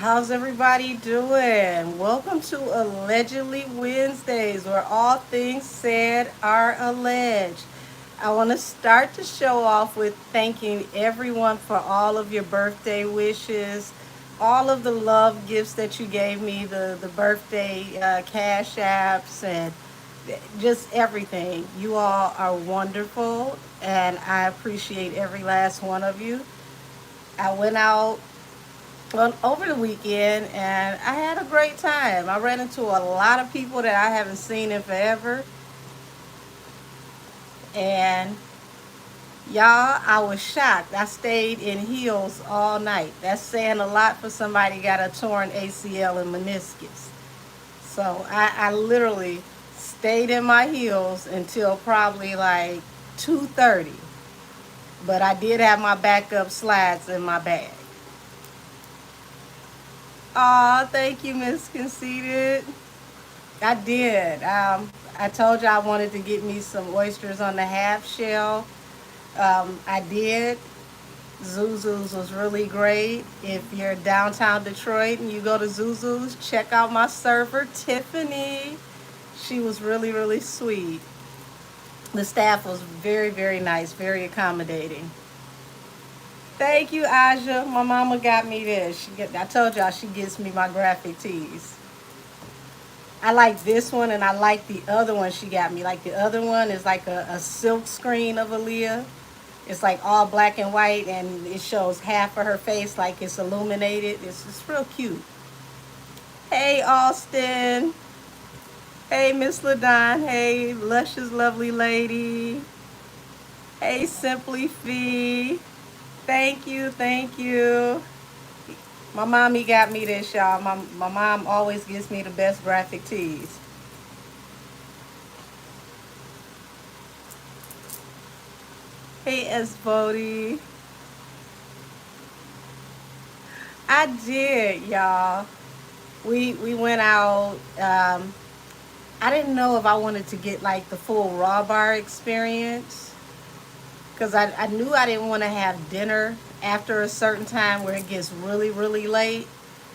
How's everybody doing? Welcome to Allegedly Wednesdays, where all things said are alleged. I want to start the show off with thanking everyone for all of your birthday wishes, all of the love gifts that you gave me, the birthday cash apps, and just everything. You all are wonderful, and I appreciate every last one of you. I went out over the weekend and I had a great time. I ran into a lot of people that I haven't seen in forever. And y'all, I was shocked. I stayed in heels all night. That's saying a lot for somebody got a torn ACL and meniscus. So I literally stayed in my heels until probably like 2:30. But I did have my backup slides in my bag. Aw, thank you, Miss Conceited. I did. I told you I wanted to get me some oysters on the half shell. I did. Zuzu's was really great. If you're downtown Detroit and you go to Zuzu's, check out my server, Tiffany. She was really, really sweet. The staff was very, very nice, very accommodating. Thank you, Aja. My mama got me this. I told y'all she gets me my graphic tees. I like this one and I like the other one she got me. Like the other one is like a silk screen of Aaliyah. It's like all black and white and it shows half of her face like it's illuminated. It's real cute. Hey, Austin. Hey, Miss LaDon. Hey, luscious, lovely lady. Hey, Simply Fee. Thank you, thank you. My mommy got me this, y'all. My mom always gives me the best graphic tees. Hey, S. Bodie. I did, y'all. We went out. I didn't know if I wanted to get like the full raw bar experience because I knew I didn't want to have dinner after a certain time where it gets really, really late.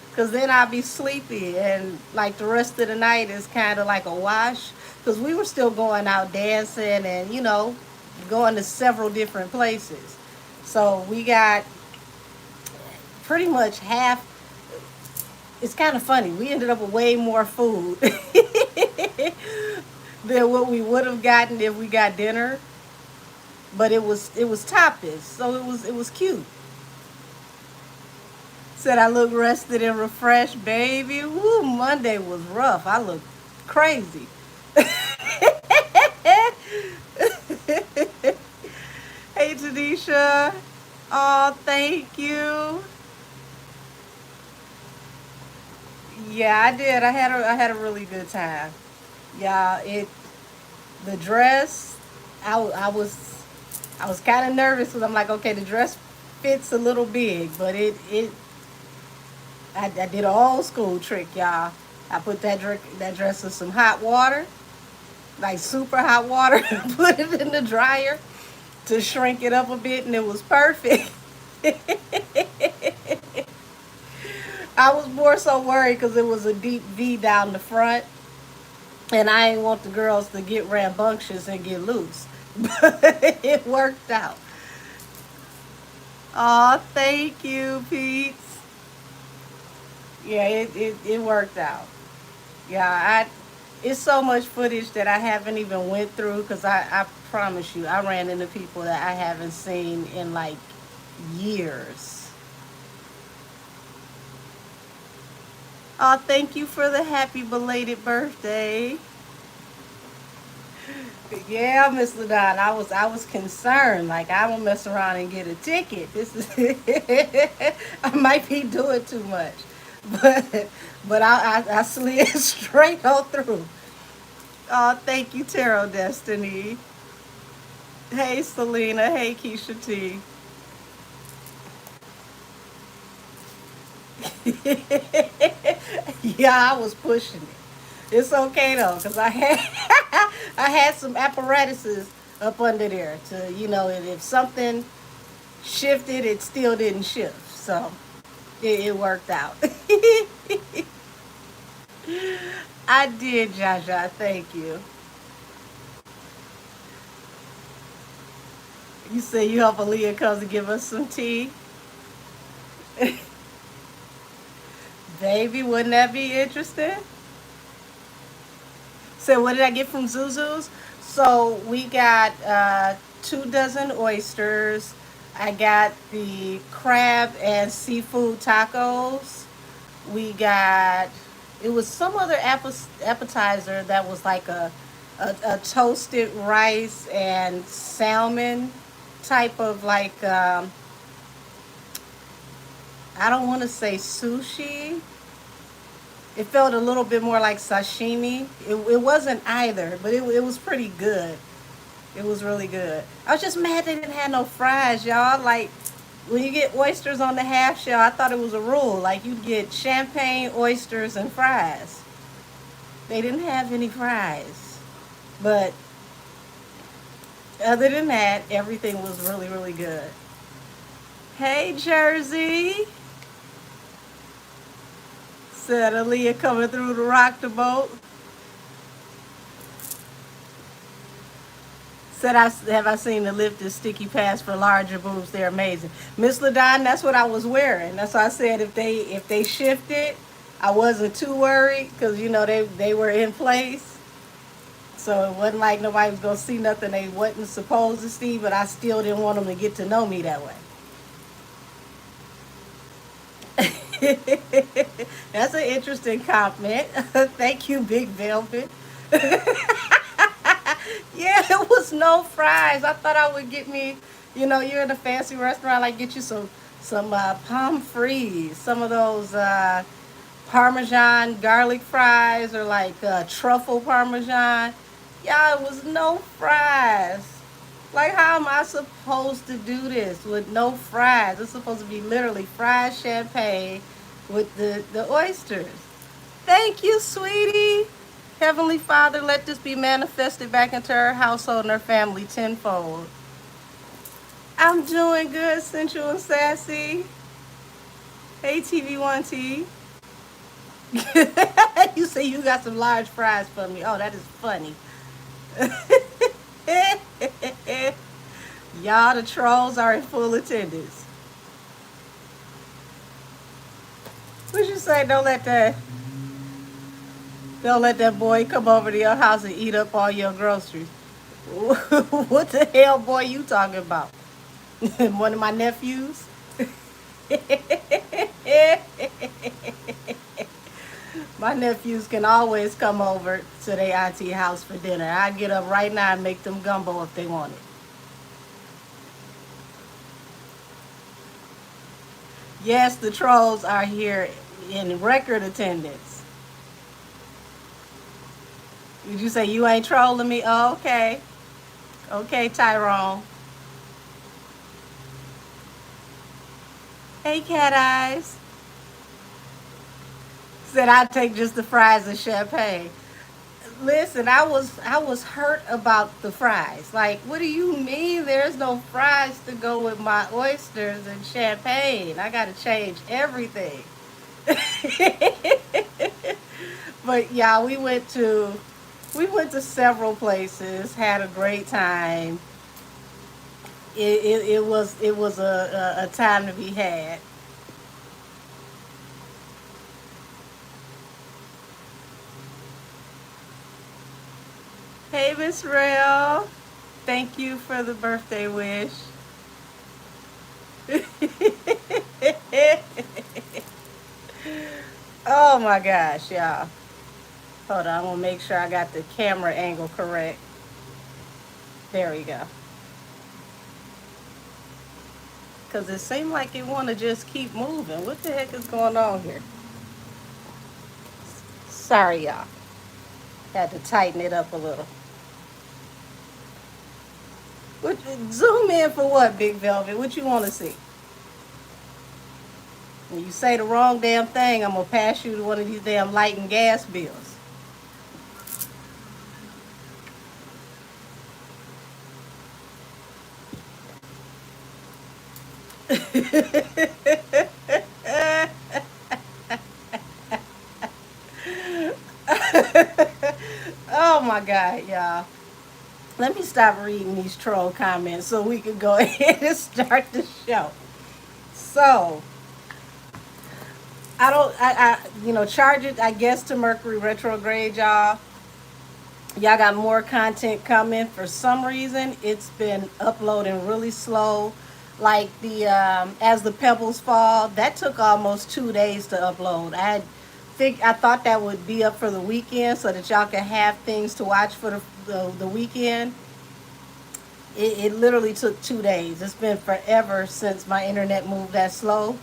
Because then I'll be sleepy and like the rest of the night is kind of like a wash. Because we were still going out dancing and, going to several different places. So we got pretty much half. It's kind of funny. We ended up with way more food than what we would have gotten if we got dinner. But it was tapas, so it was cute. Said I look rested and refreshed, baby. Woo, Monday was rough. I looked crazy. Hey, Tanisha. Oh, thank you. Yeah, I did. I had a really good time. Yeah, the dress. I was kind of nervous because I'm like, okay, the dress fits a little big, but I did an old school trick, y'all. I put that dress in some hot water, like super hot water, and put it in the dryer to shrink it up a bit, and it was perfect. I was more so worried because it was a deep V down the front, and I didn't want the girls to get rambunctious and get loose. But it worked out. Oh, thank you, Pete. Yeah, it worked out. Yeah, it's so much footage that I haven't even went through because I promise you, I ran into people that I haven't seen in like years. Oh, thank you for the happy belated birthday. Yeah, Miss Ladon, I was concerned. Like I won't mess around and get a ticket. This is I might be doing too much, but I slid straight on through. Oh, thank you, Tarot Destiny. Hey, Selena. Hey, Keisha T. Yeah, I was pushing it. It's okay though, cause I had I had some apparatuses up under there to if something shifted, it still didn't shift. So It worked out. I did, Jaja. Thank you. You say you help Aaliyah comes to give us some tea. Baby, wouldn't that be interesting? So what did I get from Zuzu's? So we got 2 dozen oysters. I got the crab and seafood tacos. We got, it was some other appetizer that was like a toasted rice and salmon type of like, I don't want to say sushi. It felt a little bit more like sashimi. It wasn't either, but it was pretty good. It was really good. I was just mad they didn't have no fries, y'all. Like, when you get oysters on the half shell, I thought it was a rule. Like, you'd get champagne, oysters, and fries. They didn't have any fries. But other than that, everything was really, really good. Hey, Jersey. Said Aaliyah coming through to rock the boat. Said, have I seen the lifted sticky pads for larger boobs? They're amazing. Miss LaDon, that's what I was wearing. That's why I said if they shifted, I wasn't too worried because, you know, they were in place. So it wasn't like nobody was going to see nothing they wasn't supposed to see, but I still didn't want them to get to know me that way. That's an interesting comment. Thank you, Big Velvet. Yeah, it was no fries. I thought I would get me, you know, you're in a fancy restaurant, like get you some pommes some of those Parmesan garlic fries, or like truffle Parmesan. Yeah, it was no fries. Like, how am I supposed to do this with no fries? It's supposed to be literally fried champagne with the oysters. Thank you, sweetie. Heavenly Father, let this be manifested back into her household and her family tenfold. I'm doing good, Sensual and Sassy. Hey, TV1T. You say you got some large fries for me. Oh, that is funny. Y'all, the trolls are in full attendance. What you say? Don't let that boy come over to your house and eat up all your groceries. What the hell, boy, you talking about? One of my nephews? My nephews can always come over to their auntie house for dinner. I get up right now and make them gumbo if they want it. Yes, the trolls are here in record attendance. Did you say you ain't trolling me? Oh, okay. Okay, Tyrone. Hey, Cat Eyes. Said I'd take just the fries and champagne. Listen, I was hurt about the fries. Like, what do you mean there's no fries to go with my oysters and champagne? I gotta change everything. But yeah, we went to several places, had a great time. It was a time to be had. Hey, Miss Rail. Thank you for the birthday wish. Oh my gosh, y'all. Hold on, I'm gonna make sure I got the camera angle correct. There we go. Cause it seemed like it wanna just keep moving. What the heck is going on here? Sorry, y'all. Had to tighten it up a little. What, zoom in for what, Big Velvet? What you want to see? When you say the wrong damn thing, I'm gonna pass you to one of these damn light and gas bills. my God, y'all. Let me stop reading these troll comments so we can go ahead and start the show. So, charge it, I guess, to Mercury retrograde, y'all. Y'all got more content coming. For some reason, it's been uploading really slow. Like the As the Pebbles Fall, that took almost 2 days to upload. I thought that would be up for the weekend so that y'all can have things to watch for the weekend. It literally took 2 days. It's been forever since my internet moved that slow.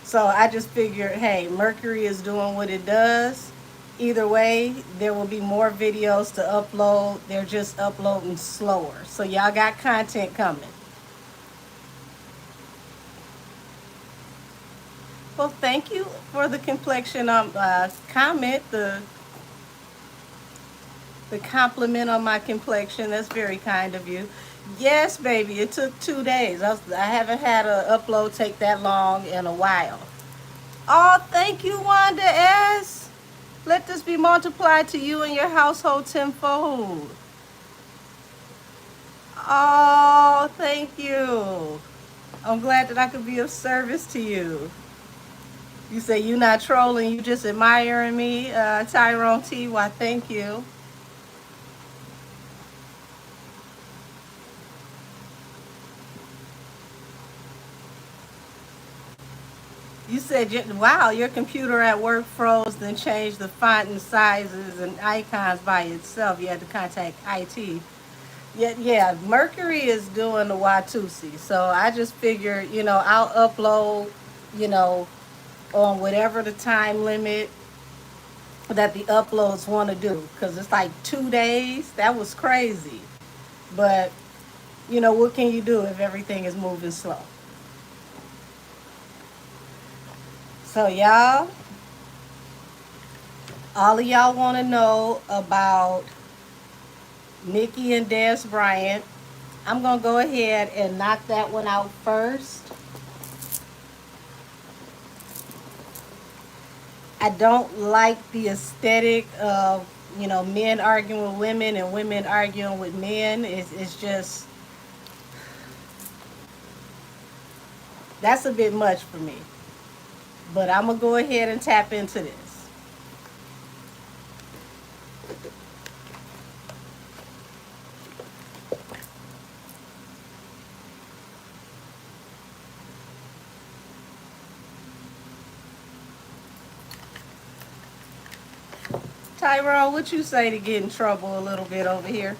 So I just figured, hey, Mercury is doing what it does. Either way, there will be more videos to upload. They're just uploading slower. So y'all got content coming. Well, thank you for the complexion comment, the compliment on my complexion. That's very kind of you. Yes, baby, it took 2 days. I haven't had an upload take that long in a while. Oh, thank you, Wanda S. Let this be multiplied to you and your household tenfold. Oh, thank you. I'm glad that I could be of service to you. You say you not trolling, you just admiring me, Tyrone T. Why, thank you. You said, wow, your computer at work froze, then changed the font and sizes and icons by itself. You had to contact IT. Yeah, Mercury is doing the Watusi. So I just figured, I'll upload, you know, on whatever the time limit that the uploads want to do. Because it's like 2 days. That was crazy. But, what can you do if everything is moving slow? So, y'all, all of y'all want to know about Nikki and Dez Bryant. I'm going to go ahead and knock that one out first. I don't like the aesthetic of, men arguing with women and women arguing with men. It's just, that's a bit much for me. But I'm going to go ahead and tap into this. Tyrone, what you say to get in trouble a little bit over here?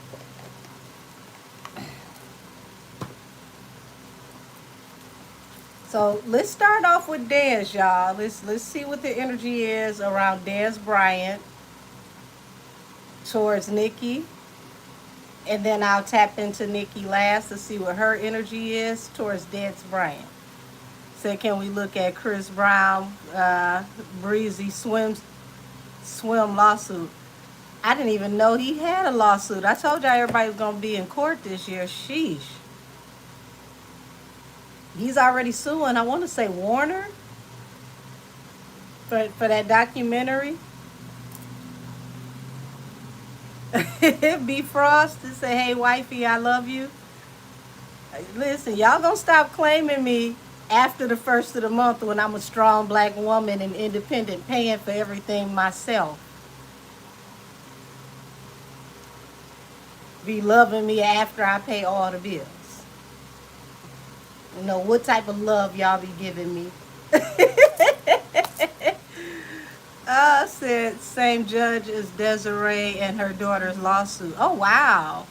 So let's start off with Dez, y'all. Let's see what the energy is around Dez Bryant towards Nikki. And then I'll tap into Nikki last to see what her energy is towards Dez Bryant. So can we look at Chris Brown, Breezy swim lawsuit? I didn't even know he had a lawsuit. I told y'all everybody was going to be in court this year. Sheesh. He's already suing, I want to say Warner, for that documentary. B Frost to say, hey, wifey, I love you. Listen, y'all gonna stop claiming me after the first of the month when I'm a strong black woman and independent, paying for everything myself. Be loving me after I pay all the bills. What type of love y'all be giving me. Said same judge as Desiree and her daughter's lawsuit. Oh, wow.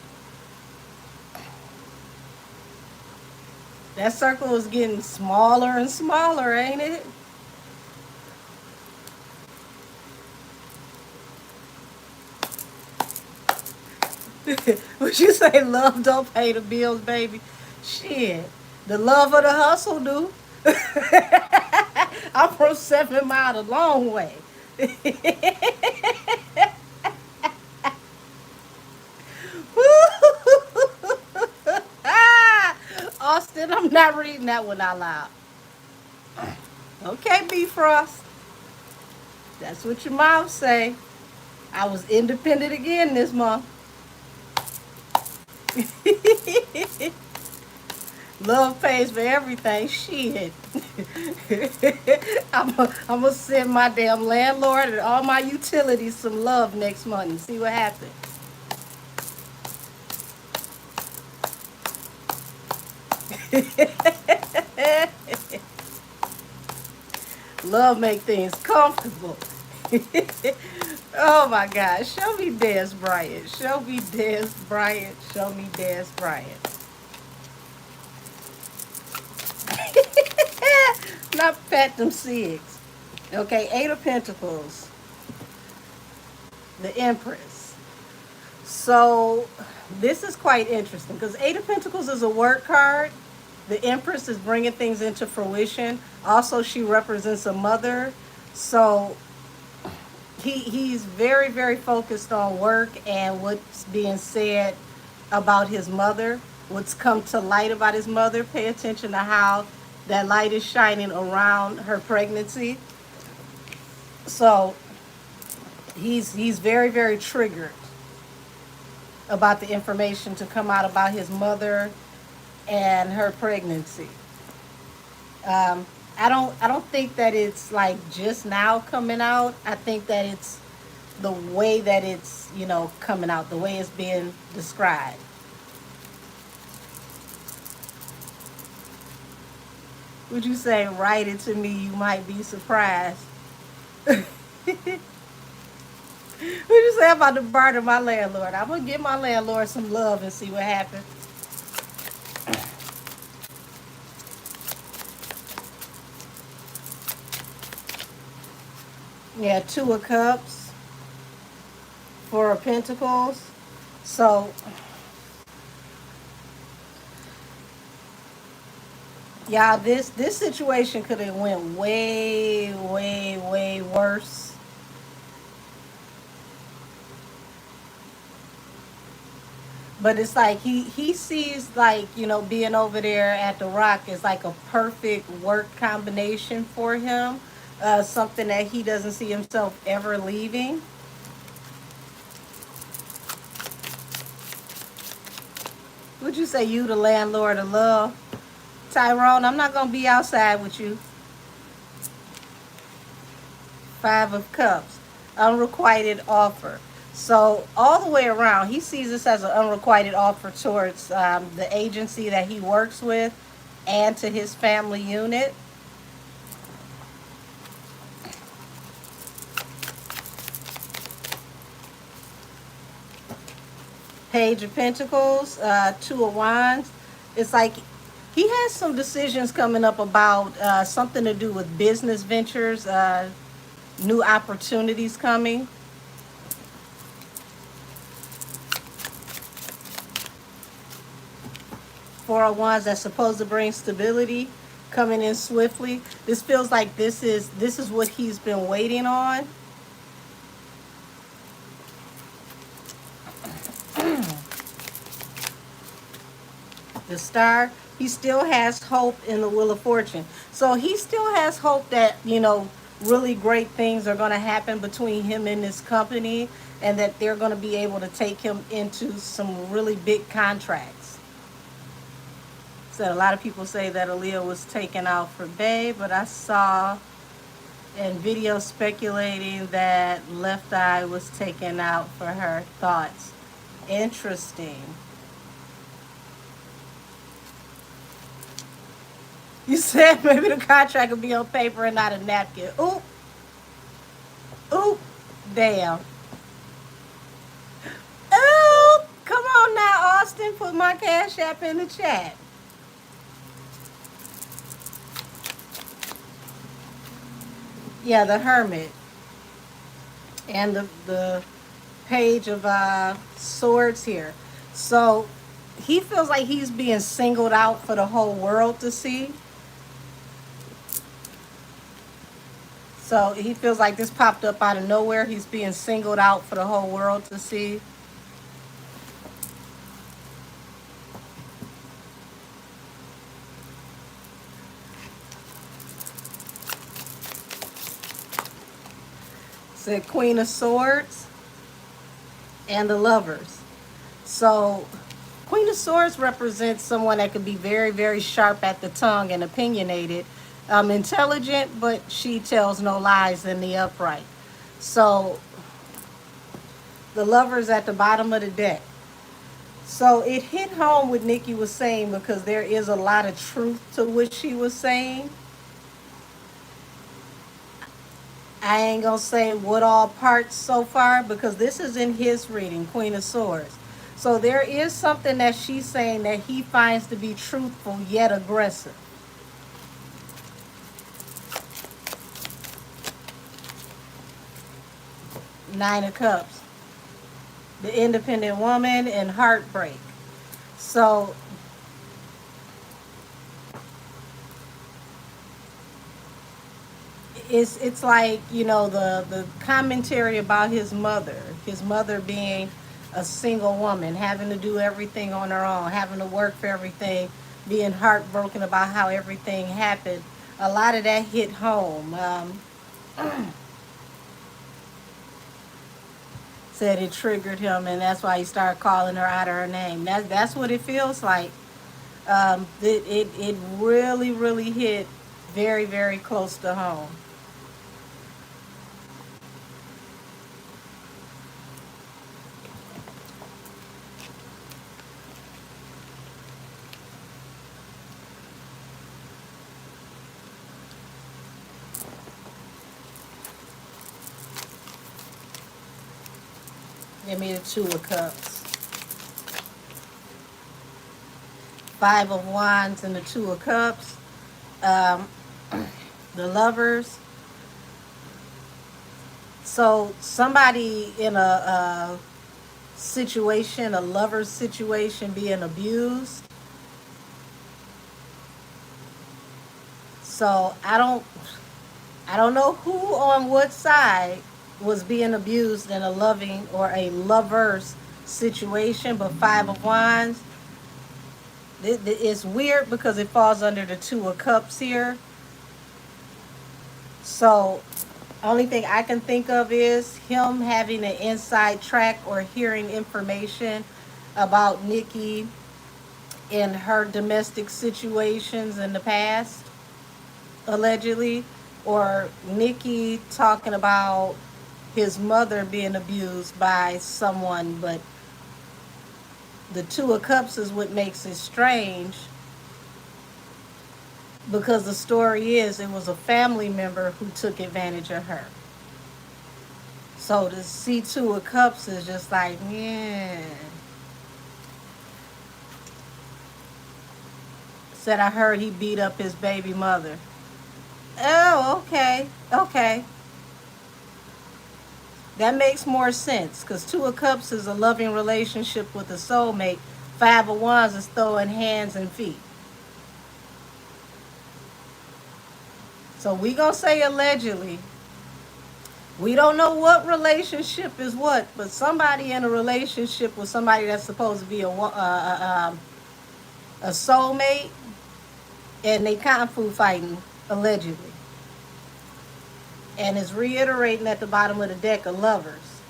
That circle is getting smaller and smaller, ain't it? Would you say love don't pay the bills, baby? Shit. The love of the hustle do. I'm from 7 Mile, a long way. Austin, I'm not reading that one out loud. Okay, B Frost. That's what your mouth say. I was independent again this month. Love pays for everything. Shit. I'm gonna send my damn landlord and all my utilities some love next month and see what happens. Love make things comfortable. Oh my God. Show me Dez Bryant. Show me Dez Bryant. Show me Dez Bryant. Not pat them six. Okay, Eight of Pentacles. The Empress. So this is quite interesting because Eight of Pentacles is a work card. The Empress is bringing things into fruition. Also, she represents a mother. So he's very, very focused on work and what's being said about his mother, what's come to light about his mother. Pay attention to how that light is shining around her pregnancy. So he's very, very triggered about the information to come out about his mother and her pregnancy. I don't think that it's like just now coming out. I think that it's the way that it's, coming out, the way it's being described. Would you say write it to me? You might be surprised. What you say about the barter my landlord? I'm gonna give my landlord some love and see what happens. Yeah, Two of Cups, Four of Pentacles. So yeah, this situation could have went way, way, way worse. But it's like he sees, like, being over there at the Rock is like a perfect work combination for him. Something that he doesn't see himself ever leaving. Would you say you the landlord of love? Tyrone, I'm not going to be outside with you. Five of Cups. Unrequited offer. So all the way around, he sees this as an unrequited offer towards the agency that he works with and to his family unit. Page of Pentacles, Two of Wands. It's like he has some decisions coming up about something to do with business ventures, new opportunities coming. Four of Wands, that's supposed to bring stability, coming in swiftly. This feels like this is what he's been waiting on. The Star, he still has hope in the Wheel of Fortune. So he still has hope that, really great things are going to happen between him and this company, and that they're going to be able to take him into some really big contracts. So a lot of people say that Aaliyah was taken out for Bay, but I saw in videos speculating that Left Eye was taken out for her thoughts. Interesting. You said maybe the contract would be on paper and not a napkin. Oop. Oop. Damn. Oop. Come on now, Austin. Put my Cash App in the chat. Yeah, the Hermit. And the Page of Swords here. So he feels like he's being singled out for the whole world to see. So he feels like this popped up out of nowhere. He's being singled out for the whole world to see. Said Queen of Swords. and the Lovers. So Queen of Swords represents someone that could be very, very sharp at the tongue and opinionated, intelligent, but she tells no lies in the upright. So the Lovers at the bottom of the deck. So it hit home what Nikki was saying because there is a lot of truth to what she was saying. I ain't gonna say what all parts so far because this is in his reading, Queen of Swords. So there is something that she's saying that he finds to be truthful yet aggressive. Nine of Cups. The independent woman and heartbreak. So it's like, you know, the commentary about his mother being a single woman, having to do everything on her own, having to work for everything, being heartbroken about how everything happened. A lot of that hit home. Said it triggered him, and that's why he started calling her out of her name. That's what it feels like. It really, really hit very, very close to home. Give me the Two of Cups. Five of Wands and the Two of Cups. Um, the Lovers. So somebody in a situation, a lover's situation, being abused. So I don't know who on what side was being abused in a loving or a lover's situation, but Five of Wands, it's weird because it falls under the Two of Cups here. So only thing I can think of is him having an inside track or hearing information about Nikki in her domestic situations in the past, allegedly, or Nikki talking about his mother being abused by someone. But the Two of Cups is what makes it strange because the story is it was a family member who took advantage of her. So to see Two of Cups is just like, yeah. Said I heard he beat up his baby mother. Oh, okay. Okay. That makes more sense because Two of Cups is a loving relationship with a soulmate. Five of Wands is throwing hands and feet. So we gonna say allegedly. We don't know what relationship is what, but somebody in a relationship with somebody that's supposed to be a soulmate, and they kung fu fighting allegedly. And it's reiterating at the bottom of the deck of Lovers.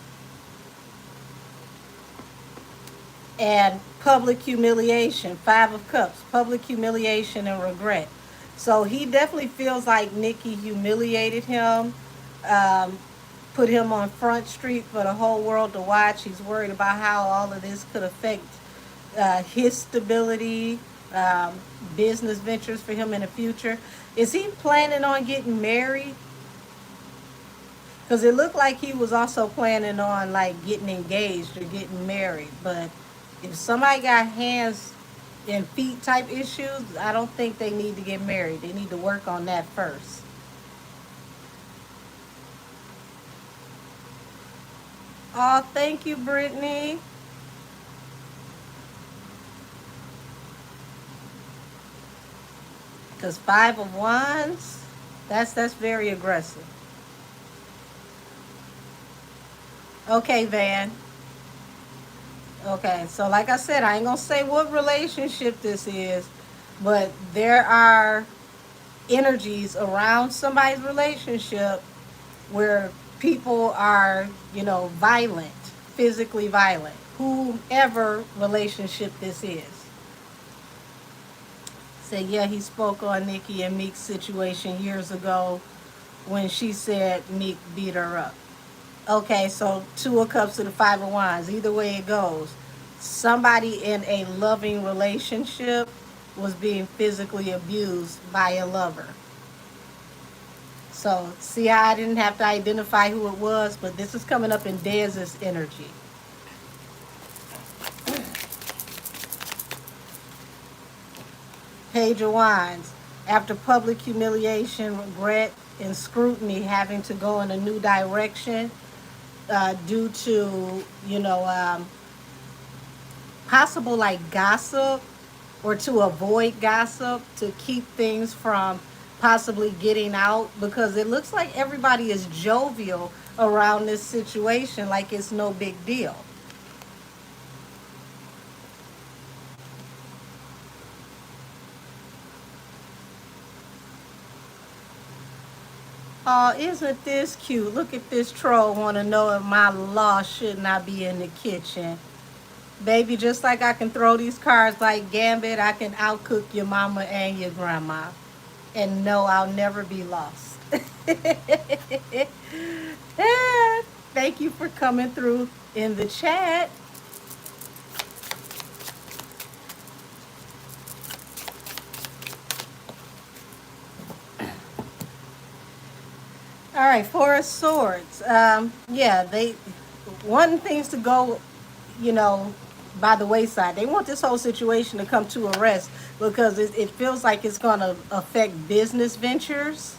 And public humiliation, Five of Cups, public humiliation and regret. So he definitely feels like Nikki humiliated him, um, put him on Front Street for the whole world to watch. He's worried about how all of this could affect his stability, um, business ventures for him in the future. Is he planning on getting married? Because it looked like he was also planning on like getting engaged or getting married. But if somebody got hands and feet type issues, I don't think they need to get married. They need to work on that first. Oh, thank you, Brittany. Because Five of Wands, that's very aggressive. Okay, Van. Okay, so like I said, I ain't gonna say what relationship this is, but there are energies around somebody's relationship where people are, you know, violent. physically violent, whoever relationship this is. Said, yeah, he spoke on Nikki and Meek's situation years ago when she said Meek beat her up. Okay, so two of cups to the five of wands. Either way it goes, somebody in a loving relationship was being physically abused by a lover. So see how I didn't have to identify who it was, but this is coming up in Dez's energy. Page of Wands. After public humiliation, regret, and scrutiny, having to go in a new direction due to, possible like gossip, or to avoid gossip, to keep things from possibly getting out, because it looks like everybody is jovial around this situation, like it's no big deal. Oh, isn't this cute? Look at this troll want to know if my law should not be in the kitchen. Baby, just like I can throw these cards like Gambit, I can outcook your mama and your grandma. And no, I'll never be lost. Thank you for coming through in the chat. All right, Four of Swords. Yeah, they want things to go, you know, by the wayside. They want this whole situation to come to a rest because it feels like it's going to affect business ventures.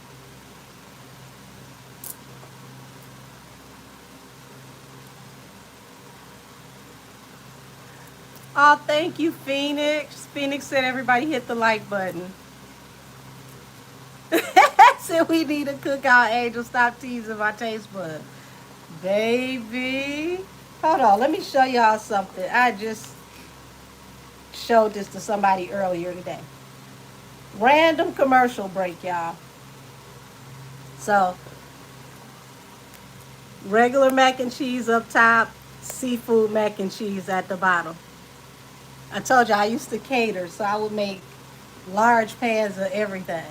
Oh, thank you, Phoenix. Phoenix said everybody hit the like button. Said we need to cook our angel. Stop teasing my taste bud. Baby. Hold on. Let me show y'all something. I just showed this to somebody earlier today. Random commercial break, y'all. So, regular mac and cheese up top, seafood mac and cheese at the bottom. I told you I used to cater, so I would make large pans of everything.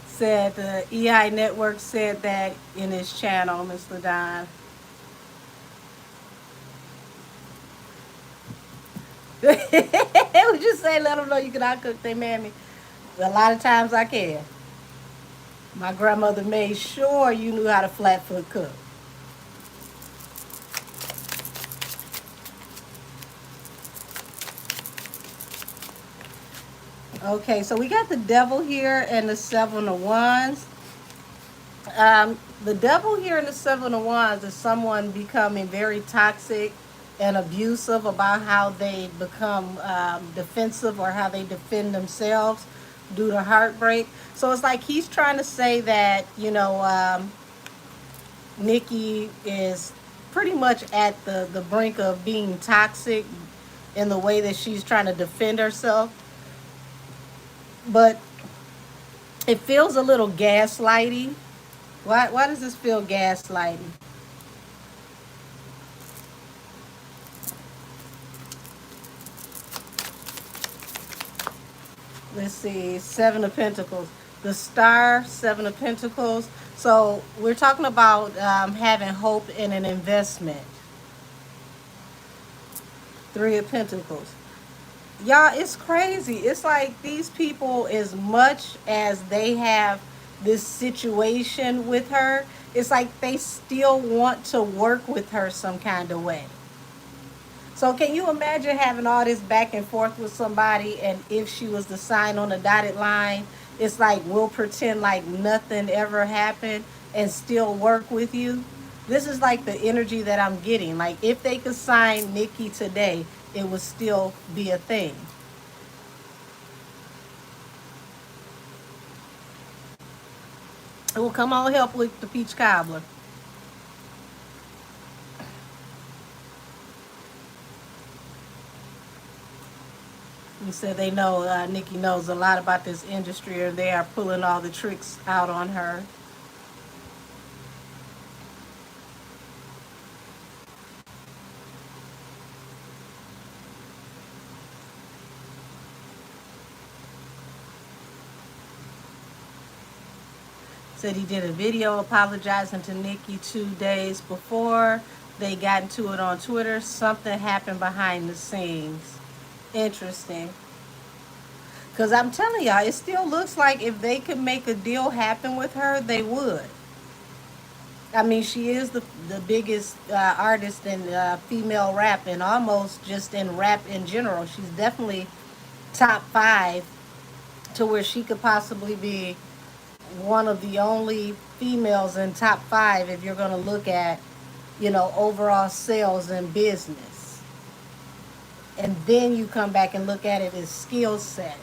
Said the EI Network said that in his channel, Mr. Don. We just say let them know you can outcook their mammy. A lot of times I can. My grandmother made sure you knew how to flatfoot cook. Okay, so we got the devil here and the seven of wands. The devil here and the seven of wands is someone becoming very toxic and abusive about how they become defensive or how they defend themselves due to heartbreak. So it's like he's trying to say that, Nikki is pretty much at the brink of being toxic in the way that she's trying to defend herself. But it feels a little gaslighty. Why does this feel gaslighty? Let's see, Seven of Pentacles. The Star, Seven of Pentacles. So we're talking about having hope in an investment. Three of Pentacles. Y'all, it's crazy. It's like these people, as much as they have this situation with her, it's like they still want to work with her some kind of way. So can you imagine having all this back and forth with somebody, and if she was to sign on a dotted line, it's like we'll pretend like nothing ever happened and still work with you? This is like the energy that I'm getting. Like if they could sign Nikki today, it would still be a thing. It will come on help with the peach cobbler. You said they know, Nikki knows a lot about this industry, or they are pulling all the tricks out on her. Said he did a video apologizing to Nikki 2 days before they got into it on Twitter. Something happened behind the scenes. Interesting. Because I'm telling y'all, it still looks like if they could make a deal happen with her, they would. I mean, she is the biggest artist in female rap, and almost just in rap in general. She's definitely top 5 to where she could possibly be one of the only females in top 5 if you're going to look at, overall sales and business. And then you come back and look at it as skill set.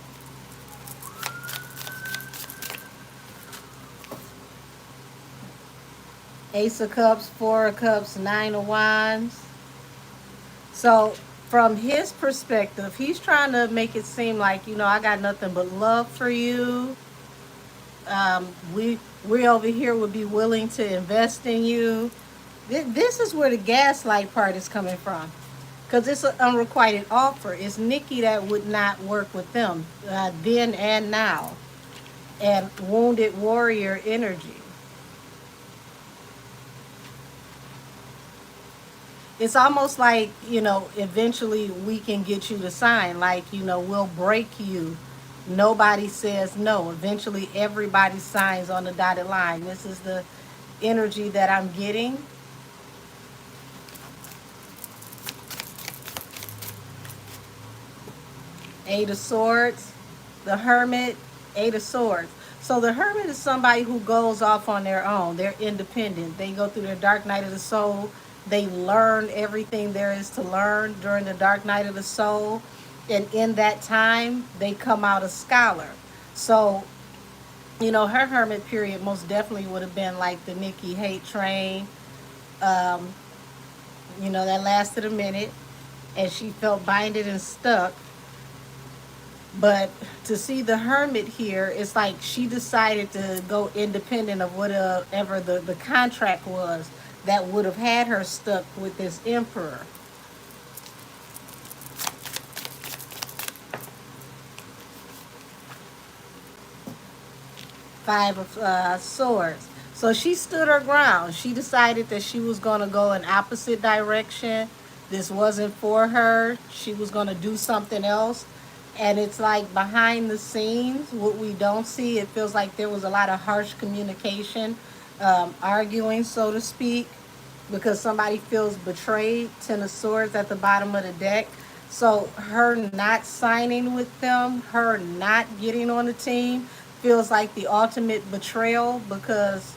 Ace of Cups, Four of Cups, Nine of Wands. So from his perspective, he's trying to make it seem like, I got nothing but love for you. We over here would be willing to invest in you. This is where the gaslight part is coming from. Because it's an unrequited offer. It's Nikki that would not work with them then and now. And wounded warrior energy. It's almost like, eventually we can get you to sign. Like, we'll break you. Nobody says no. Eventually everybody signs on the dotted line. This is the energy that I'm getting. Eight of Swords, the Hermit, Eight of Swords. So the Hermit is somebody who goes off on their own. They're independent. They go through their dark night of the soul. They learn everything there is to learn during the dark night of the soul. And in that time, they come out a scholar. So, her hermit period most definitely would have been like the Nikki hate train. That lasted a minute. And she felt binded and stuck. But to see the hermit here, it's like she decided to go independent of whatever the contract was that would have had her stuck with this emperor. Five of Swords. So she stood her ground. She decided that she was going to go in opposite direction. This wasn't for her. She was going to do something else. And it's like behind the scenes, what we don't see, it feels like there was a lot of harsh communication, arguing, so to speak, because somebody feels betrayed. Ten of Swords at the bottom of the deck. So her not signing with them, her not getting on the team, feels like the ultimate betrayal, because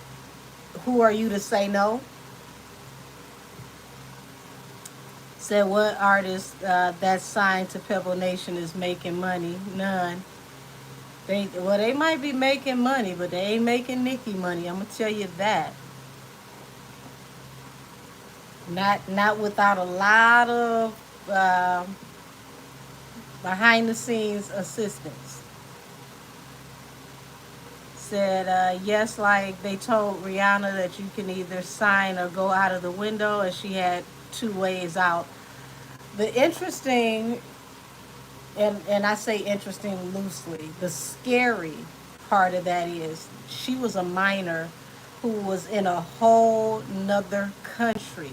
who are you to say no? Said what artist that's signed to Pebble Nation is making money? None. They might be making money, but they ain't making Nikki money. I'm gonna tell you that. Not without a lot of behind the scenes assistance. Said yes, like they told Rihanna that you can either sign or go out of the window, and she had 2 ways out. The interesting, and I say interesting loosely, the scary part of that is she was a minor who was in a whole nother country.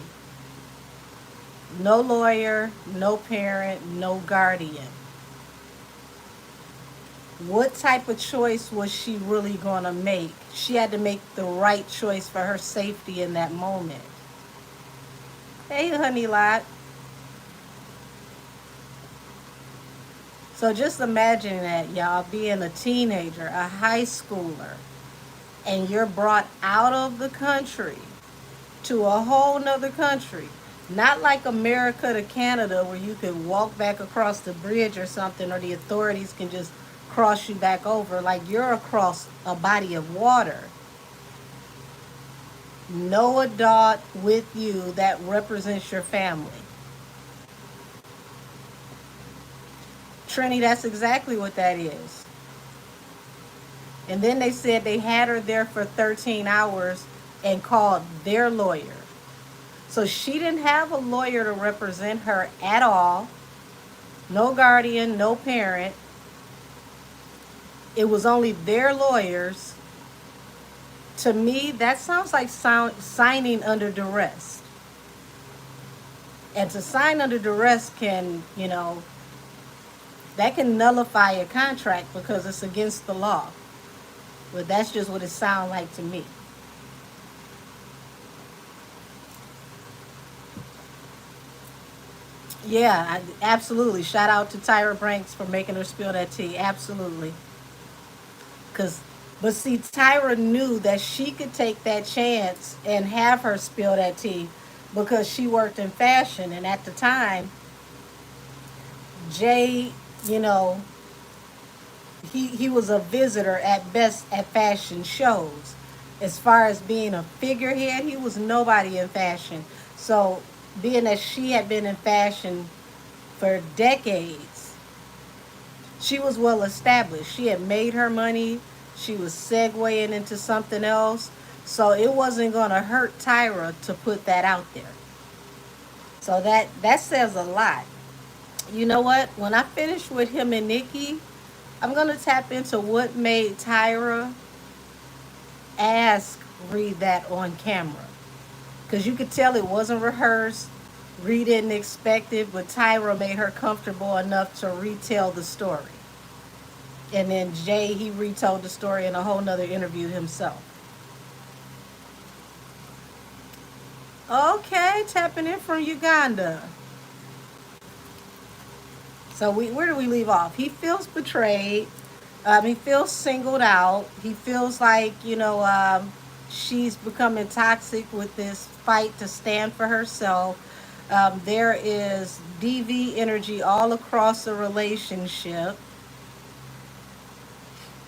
No lawyer, no parent, no guardian. What type of choice was she really going to make? She had to make the right choice for her safety in that moment. Hey, honey lot. So just imagine that, y'all, being a teenager, a high schooler, and you're brought out of the country to a whole nother country. Not like America to Canada where you can walk back across the bridge or something, or the authorities can just cross you back over. Like you're across a body of water. No adult with you that represents your family. Trini, that's exactly what that is. And then they said they had her there for 13 hours and called their lawyer. So she didn't have a lawyer to represent her at all. No guardian, no parent. It was only their lawyers. To me, that sounds like signing under duress. And to sign under duress can, that can nullify a contract because it's against the law. But that's just what it sounds like to me. Yeah, absolutely. Shout out to Tyra Banks for making her spill that tea. Absolutely. Cause, but see, Tyra knew that she could take that chance and have her spill that tea because she worked in fashion. And at the time, Jay, you know, he was a visitor at best at fashion shows. As far as being a figurehead, he was nobody in fashion. So, being that she had been in fashion for decades, she was well established. She had made her money. She was segueing into something else. So it wasn't going to hurt Tyra to put that out there. So that says a lot. You know what? When I finish with him and Nikki, I'm going to tap into what made Tyra ask Reed that on camera. Because you could tell it wasn't rehearsed. Reed didn't expect it, but Tyra made her comfortable enough to retell the story. And then Jay, he retold the story in a whole nother interview himself. Okay, tapping in from Uganda. So where do we leave off? He feels betrayed. He feels singled out. He feels like, she's becoming toxic with this fight to stand for herself. There is DV energy all across the relationship.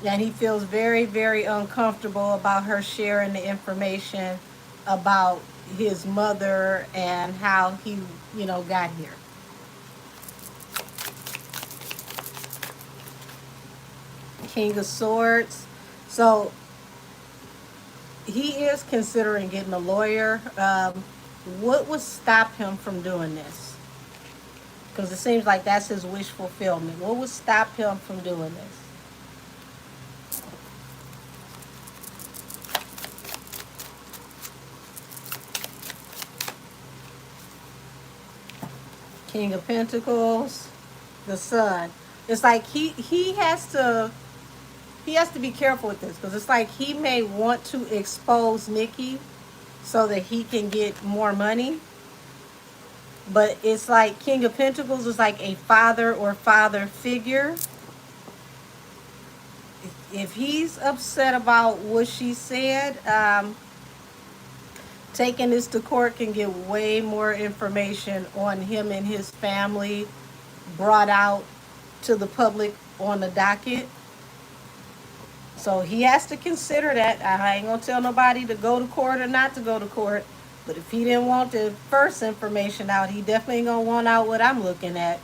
And he feels very, very uncomfortable about her sharing the information about his mother and how he, got here. King of Swords. So he is considering getting a lawyer. What would stop him from doing this? Because it seems like that's his wish fulfillment. What would stop him from doing this? King of Pentacles, the Sun. It's like he has to be careful with this because it's like he may want to expose Nikki so that he can get more money. But it's like King of Pentacles is like a father or father figure. If he's upset about what she said, taking this to court can get way more information on him and his family brought out to the public on the docket. So he has to consider that. I ain't gonna tell nobody to go to court or not to go to court. But if he didn't want the first information out, he definitely ain't gonna want out what I'm looking at.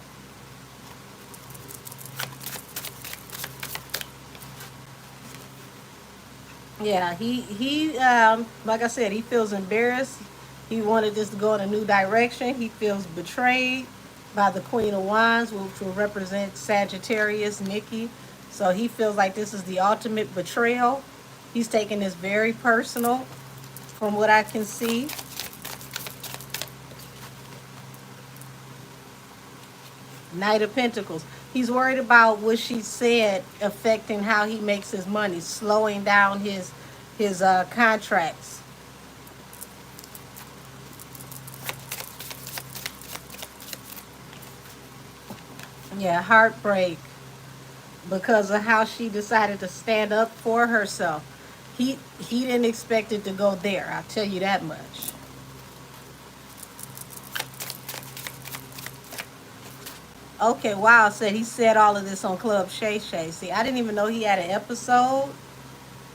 Yeah, he like I said, he feels embarrassed. He wanted this to go in a new direction. He feels betrayed by the Queen of Wands, which will represent Sagittarius, Nikki. So he feels like this is the ultimate betrayal. He's taking this very personal, from what I can see. Knight of Pentacles. He's worried about what she said affecting how he makes his money, slowing down his contracts. Yeah, heartbreak because of how she decided to stand up for herself. He didn't expect it to go there. I'll tell you that much. Okay, wow, said he said all of this on Club Shay Shay. See, I didn't even know he had an episode.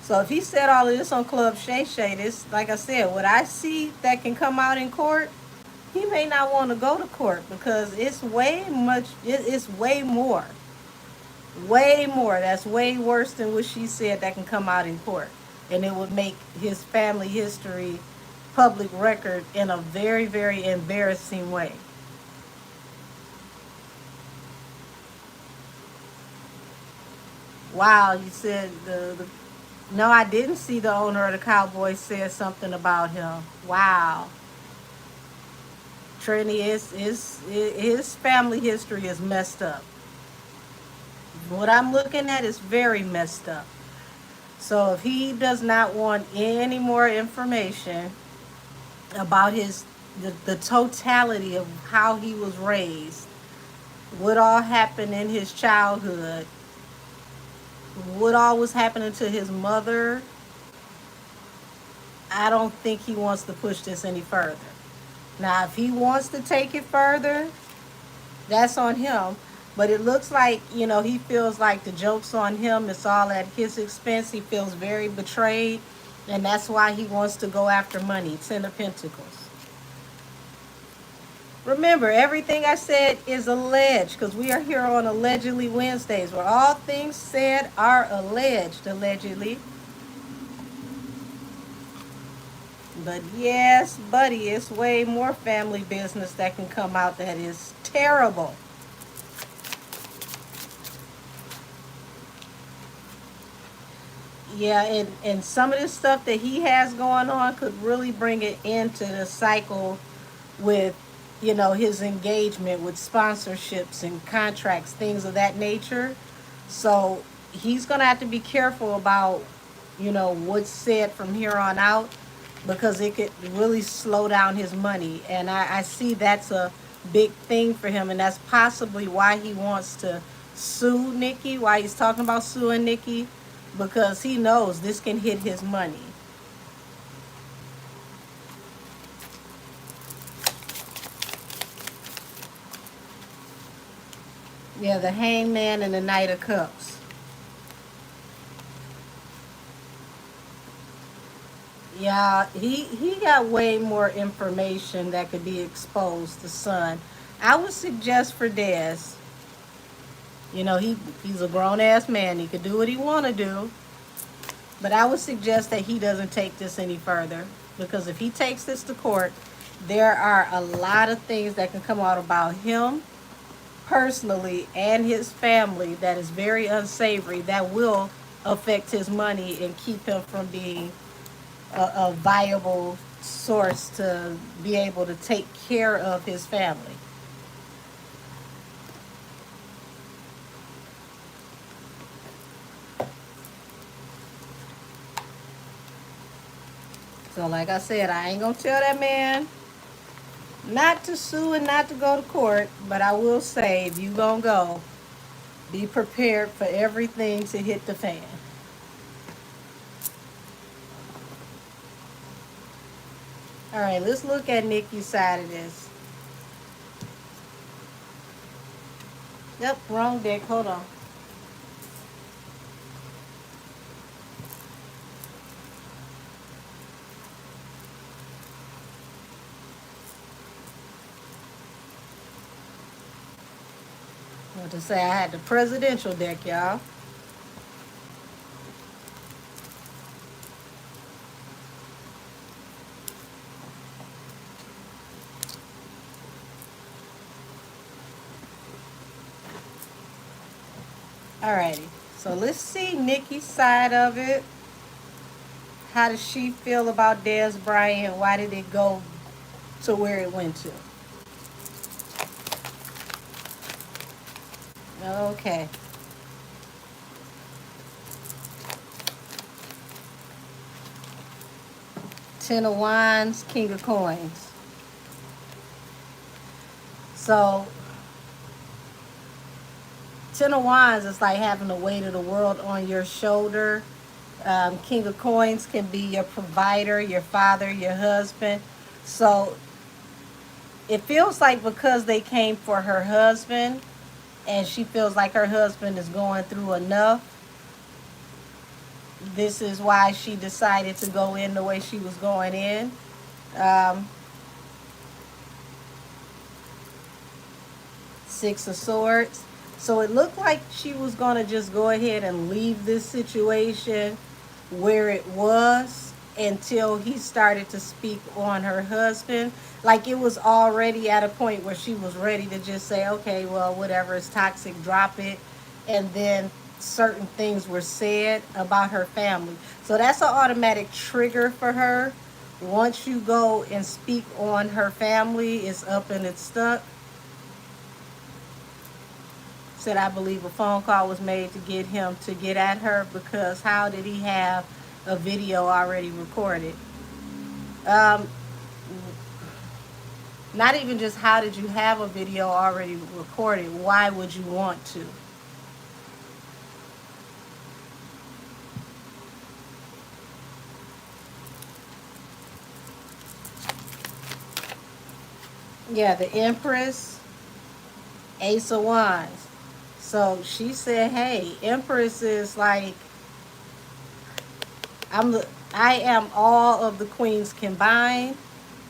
So if he said all of this on Club Shay Shay, this, like I said, what I see that can come out in court, he may not want to go to court because it's way much, it's way more. Way more. That's way worse than what she said that can come out in court. And it would make his family history public record in a very, very embarrassing way. Wow, you said the No, I didn't see the owner of the Cowboys said something about him. Wow. Trini is his family history is messed up. What I'm looking at is very messed up. So if he does not want any more information about the totality of how he was raised, what all happened in his childhood, what all was happening to his mother, I don't think he wants to push this any further. Now, if he wants to take it further, that's on him. But it looks like, he feels like the joke's on him. It's all at his expense. He feels very betrayed. And that's why he wants to go after money. Ten of Pentacles. Remember, everything I said is alleged, because we are here on Allegedly Wednesdays, where all things said are alleged, allegedly. But yes, buddy, it's way more family business that can come out that is terrible. Yeah, and some of this stuff that he has going on could really bring it into the cycle with, his engagement with sponsorships and contracts, things of that nature. So he's going to have to be careful about, what's said from here on out, because it could really slow down his money. And I see that's a big thing for him. And that's possibly why he wants to sue Nikki, why he's talking about suing Nikki, because he knows this can hit his money. Yeah, the Hangman and the Knight of Cups. Yeah, he got way more information that could be exposed to Son. I would suggest for Dez, he's a grown ass man. He could do what he want to do. But I would suggest that he doesn't take this any further, because if he takes this to court, there are a lot of things that can come out about him personally and his family that is very unsavory, that will affect his money and keep him from being a viable source to be able to take care of his family. So like I said, I ain't gonna tell that man not to sue and not to go to court, but I will say, if you gonna go, be prepared for everything to hit the fan. All right, let's look at Nikki's side of this. Yep, wrong deck. Hold on. I want to say I had the presidential deck, y'all. Alrighty, so let's see Nikki's side of it. How does she feel about Dez Bryant? Why did it go to where it went to? Okay. Ten of Wands, King of Coins. So, Ten of Wands is like having the weight of the world on your shoulder. King of Coins can be your provider, your father, your husband. So, it feels like because they came for her husband, and she feels like her husband is going through enough, this is why she decided to go in the way she was going in. Um, Six of Swords. So it looked like she was going to just go ahead and leave this situation where it was until he started to speak on her husband. Like it was already at a point where she was ready to just say, okay, well, whatever is toxic, drop it. And then certain things were said about her family. So that's an automatic trigger for her. Once you go and speak on her family, it's up and it's stuck. Said, I believe a phone call was made to get him to get at her, because how did he have a video already recorded? Um, Not even just how did you have a video already recorded, why would you want to? Yeah, the Empress, Ace of Wands. So she said, hey, Empress is like, I am all of the queens combined,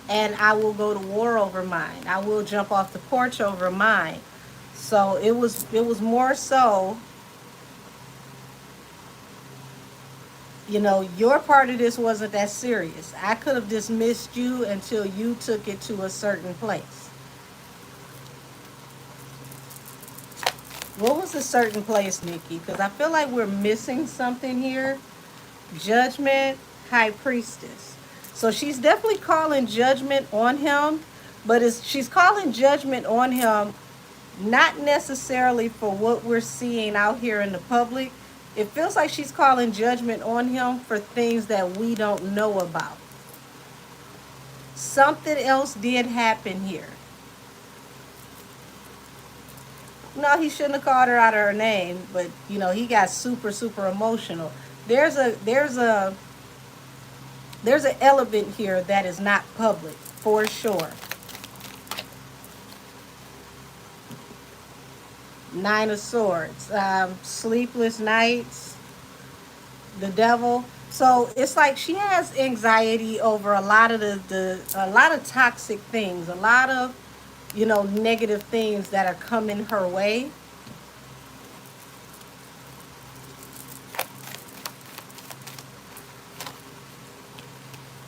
and I will go to war over mine. I will jump off the porch over mine. So it was more so, your part of this wasn't that serious. I could have dismissed you until you took it to a certain place. What was a certain place, Nikki? Because I feel like we're missing something here. Judgment, High Priestess. So she's definitely calling judgment on him, but she's calling judgment on him not necessarily for what we're seeing out here in the public. It feels like she's calling judgment on him for things that we don't know about. Something else did happen here. No, he shouldn't have called her out of her name, but he got super, super emotional. There's an element here that is not public, for sure. Nine of Swords, sleepless nights, the devil. So it's like she has anxiety over a lot of a lot of toxic things, a lot of negative things that are coming her way.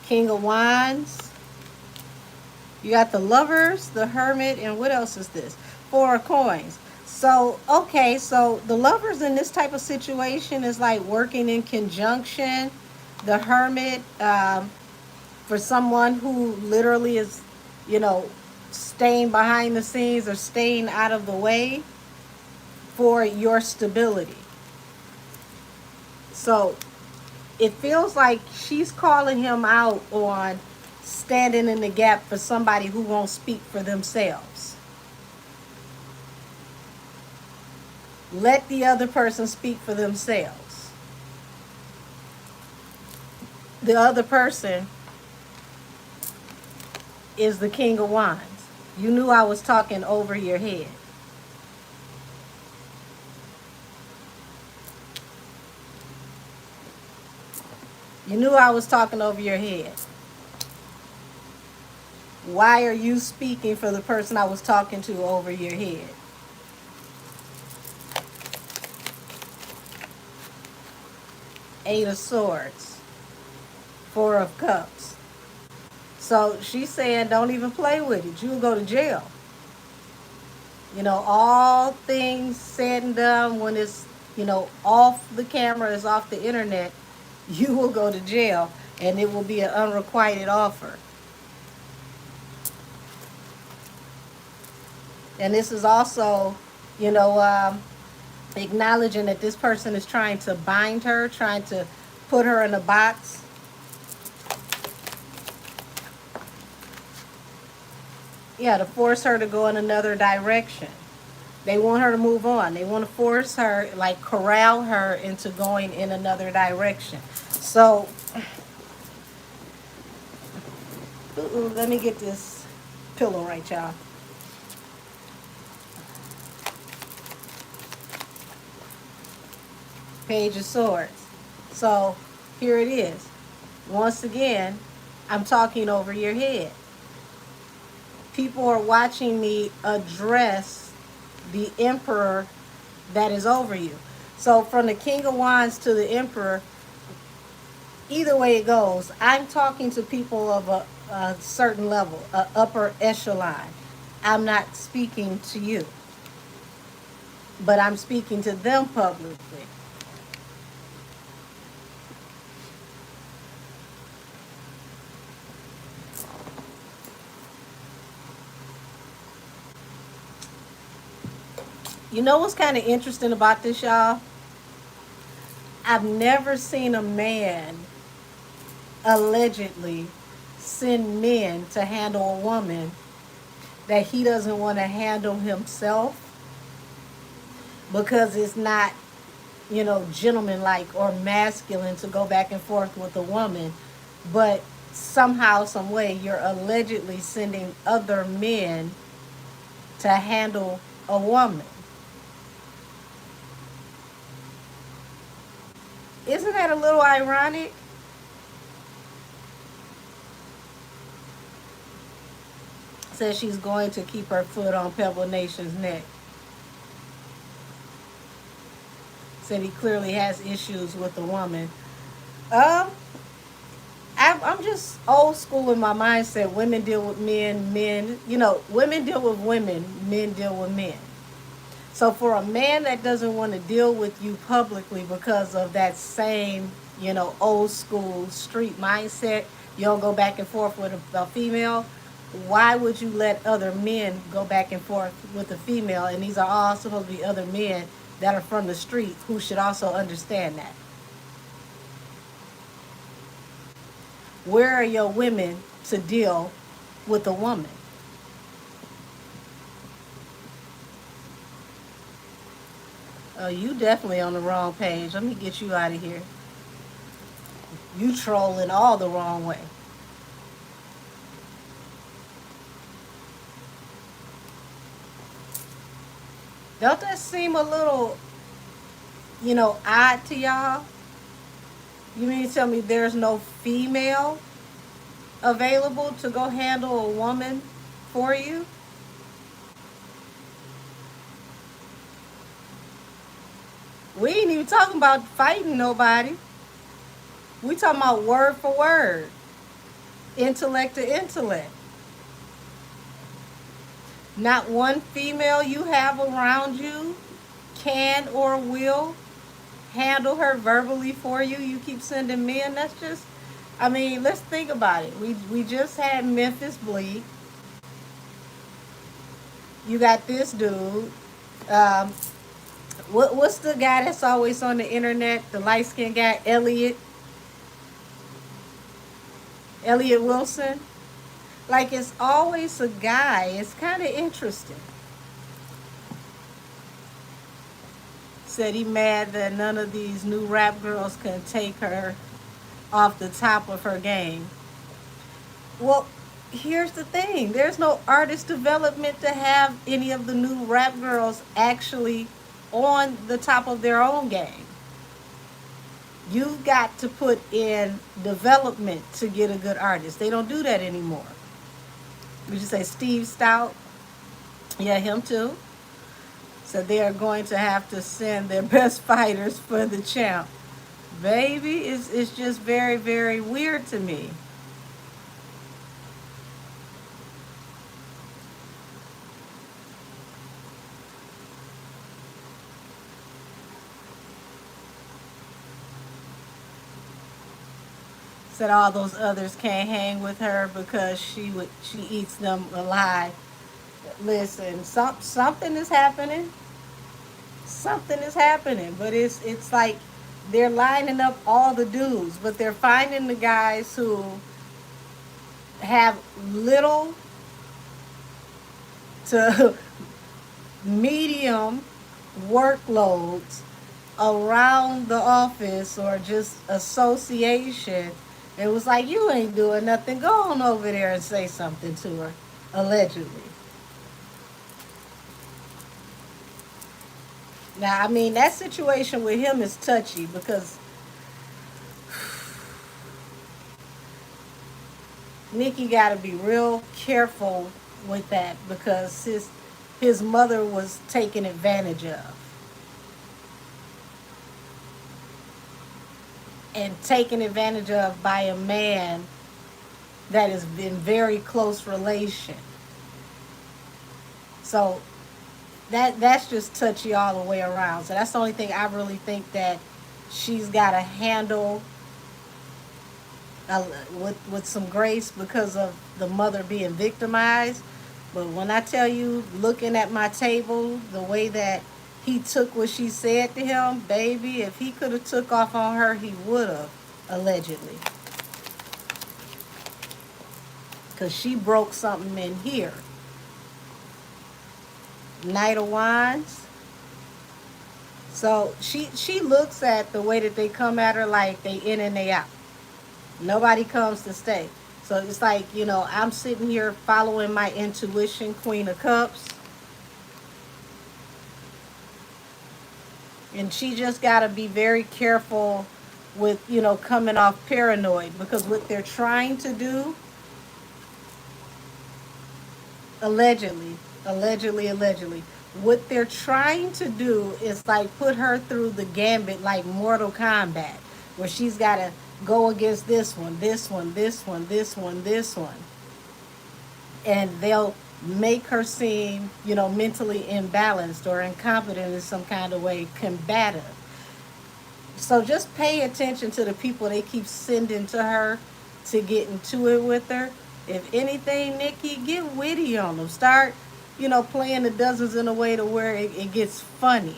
King of Wands. You got the Lovers, the Hermit, and what else is this? Four of Coins. So, okay, so the Lovers in this type of situation is like working in conjunction. The Hermit, for someone who literally is, staying behind the scenes or staying out of the way for your stability. So it feels like she's calling him out on standing in the gap for somebody who won't speak for themselves. Let the other person speak for themselves. The other person is the King of Wands. You knew I was talking over your head. You knew I was talking over your head. Why are you speaking for the person I was talking to over your head? Eight of Swords. Four of Cups. So she's saying don't even play with it. You'll go to jail. All things said and done, when it's, off the camera, is off the internet, you will go to jail, and it will be an unrequited offer. And this is also, acknowledging that this person is trying to bind her, trying to put her in a box. Yeah, to force her to go in another direction. They want her to move on. They want to force her, like corral her into going in another direction. So, let me get this pillow right, y'all. Page of Swords. So, here it is. Once again, I'm talking over your head. People are watching me address the Emperor that is over you. So from the King of Wands to the Emperor, either way it goes, I'm talking to people of a certain level, upper echelon. I'm not speaking to you. but I'm speaking to them publicly. You know what's kind of interesting about this, y'all? I've never seen a man allegedly send men to handle a woman that he doesn't want to handle himself because it's not, gentlemanlike or masculine to go back and forth with a woman. But somehow, some way, you're allegedly sending other men to handle a woman. Isn't that a little ironic? Says she's going to keep her foot on Pebble Nation's neck. Said he clearly has issues with the woman. Um, I'm just old school in my mindset. Women deal with men, women deal with women, men deal with men. So for a man that doesn't want to deal with you publicly because of that same, old school street mindset, you don't go back and forth with a female, why would you let other men go back and forth with a female? And these are all supposed to be other men that are from the street who should also understand that. Where are your women to deal with a woman? Oh, you definitely on the wrong page. Let me get you out of here. You trolling all the wrong way. Don't that seem a little, odd to y'all? You mean to tell me there's no female available to go handle a woman for you? We ain't even talking about fighting nobody. We talking about word for word, intellect to intellect. Not one female you have around you can or will handle her verbally for you. You keep sending men. That's just, let's think about it. We just had Memphis Bleak. You got this dude. Um, what's the guy that's always on the internet? The light skinned guy, Elliot Wilson. Like, it's always a guy. It's kind of interesting. Said he mad that none of these new rap girls can take her off the top of her game. Well, here's the thing. There's no artist development to have any of the new rap girls actually on the top of their own game. You've got to put in development to get a good artist. They don't do that anymore. Would you say Steve Stout? Yeah, him too. So they are going to have to send their best fighters for the champ. Baby, it's just very, very weird to me. Said all those others can't hang with her because she eats them alive. Listen, something is happening. Something is happening, but it's like they're lining up all the dudes, but they're finding the guys who have little to medium workloads around the office or just association. It was like, you ain't doing nothing. Go on over there and say something to her, allegedly. Now, that situation with him is touchy because Nikki got to be real careful with that because his mother was taken advantage of. And taken advantage of by a man that is in very close relation. So that's just touchy all the way around. So that's the only thing I really think that she's got to handle with some grace because of the mother being victimized. But when I tell you, looking at my table, the way that he took what she said to him, baby, if he could have took off on her, he would have, allegedly. Because she broke something in here. Knight of Wands. So she looks at the way that they come at her like they in and they out. Nobody comes to stay. So it's like, I'm sitting here following my intuition, Queen of Cups. And she just got to be very careful with, coming off paranoid. Because what they're trying to do, allegedly, what they're trying to do is like put her through the gambit like Mortal Kombat. Where she's got to go against this one, this one, this one, this one, this one. And they'll make her seem, mentally imbalanced or incompetent in some kind of way, combative. So just pay attention to the people they keep sending to her to get into it with her. If anything, Nikki, get witty on them. Start, playing the dozens in a way to where it gets funny.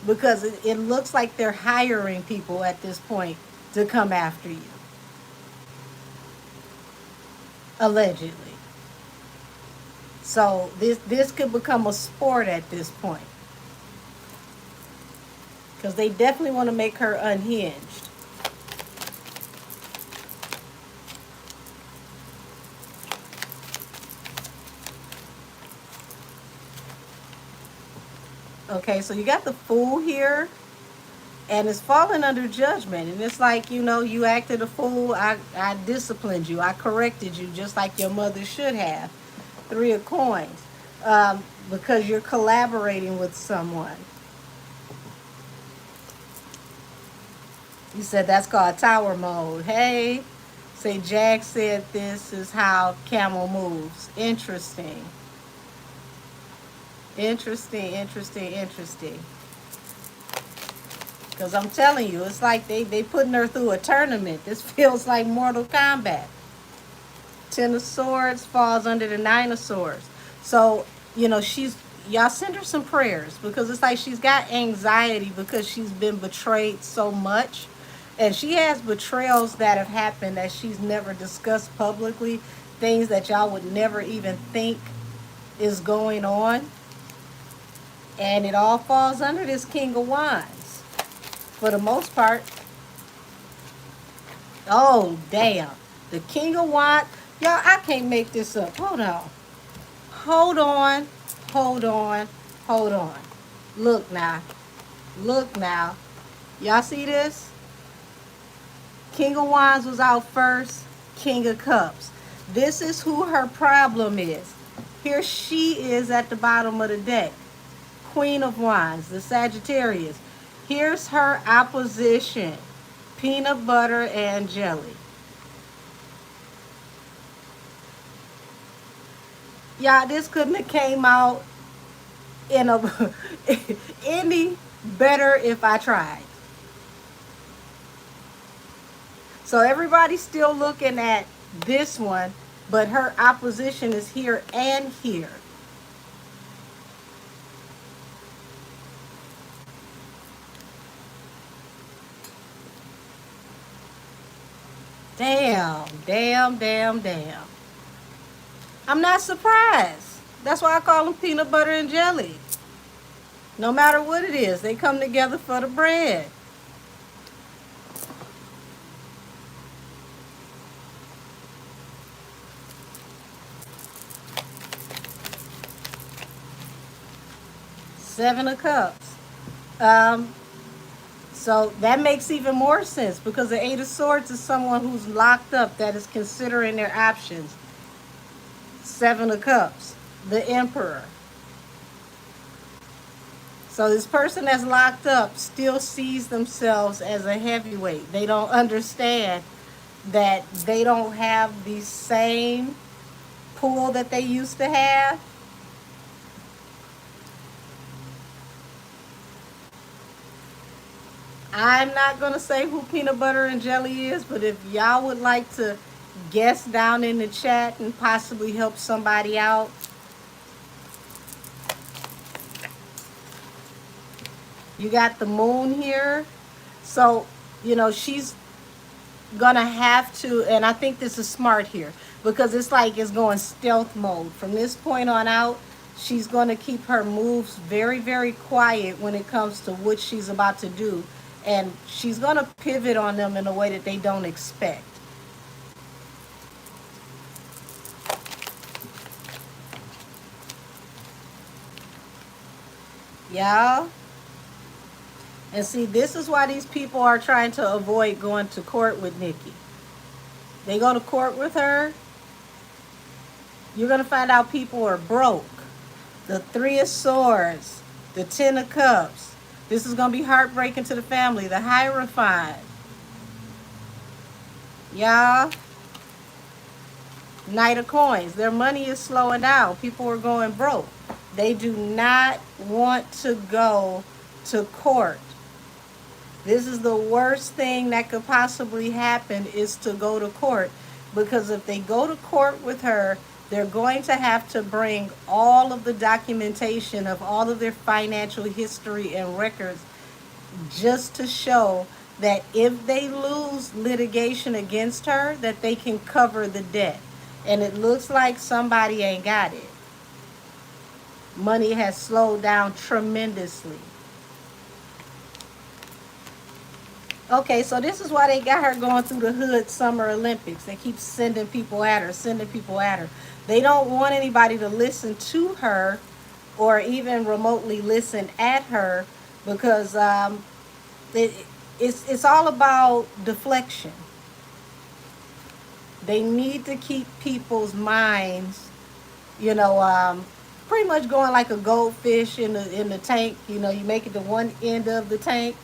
Because it looks like they're hiring people at this point to come after you. Allegedly. So this could become a sport at this point. Because they definitely want to make her unhinged. Okay, so you got the Fool here. And it's falling under judgment. And it's like, you acted a fool. I disciplined you. I corrected you just like your mother should have. 3 of Coins. Because you're collaborating with someone. You said that's called tower mode. Hey, say Jack said this is how camel moves. Interesting. Interesting. Because I'm telling you, it's like they putting her through a tournament. This feels like Mortal Kombat. 10 of Swords falls under the 9 of Swords. So, y'all send her some prayers. Because it's like she's got anxiety because she's been betrayed so much. And she has betrayals that have happened that she's never discussed publicly. Things that y'all would never even think is going on. And it all falls under this King of Wands. For the most part. Oh, damn. The King of Wands. Y'all, I can't make this up. Hold on. Look now. Y'all see this? King of Wands was out first. King of Cups. This is who her problem is. Here she is at the bottom of the deck. Queen of Wands, the Sagittarius. Here's her opposition. Peanut butter and jelly. Y'all, this couldn't have came out in any better if I tried. So everybody's still looking at this one, but her opposition is here and here. Damn. I'm not surprised. That's why I call them peanut butter and jelly. No matter what it is, they come together for the bread. Seven of Cups. So that makes even more sense because the Eight of Swords is someone who's locked up that is considering their options. Seven of Cups, the Emperor. So this person that's locked up still sees themselves as a heavyweight. They don't understand that they don't have the same pull that they used to have. I'm not going to say who peanut butter and jelly is, but if y'all would like to guess down in the chat and possibly help somebody out. You got the moon here. So, you know, she's gonna have to, and I think this is smart here because it's like it's going stealth mode from this point on out. She's going to keep her moves very, very quiet when it comes to what she's about to do, and she's going to pivot on them in a way that they don't expect. Y'all, and see, this is why these people are trying to avoid going to court with Nikki. They go to court with her, you're going to find out people are broke. The Three of Swords, the Ten of Cups. This is going to be heartbreaking to the family. The Hierophant. Y'all. Knight of Coins. Their money is slowing down. People are going broke. They do not want to go to court. This is the worst thing that could possibly happen, is to go to court. Because if they go to court with her, they're going to have to bring all of the documentation of all of their financial history and records, just to show that if they lose litigation against her, that they can cover the debt. And it looks like somebody ain't got it. Money has slowed down tremendously. Okay, so this is why they got her going through the hood Summer Olympics. They keep sending people at her, sending people at her. They don't want anybody to listen to her or even remotely listen at her, because it's all about deflection. They need to keep people's minds, you know, pretty much going like a goldfish in the tank. You know, you make it to one end of the tank,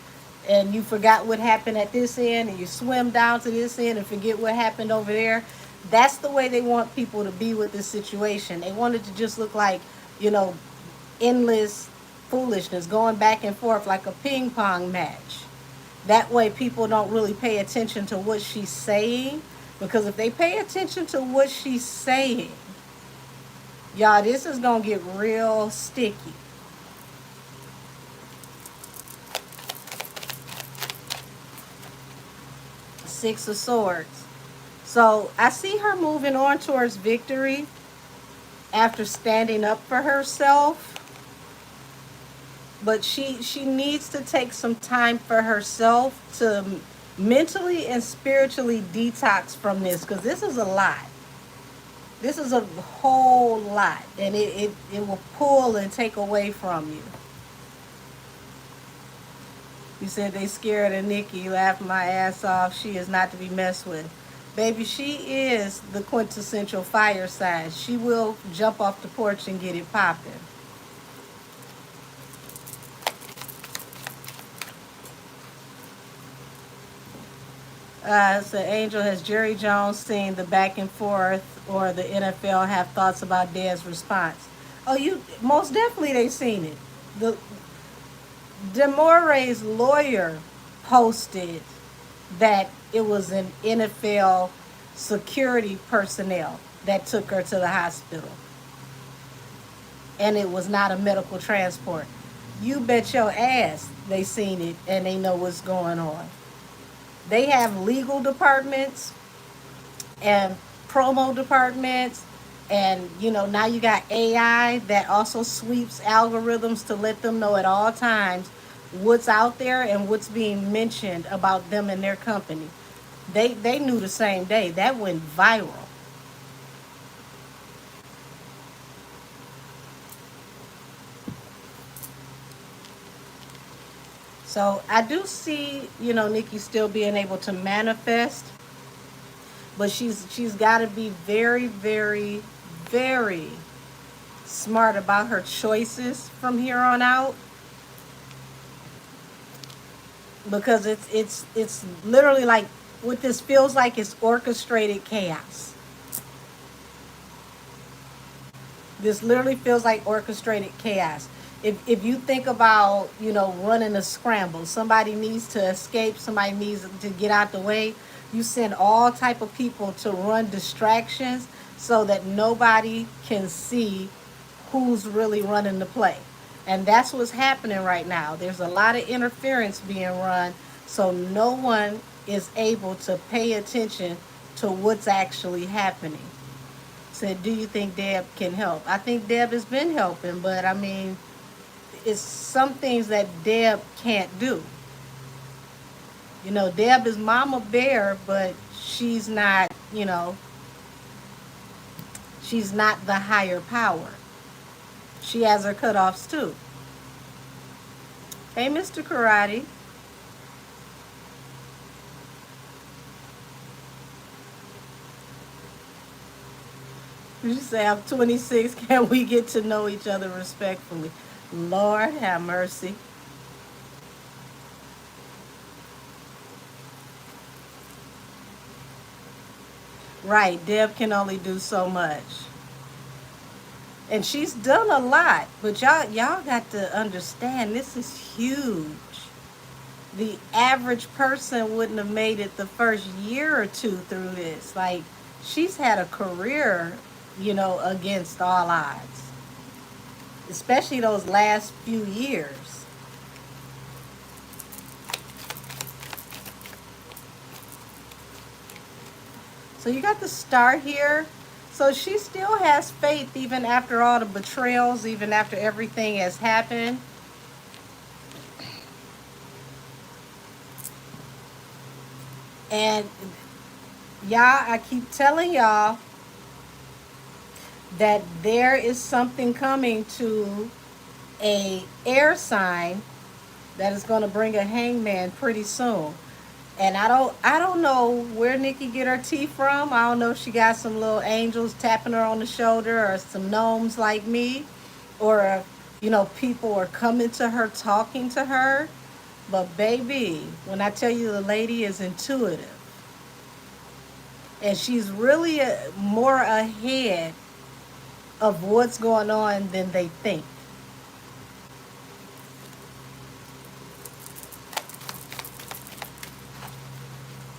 and you forgot what happened at this end, and you swim down to this end and forget what happened over there. That's the way they want people to be with this situation. They want it to just look like, you know, endless foolishness going back and forth like a ping pong match. That way people don't really pay attention to what she's saying, because if they pay attention to what she's saying, y'all, this is going to get real sticky. Six of Swords. So I see her moving on towards victory after standing up for herself. But she needs to take some time for herself to mentally and spiritually detox from this, because this is a lot. This is a whole lot, and it will pull and take away from you. You said they scared of Nikki, laughed my ass off. She is not to be messed with. Baby, she is the quintessential fire sign. She will jump off the porch and get it popping. So Angel, has Jerry Jones seen the back and forth, or the NFL have thoughts about Dez's response? Oh, you most definitely they seen it. The DeMore's lawyer posted that it was an NFL security personnel that took her to the hospital, and it was not a medical transport. You bet your ass they seen it and they know what's going on. They have legal departments and promo departments, and you know, now you got AI that also sweeps algorithms to let them know at all times what's out there and what's being mentioned about them and their company. They knew the same day. That went viral. So I do see, you know, Nikki still being able to manifest, but she's got to be very, very, very smart about her choices from here on out, because it's literally like, what this feels like is orchestrated chaos. This literally feels like orchestrated chaos. If you think about, running a scramble, somebody needs to escape, somebody needs to get out the way, you send all type of people to run distractions so that nobody can see who's really running the play. And that's what's happening right now. There's a lot of interference being run, so no one is able to pay attention to what's actually happening. Said, do you think Deb can help? I think Deb has been helping, but I mean, it's some things that Deb can't do. Deb is Mama Bear, but she's not the higher power. She has her cutoffs too. Hey, Mr. Karate. You say, I'm 26. Can we get to know each other respectfully? Lord have mercy. Right, Deb can only do so much. And she's done a lot, but y'all got to understand, this is huge. The average person wouldn't have made it the first year or two through this. Like, she's had a career, against all odds, especially those last few years. So you got the star here. So she still has faith even after all the betrayals, even after everything has happened. And y'all, I keep telling y'all that there is something coming to a air sign that is going to bring a hangman pretty soon. And I don't know where Nikki get her tea from. I don't know if she got some little angels tapping her on the shoulder or some gnomes like me, or people are coming to her, talking to her. But baby, when I tell you the lady is intuitive, and she's really more ahead of what's going on than they think.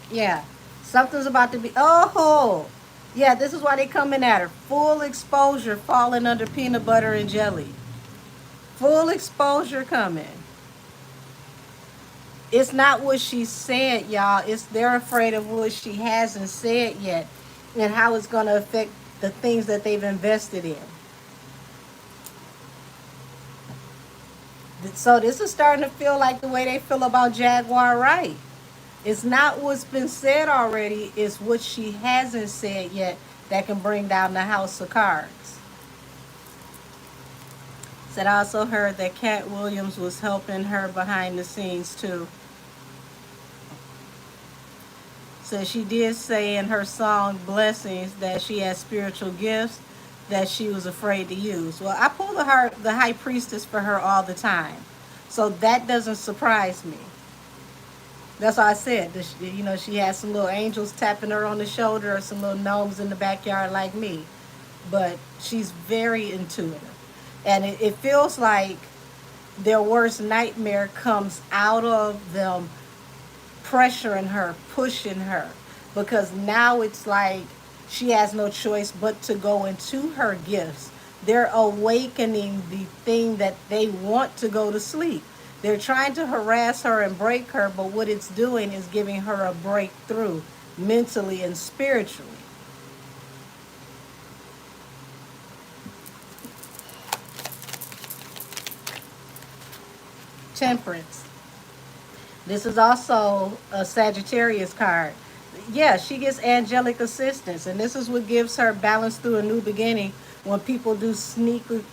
Yeah, something's about to be. Oh, yeah, this is why they coming at her. Full exposure, falling under peanut butter and jelly. Full exposure coming. It's not what she said, y'all. It's they're afraid of what she hasn't said yet, and how it's going to affect the things that they've invested in. So this is starting to feel like the way they feel about Jaguar Wright. It's not what's been said already, it's what she hasn't said yet that can bring down the house of cards. Said I also heard that Cat Williams was helping her behind the scenes too. So she did say in her song Blessings that she has spiritual gifts that she was afraid to use. Well, I pull the high priestess for her all the time. So that doesn't surprise me. That's why I said, she has some little angels tapping her on the shoulder or some little gnomes in the backyard like me. But she's very intuitive. And it feels like their worst nightmare comes out of them pressuring her, pushing her. Because now it's like she has no choice but to go into her gifts. They're awakening the thing that they want to go to sleep. They're trying to harass her and break her, but what it's doing is giving her a breakthrough mentally and spiritually. Temperance. This is also a Sagittarius card. Yeah, she gets angelic assistance, and this is what gives her balance through a new beginning when people do sneaky,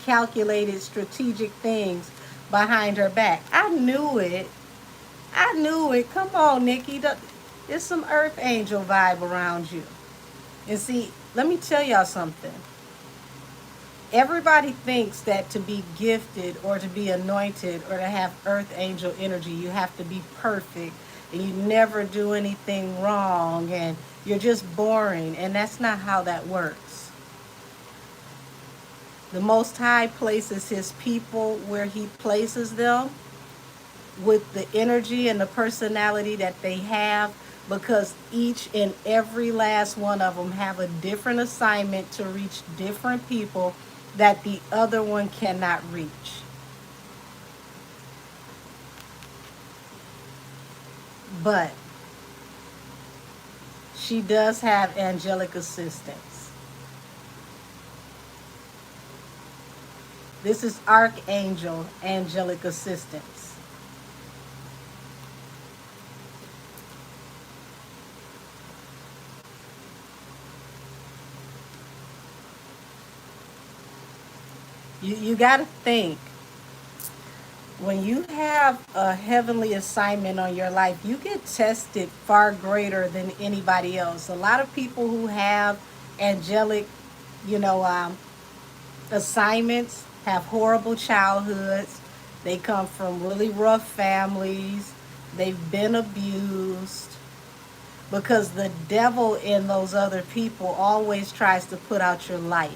calculated, strategic things behind her back. I knew it. I knew it. Come on, Nikki. There's some earth angel vibe around you. And see, let me tell y'all something. Everybody thinks that to be gifted or to be anointed or to have earth angel energy, you have to be perfect and you never do anything wrong and you're just boring. And that's not how that works. The Most High places his people where he places them with the energy and the personality that they have, because each and every last one of them have a different assignment to reach different people that the other one cannot reach. But she does have angelic assistance. This is archangel angelic assistance. You got to think, when you have a heavenly assignment on your life, you get tested far greater than anybody else. A lot of people who have angelic, you know, assignments have horrible childhoods. They come from really rough families. They've been abused because the devil in those other people always tries to put out your light.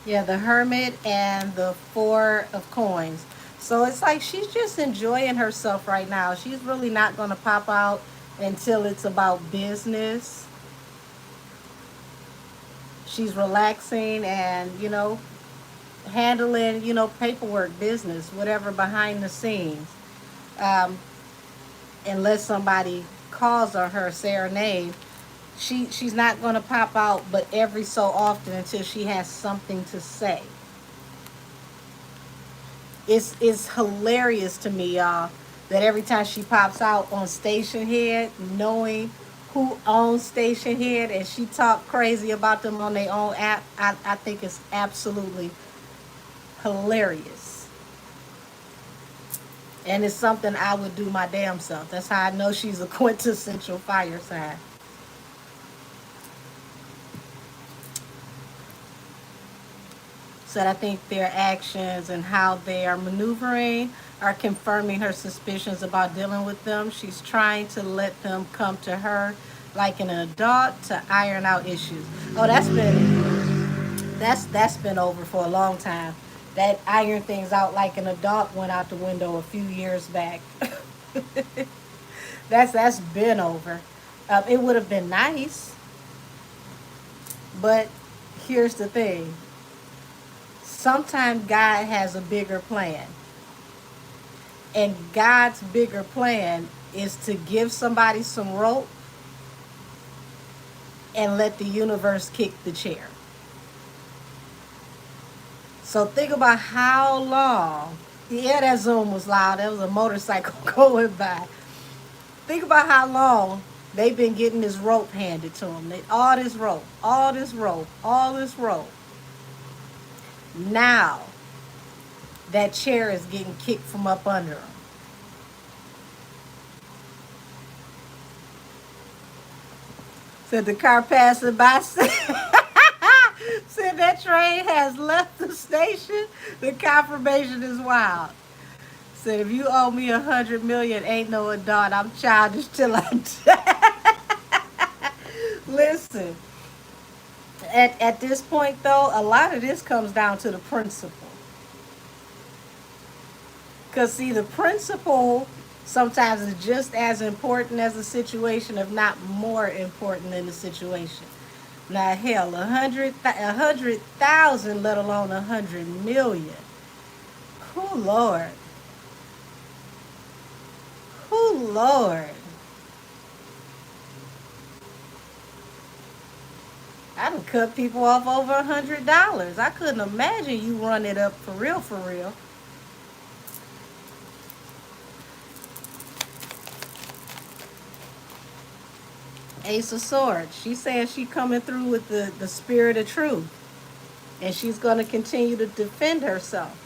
Yeah, the Hermit and the Four of Coins. So it's like she's just enjoying herself right now. She's really not going to pop out until it's about business. She's relaxing and, handling, paperwork, business, whatever behind the scenes. Um, Unless somebody calls on her, say her name, she's not going to pop out, but every so often until she has something to say. It's hilarious to me, y'all, that every time she pops out on Station Head, knowing who owns Station Head, and she talk crazy about them on their own app, I think it's absolutely hilarious. And it's something I would do my damn self. That's how I know she's a quintessential fire sign. Said I think their actions and how they are maneuvering are confirming her suspicions about dealing with them. She's trying to let them come to her like an adult to iron out issues. Oh, that's been over for a long time. That iron things out like an adult went out the window a few years back. That's been over. It would have been nice, but here's the thing. Sometimes God has a bigger plan. And God's bigger plan is to give somebody some rope and let the universe kick the chair. So think about how long. Yeah, that Zoom was loud. There was a motorcycle going by. Think about how long they've been getting this rope handed to them. All this rope, all this rope, all this rope. Now, that chair is getting kicked from up under them. Said the car passing by said, said that train has left the station. The confirmation is wild. Said if you owe me 100 million, ain't no adult. I'm childish till I die. Listen, at this point though, a lot of this comes down to the principle. Because, see, the principle sometimes is just as important as the situation, if not more important than the situation. Now, hell, 100,000, let alone 100 million. Oh, Lord. Oh, Lord. I done cut people off over $100. I couldn't imagine you run it up for real, for real. Ace of Swords. She's saying she coming through with the spirit of truth. And she's going to continue to defend herself.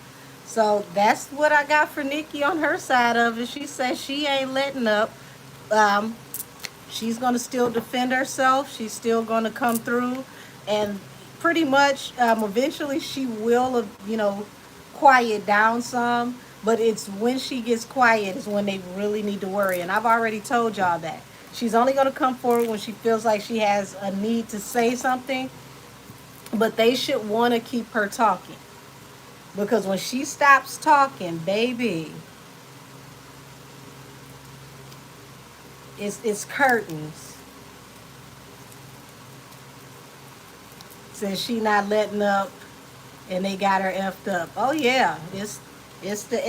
So that's what I got for Nikki on her side of it. She says she ain't letting up. Um, she's going to still defend herself. She's still going to come through. And pretty much eventually she will, quiet down some. But it's when she gets quiet is when they really need to worry. And I've already told y'all that. She's only going to come forward when she feels like she has a need to say something, but they should want to keep her talking. Because when she stops talking, baby, it's curtains. Since she not letting up and they got her effed up. Oh yeah, it's the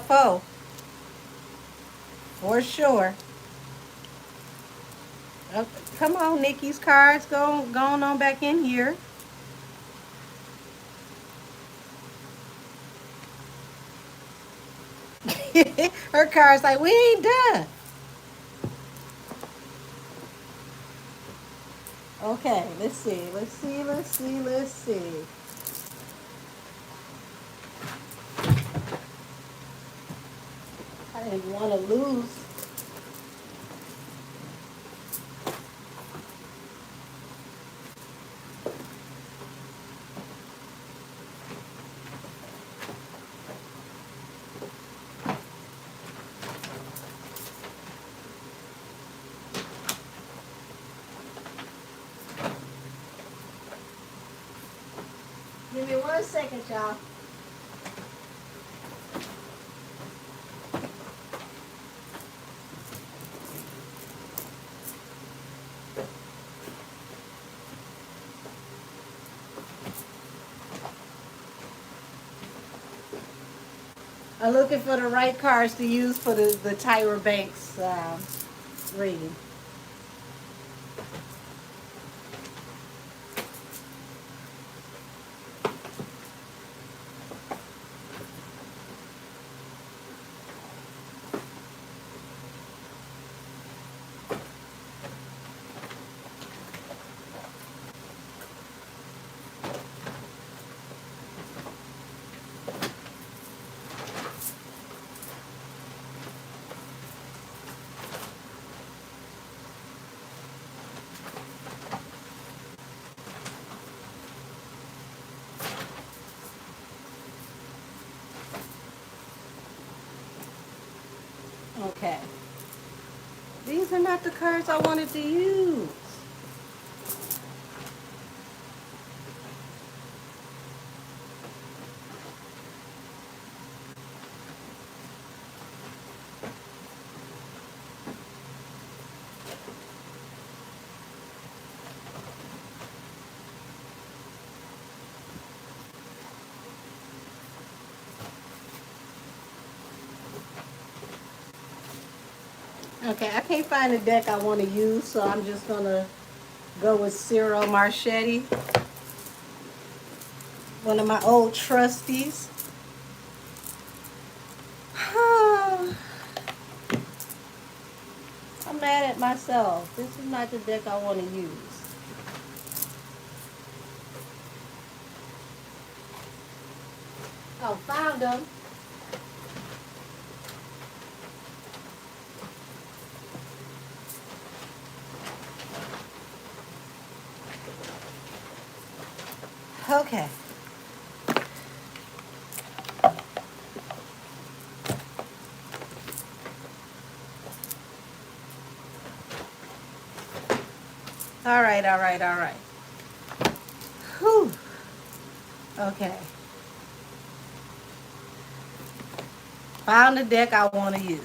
FO for sure. Oh, come on, Nikki's cards, going on back in here. Her cards like, we ain't done. Okay, let's see. I didn't want to lose. Give me 1 second, y'all. I'm looking for the right cards to use for the Tyra Banks reading. Okay. These are not the cards I wanted to use. Okay, I can't find the deck I want to use, so I'm just going to go with Cyril Marchetti, one of my old trustees. I'm mad at myself. This is not the deck I want to use. Oh, found them. Okay. All right. Whew. Okay. Found the deck I want to use.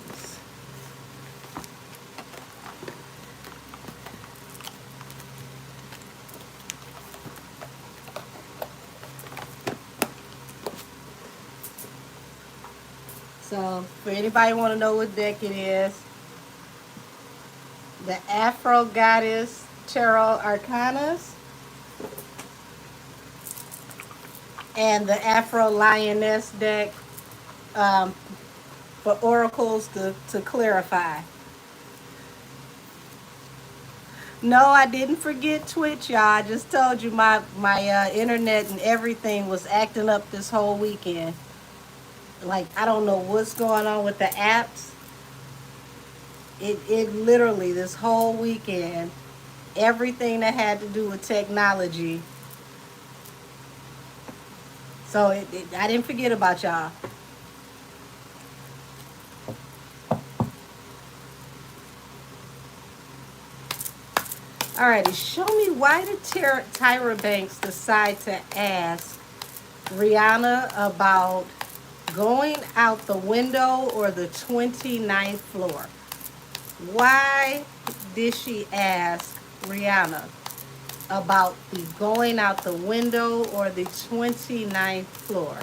So, for anybody want to know what deck it is, the Afro Goddess Tarot Arcanas and the Afro Lioness deck for oracles to clarify. No, I didn't forget Twitch, y'all. I just told you my internet and everything was acting up this whole weekend. Like, I don't know what's going on with the apps. It literally, this whole weekend, everything that had to do with technology. So I didn't forget about y'all. Alrighty, show me why did Tyra Banks decide to ask Rihanna about going out the window or the 29th floor? Why did she ask Rihanna about the going out the window or the 29th floor?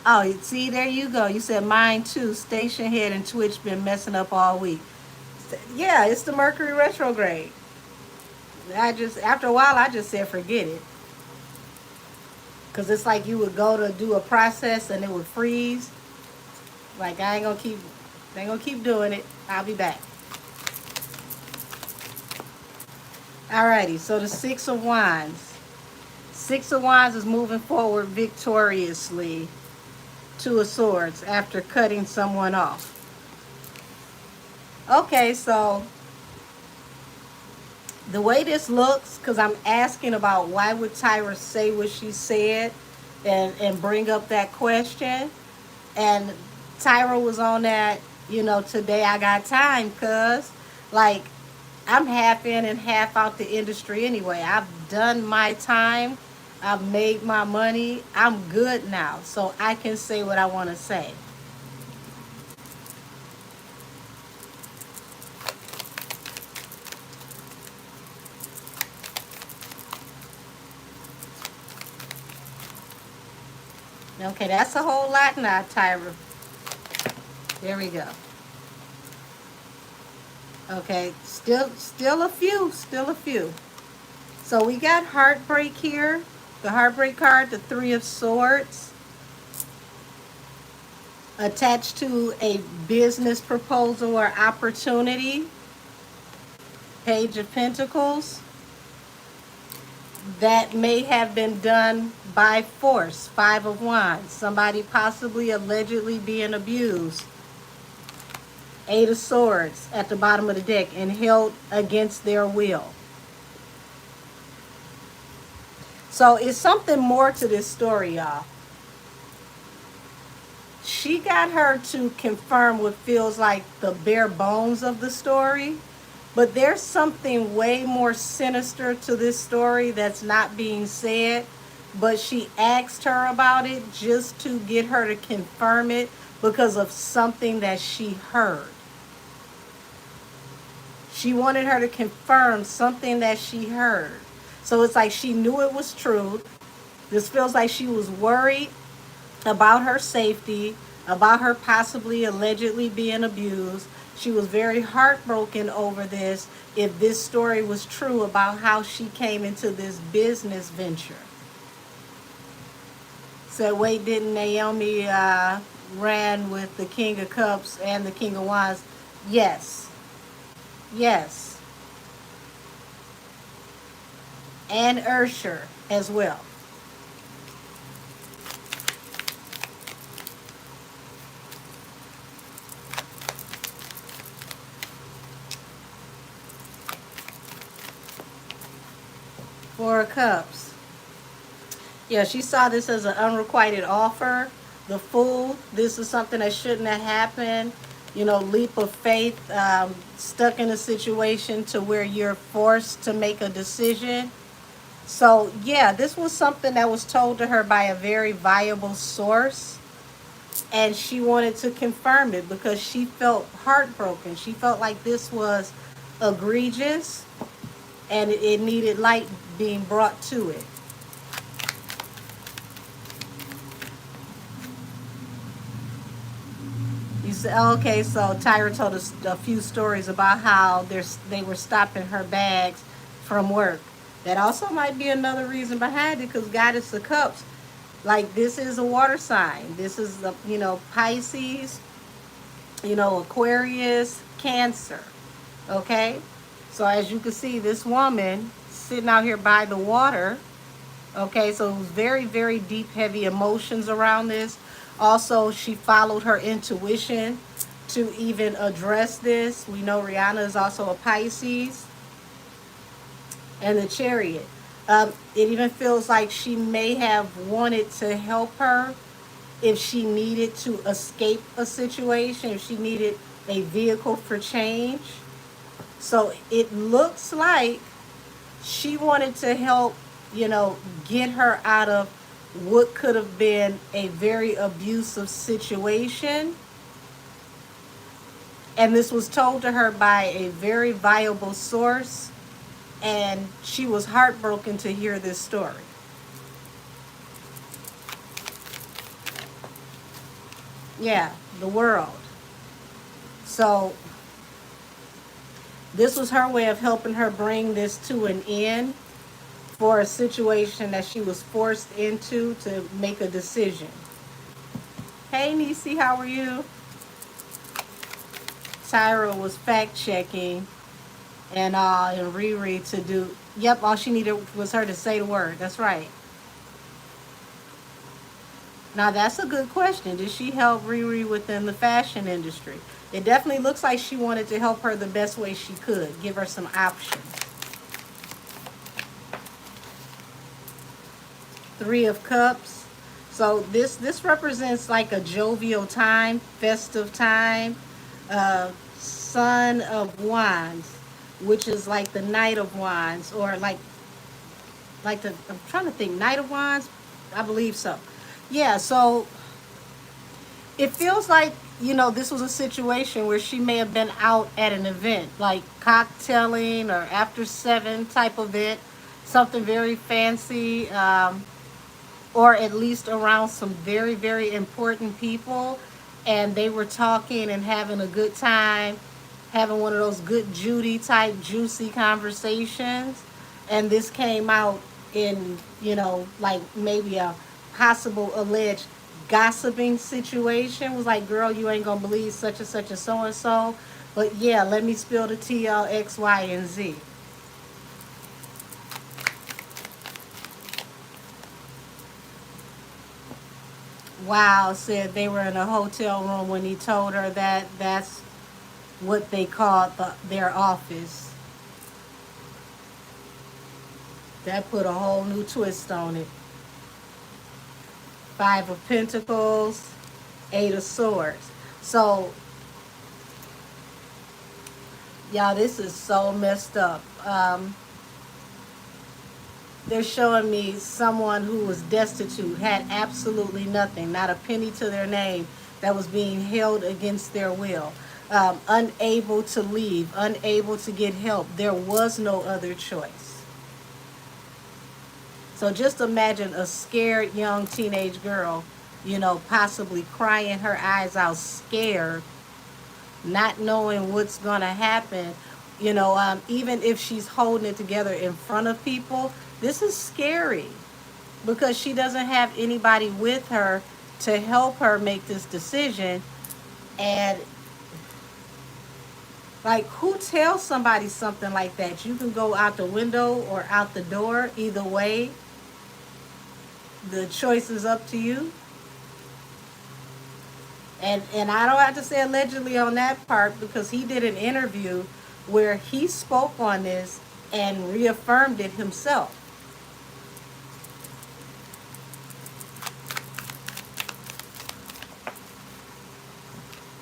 Oh, see, there you go. You said mine too. Station head and Twitch been messing up all week. Yeah, it's the Mercury retrograde. After a while, I just said forget it. Because it's like you would go to do a process and it would freeze. Like, I ain't gonna keep doing it. I'll be back. Alrighty, so the Six of Wands. Six of Wands is moving forward victoriously. Two of Swords after cutting someone off. Okay, so the way this looks, because I'm asking about why would Tyra say what she said and bring up that question. And Tyra was on that, today I got time, because, like, I'm half in and half out the industry anyway. I've done my time. I've made my money. I'm good now. So I can say what I want to say. Okay, that's a whole lot now, Tyra. There we go. Okay, still a few. So we got heartbreak here. The heartbreak card, the Three of Swords. Attached to a business proposal or opportunity. Page of Pentacles. That may have been done by force. Five of Wands. Somebody possibly allegedly being abused. Eight of Swords at the bottom of the deck and held against their will. So it's something more to this story, y'all. She got her to confirm what feels like the bare bones of the story. But there's something way more sinister to this story that's not being said. But she asked her about it just to get her to confirm it because of something that she heard. She wanted her to confirm something that she heard. So it's like she knew it was true. This feels like she was worried about her safety, about her possibly allegedly being abused. She was very heartbroken over this, if this story was true about how she came into this business venture. So wait, didn't Naomi ran with the King of Cups and the King of Wands? Yes. Yes. And Ursher as well. Four of Cups. Yeah, she saw this as an unrequited offer. The Fool. This is something that shouldn't have happened. Leap of faith. Stuck in a situation to where you're forced to make a decision. So, yeah, this was something that was told to her by a very viable source. And she wanted to confirm it because she felt heartbroken. She felt like this was egregious and it needed light being brought to it. You said, okay, so Tyra told us a few stories about how they were stopping her bags from work. That also might be another reason behind it, because Goddess of Cups, like, this is a water sign. This is the, Pisces, Aquarius, Cancer. Okay? So as you can see, this woman sitting out here by the water. Okay, so it was very, very deep, heavy emotions around this. Also, she followed her intuition to even address this. We know Rihanna is also a Pisces. And the Chariot. It even feels like she may have wanted to help her if she needed to escape a situation, if she needed a vehicle for change. So it looks like she wanted to help, get her out of what could have been a very abusive situation. And this was told to her by a very viable source. And she was heartbroken to hear this story. Yeah, the world. So this was her way of helping her bring this to an end for a situation that she was forced into to make a decision. Hey, Nisi, how are you? Tyra was fact checking and Riri to do. Yep, all she needed was her to say the word. That's right. Now that's a good question. Did she help Riri within the fashion industry? It definitely looks like she wanted to help her the best way she could, give her some options. Three of Cups. So this represents like a jovial time, festive time. Son of Wands, which is like the Knight of Wands, or like the, I'm trying to think, Knight of Wands. I believe so. Yeah. So it feels like, this was a situation where she may have been out at an event, like cocktailing or after seven type event, something very fancy. Or at least around some very, very important people. And they were talking and having a good time, having one of those good Judy type juicy conversations. And this came out in, like maybe a possible alleged gossiping situation. Was like, girl, you ain't gonna believe such and such and so and so. But yeah, let me spill the tea on X, Y, and Z. Wow said they were in a hotel room when he told her that that's what they called their office. That put a whole new twist on it. Five of Pentacles, Eight of Swords. So, y'all, this is so messed up. They're showing me someone who was destitute, had absolutely nothing, not a penny to their name, that was being held against their will, unable to leave, unable to get help. There was no other choice. So just imagine a scared young teenage girl, possibly crying her eyes out, scared, not knowing what's going to happen. Even if she's holding it together in front of people, this is scary because she doesn't have anybody with her to help her make this decision. And like, who tells somebody something like that? You can go out the window or out the door. Either way, the choice is up to you. And I don't have to say allegedly on that part, because he did an interview where he spoke on this and reaffirmed it himself.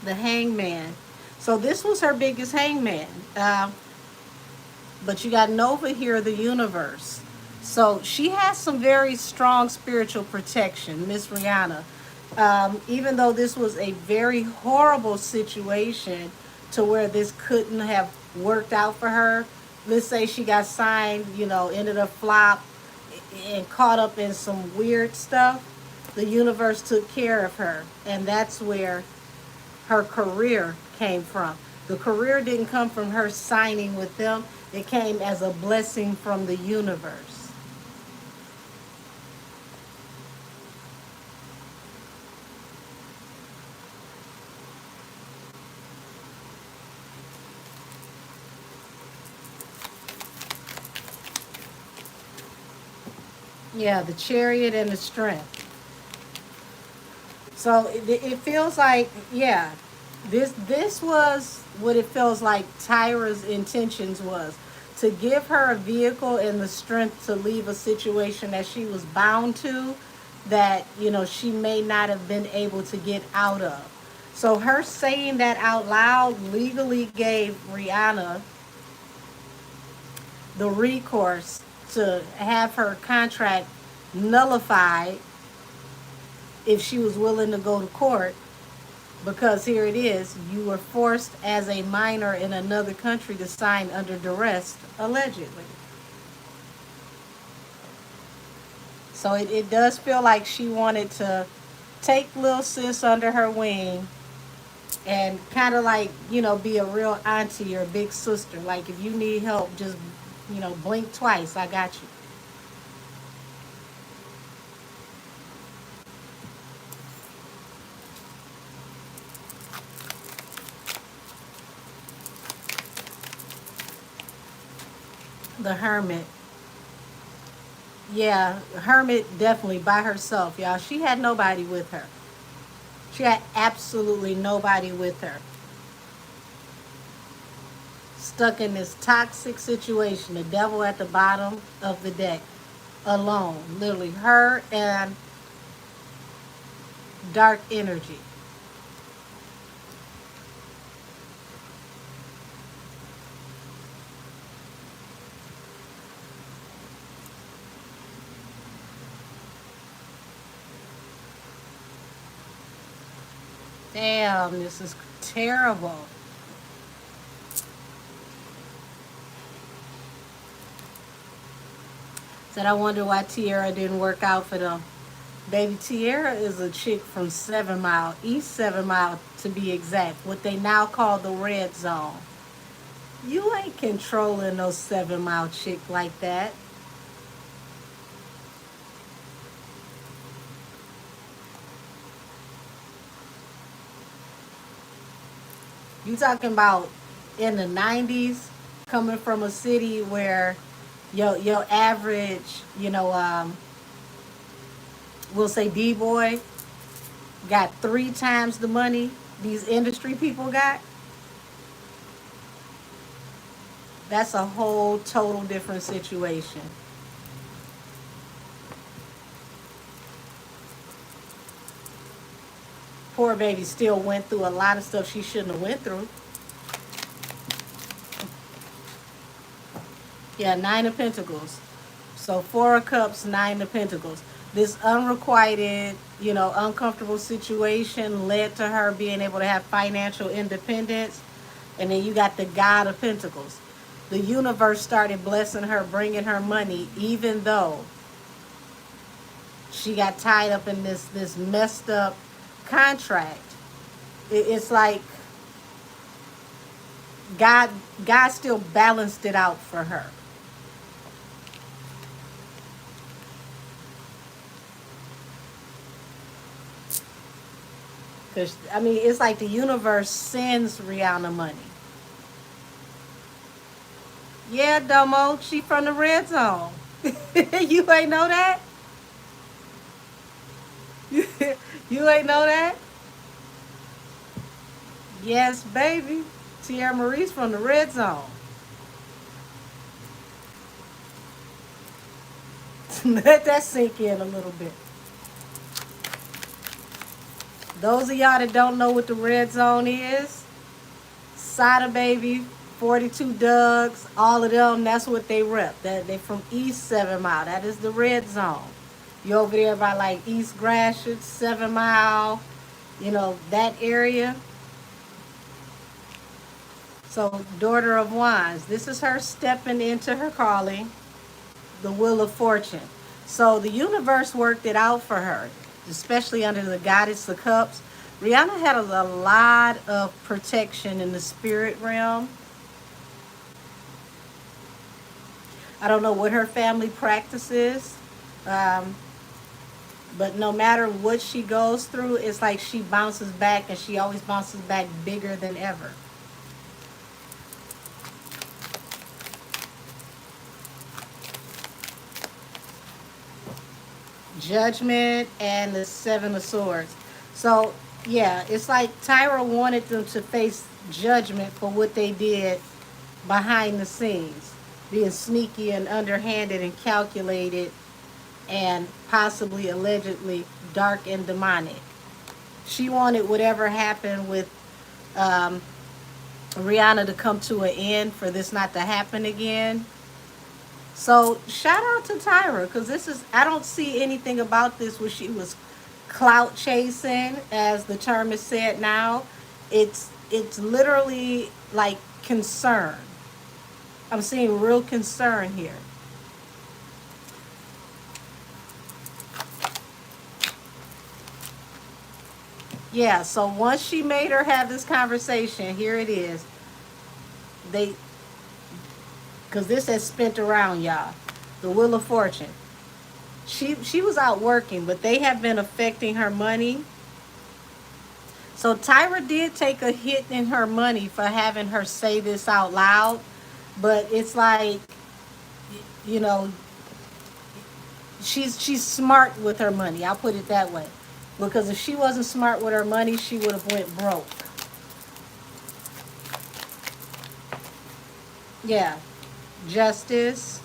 The Hangman. So this was her biggest hangman. But you got Nova here, the universe. So she has some very strong spiritual protection, Miss Rihanna. Even though this was a very horrible situation to where this couldn't have worked out for her. Let's say she got signed, ended up flop and caught up in some weird stuff. The universe took care of her. And that's where her career came from. The career didn't come from her signing with them. It came as a blessing from the universe. Yeah, the Chariot and the Strength. So it feels like, yeah, this was what it feels like Tyra's intentions was, to give her a vehicle and the strength to leave a situation that she was bound to, that, she may not have been able to get out of. So her saying that out loud legally gave Rihanna the recourse to have her contract nullified if she was willing to go to court, because here it is, you were forced as a minor in another country to sign under duress, allegedly. So it does feel like she wanted to take little sis under her wing and kind of like, be a real auntie or big sister. Like, if you need help, just, blink twice. I got you. The Hermit. Yeah, Hermit definitely by herself, y'all. She had nobody with her. She had absolutely nobody with her. Stuck in this toxic situation, the devil at the bottom of the deck, alone. Literally, her and dark energy. Damn, this is terrible. Said, I wonder why Tierra didn't work out for them. Baby, Tierra is a chick from 7 Mile, East 7 Mile to be exact, what they now call the red zone. You ain't controlling no 7 Mile chick like that. You talking about in the 90s, coming from a city where your average, we'll say D-boy, got 3 times the money these industry people got. That's a whole total different situation. Poor baby still went through a lot of stuff she shouldn't have went through. Yeah, 9 of Pentacles. So 4 of Cups, 9 of Pentacles. This unrequited, uncomfortable situation led to her being able to have financial independence. And then you got the God of Pentacles. The universe started blessing her, bringing her money, even though she got tied up in this messed up contract. It's like God still balanced it out for her. Because, it's like the universe sends Rihanna money. Yeah, Domo, she from the red zone. You ain't know that? You ain't know that? Yes, baby. Tierra Marie's from the red zone. Let that sink in a little bit. Those of y'all that don't know what the red zone is, Sada Baby, 42 Dougs, all of them, that's what they rep. They from East 7 Mile. That is the red zone. You over there by like East Gratiot, 7 Mile, that area. So, Daughter of Wands, this is her stepping into her calling, the Wheel of Fortune. So, the universe worked it out for her, especially under the Goddess of Cups. Rihanna had a lot of protection in the spirit realm. I don't know what her family practices, but no matter what she goes through, it's like she bounces back, and she always bounces back bigger than ever. Judgment and the 7 of Swords. So, yeah, it's like Tyra wanted them to face judgment for what they did behind the scenes, being sneaky and underhanded and calculated and possibly, allegedly, dark and demonic. She wanted whatever happened with Rihanna to come to an end, for this not to happen again. So shout out to Tyra, because this is, I don't see anything about this where she was clout chasing, as the term is said now. It's literally like concern. I'm seeing real concern here. Yeah, so once she made her have this conversation, here it is. They, because this has spent around, y'all. The Wheel of Fortune. She was out working, but they have been affecting her money. So Tyra did take a hit in her money for having her say this out loud, but it's like, you know, she's smart with her money. I'll put it that way. Because if she wasn't smart with her money, she would have went broke. Yeah. Justice.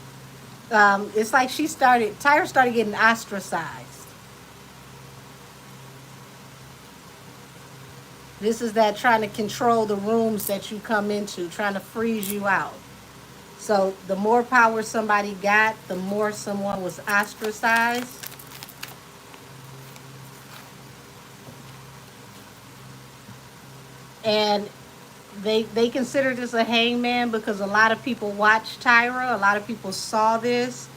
It's like Tyra started getting ostracized. This is that trying to control the rooms that you come into, trying to freeze you out. So the more power somebody got, the more someone was ostracized. And they consider this a hangman because a lot of people watched Tyra. A lot of people saw this.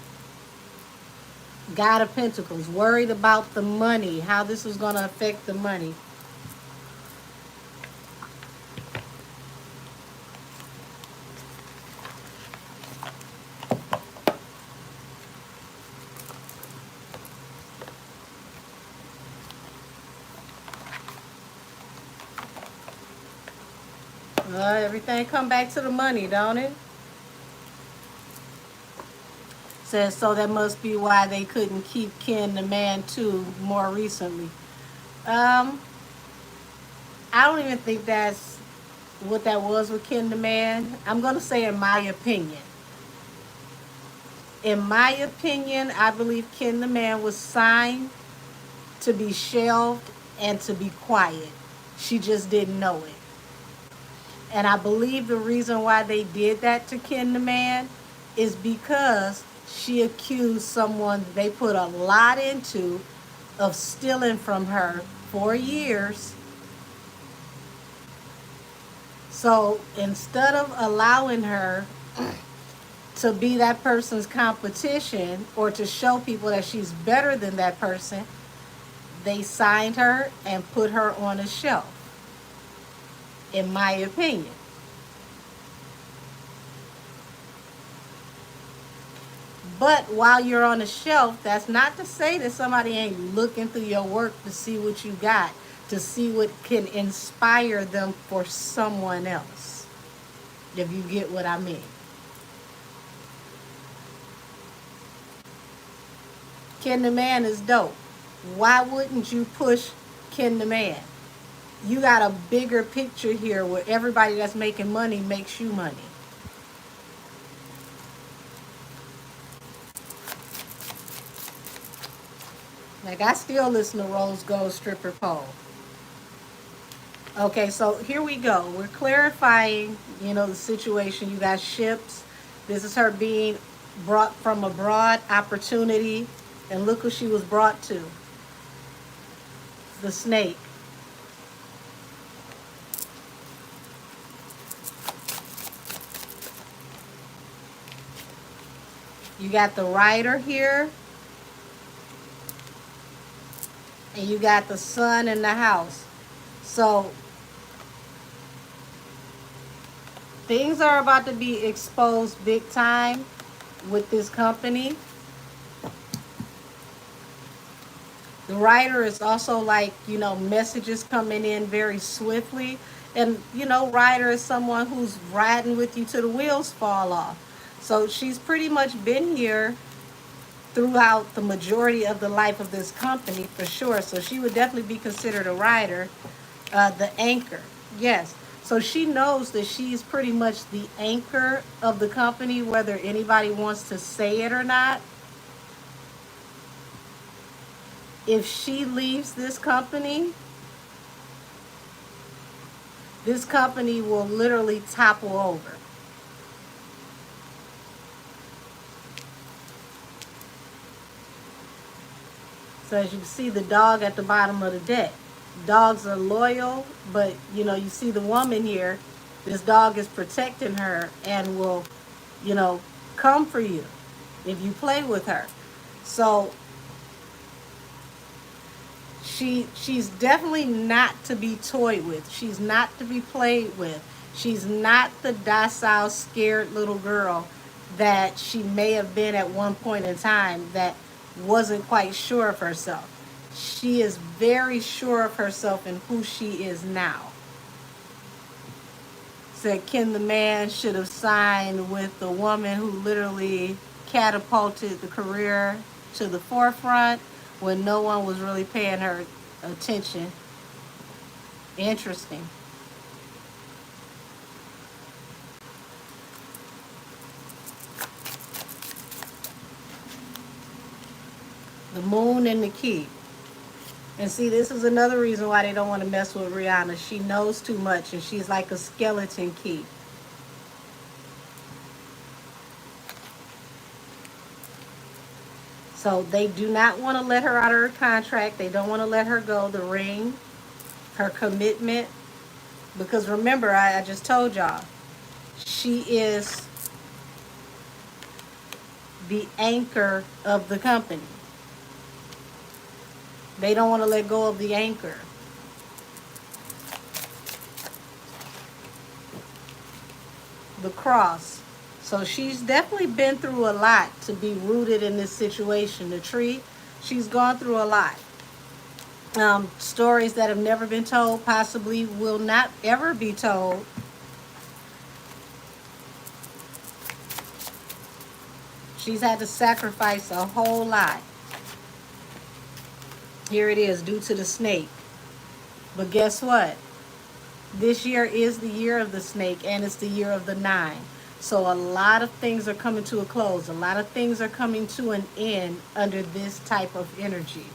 God of Pentacles, worried about the money, how this was going to affect the money. Everything come back to the money, don't it? Says, so that must be why they couldn't keep Ken the Man too more recently. Um, I don't even think that's what that was with Ken the Man. I'm going to say in my opinion. In my opinion, I believe Ken the Man was signed to be shelved and to be quiet. She just didn't know it. And I believe the reason why they did that to Ken the Man is because she accused someone they put a lot into of stealing from her for years. So instead of allowing her to be that person's competition or to show people that she's better than that person, they signed her and put her on a shelf, in my opinion. But while you're on the shelf, that's not to say that somebody ain't looking through your work to see what you got, to see what can inspire them for someone else, if you get what I mean. Ken the Man is dope. Why wouldn't you push Ken the Man? You got a bigger picture here where everybody that's making money makes you money. Like, I still listen to Rose Gold Stripper Pole. Okay, so here we go. We're clarifying, the situation. You got ships. This is her being brought from abroad, opportunity. And look who she was brought to. The snake. You got the rider here. And you got the sun in the house. So things are about to be exposed big time with this company. The writer is also like, messages coming in very swiftly. And, writer is someone who's riding with you till the wheels fall off. So she's pretty much been here throughout the majority of the life of this company for sure. So she would definitely be considered a writer, the anchor. Yes. So she knows that she's pretty much the anchor of the company, whether anybody wants to say it or not. If she leaves this company will literally topple over. So as you can see, the dog at the bottom of the deck. Dogs are loyal, but you know, you see the woman here. This dog is protecting her and will, you know, come for you if you play with her. So she's definitely not to be toyed with. She's not to be played with. She's not the docile, scared little girl that she may have been at one point in time that wasn't quite sure of herself. She is very sure of herself and who she is now. Said Ken the man should have signed with the woman who literally catapulted the career to the forefront when no one was really paying her attention. Interesting. The moon and the key. And see, this is another reason why they don't want to mess with Rihanna. She knows too much and she's like a skeleton key. So they do not want to let her out of her contract. They don't want to let her go. The ring, her commitment. Because remember, I just told y'all, she is the anchor of the company. They don't want to let go of the anchor. The cross. So she's definitely been through a lot to be rooted in this situation. The tree, she's gone through a lot. Stories that have never been told, possibly will not ever be told. She's had to sacrifice a whole lot. Here it is, due to the snake. But guess what? This year is the year of the snake, and it's the year of the 9. So a lot of things are coming to a close. A lot of things are coming to an end under this type of energy.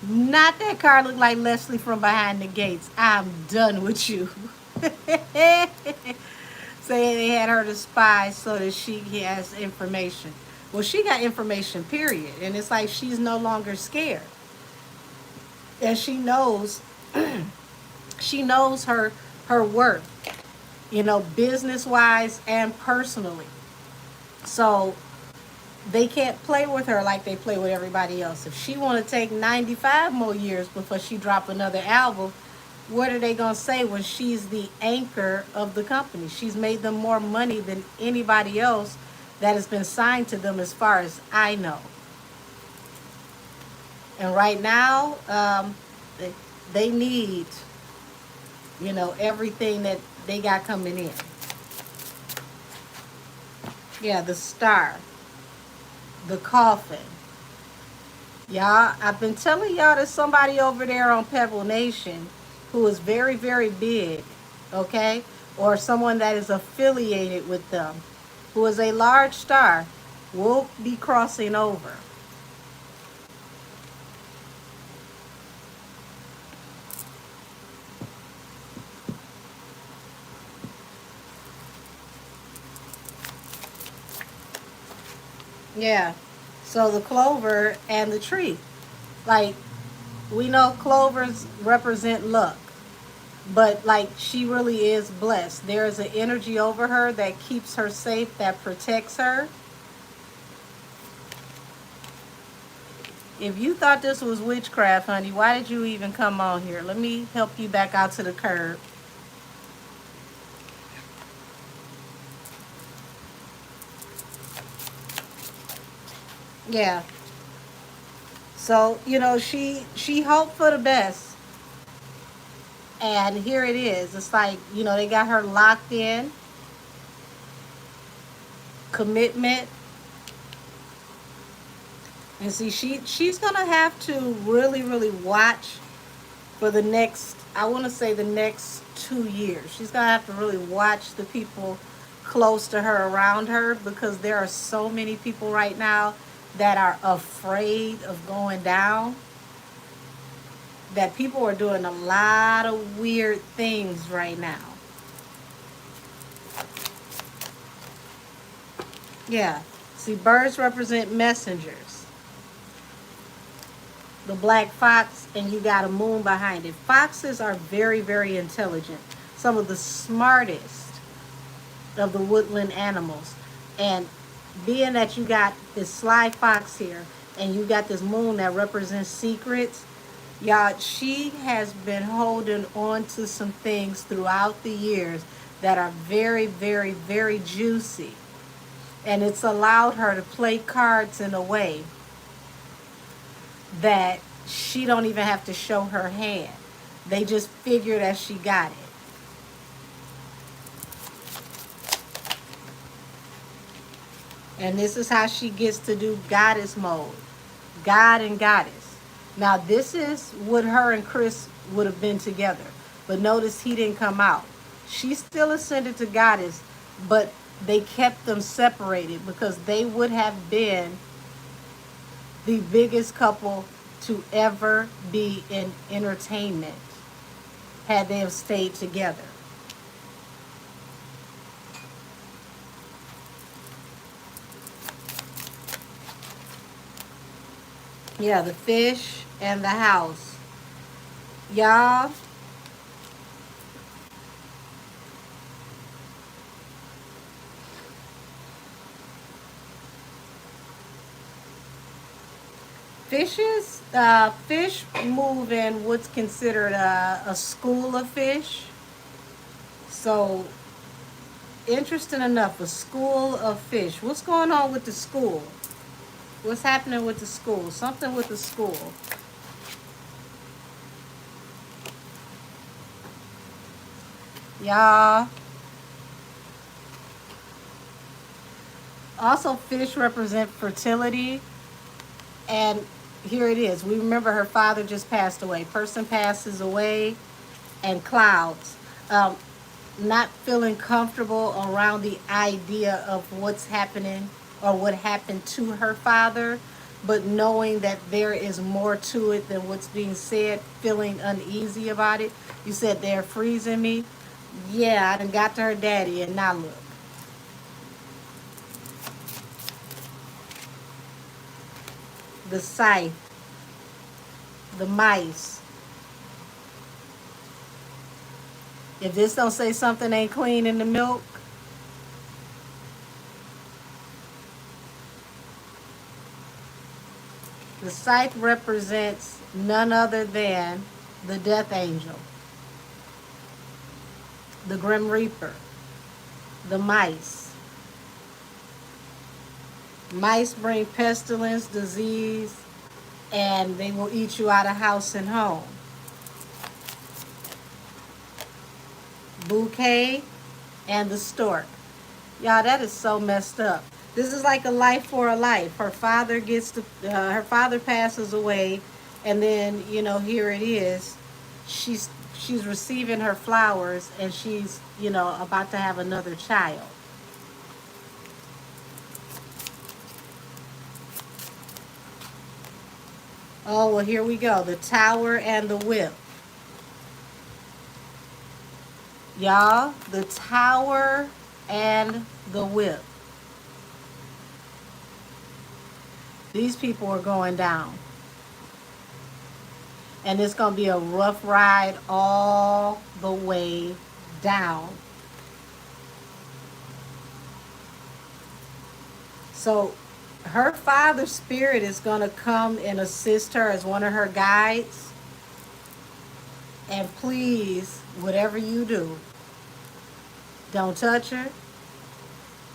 Not that card look like Leslie from Behind the Gates. I'm done with you. Saying they had her to spy so that she has information. Well, she got information, period. And it's like she's no longer scared. And she knows she knows her worth, you know, business-wise and personally. So they can't play with her like they play with everybody else. If she want to take 95 more years before she drop another album, what are they going to say when she's the anchor of the company? She's made them more money than anybody else that has been signed to them as far as I know. And right now, they need, you know, everything that they got coming in. Yeah, the star. The coffin. Y'all, I've been telling y'all there's somebody over there on Pebble Nation who is very, very big, okay? Or someone that is affiliated with them, who is a large star, will be crossing over. Yeah. So the clover and the tree. Like, we know clovers represent luck. But like, she really is blessed. There is an energy over her that keeps her safe, that protects her. If you thought this was witchcraft, honey, why did you even come on here? Let me help you back out to the curb. Yeah. So, you know, she hoped for the best. And here it is. It's like, you know, they got her locked in. Commitment. And see, she's going to have to really, really watch for the next, I want to say the next 2 years. She's going to have to really watch the people close to her, around her, because there are so many people right now that are afraid of going down. That people are doing a lot of weird things right now. Yeah. See, birds represent messengers. The black fox, and you got a moon behind it. Foxes are very, very intelligent. Some of the smartest of the woodland animals. And being that you got this sly fox here, and you got this moon that represents secrets, y'all, she has been holding on to some things throughout the years that are very, very, very juicy. And it's allowed her to play cards in a way that she don't even have to show her hand. They just figure that she got it. And this is how she gets to do goddess mode. God and goddess. Now this is what her and Chris would have been together. But notice he didn't come out. She still ascended to goddess, but they kept them separated because they would have been the biggest couple to ever be in entertainment had they have stayed together. Yeah, the fish and the house. Y'all, fish move in what's considered a school of fish. So, interesting enough, a school of fish. What's going on with the school? What's happening with the school? Something with the school. Y'all. Also, fish represent fertility. And here it is. We remember her father just passed away. Person passes away, and clouds. Not feeling comfortable around the idea of what's happening or what happened to her father, but knowing that there is more to it than what's being said, feeling uneasy about it. You said they're freezing me. Yeah, I done got to her daddy, and now look. The scythe, the mice. If this don't say something ain't clean in the milk, the scythe represents none other than the death angel, the grim reaper, the mice. Mice bring pestilence, disease, and they will eat you out of house and home. Bouquet and the stork. Y'all, that is so messed up. This is like a life for a life. Her father her father passes away, and then here it is. She's receiving her flowers, and she's about to have another child. Oh, well, here we go. The tower and the whip. Y'all, the tower and the whip. These people are going down. And it's going to be a rough ride all the way down. So her father's spirit is going to come and assist her as one of her guides. And please, whatever you do, don't touch her.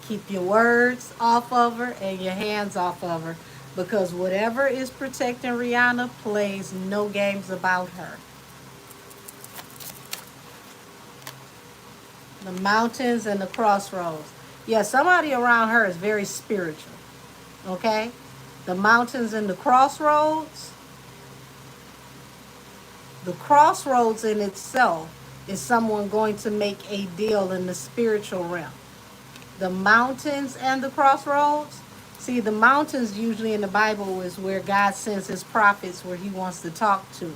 Keep your words off of her and your hands off of her. Because whatever is protecting Rihanna plays no games about her. The mountains and the crossroads. Yeah, somebody around her is very spiritual. Okay? The mountains and the crossroads. The crossroads in itself is someone going to make a deal in the spiritual realm. The mountains and the crossroads. See, the mountains usually in the Bible is where God sends his prophets where he wants to talk to them.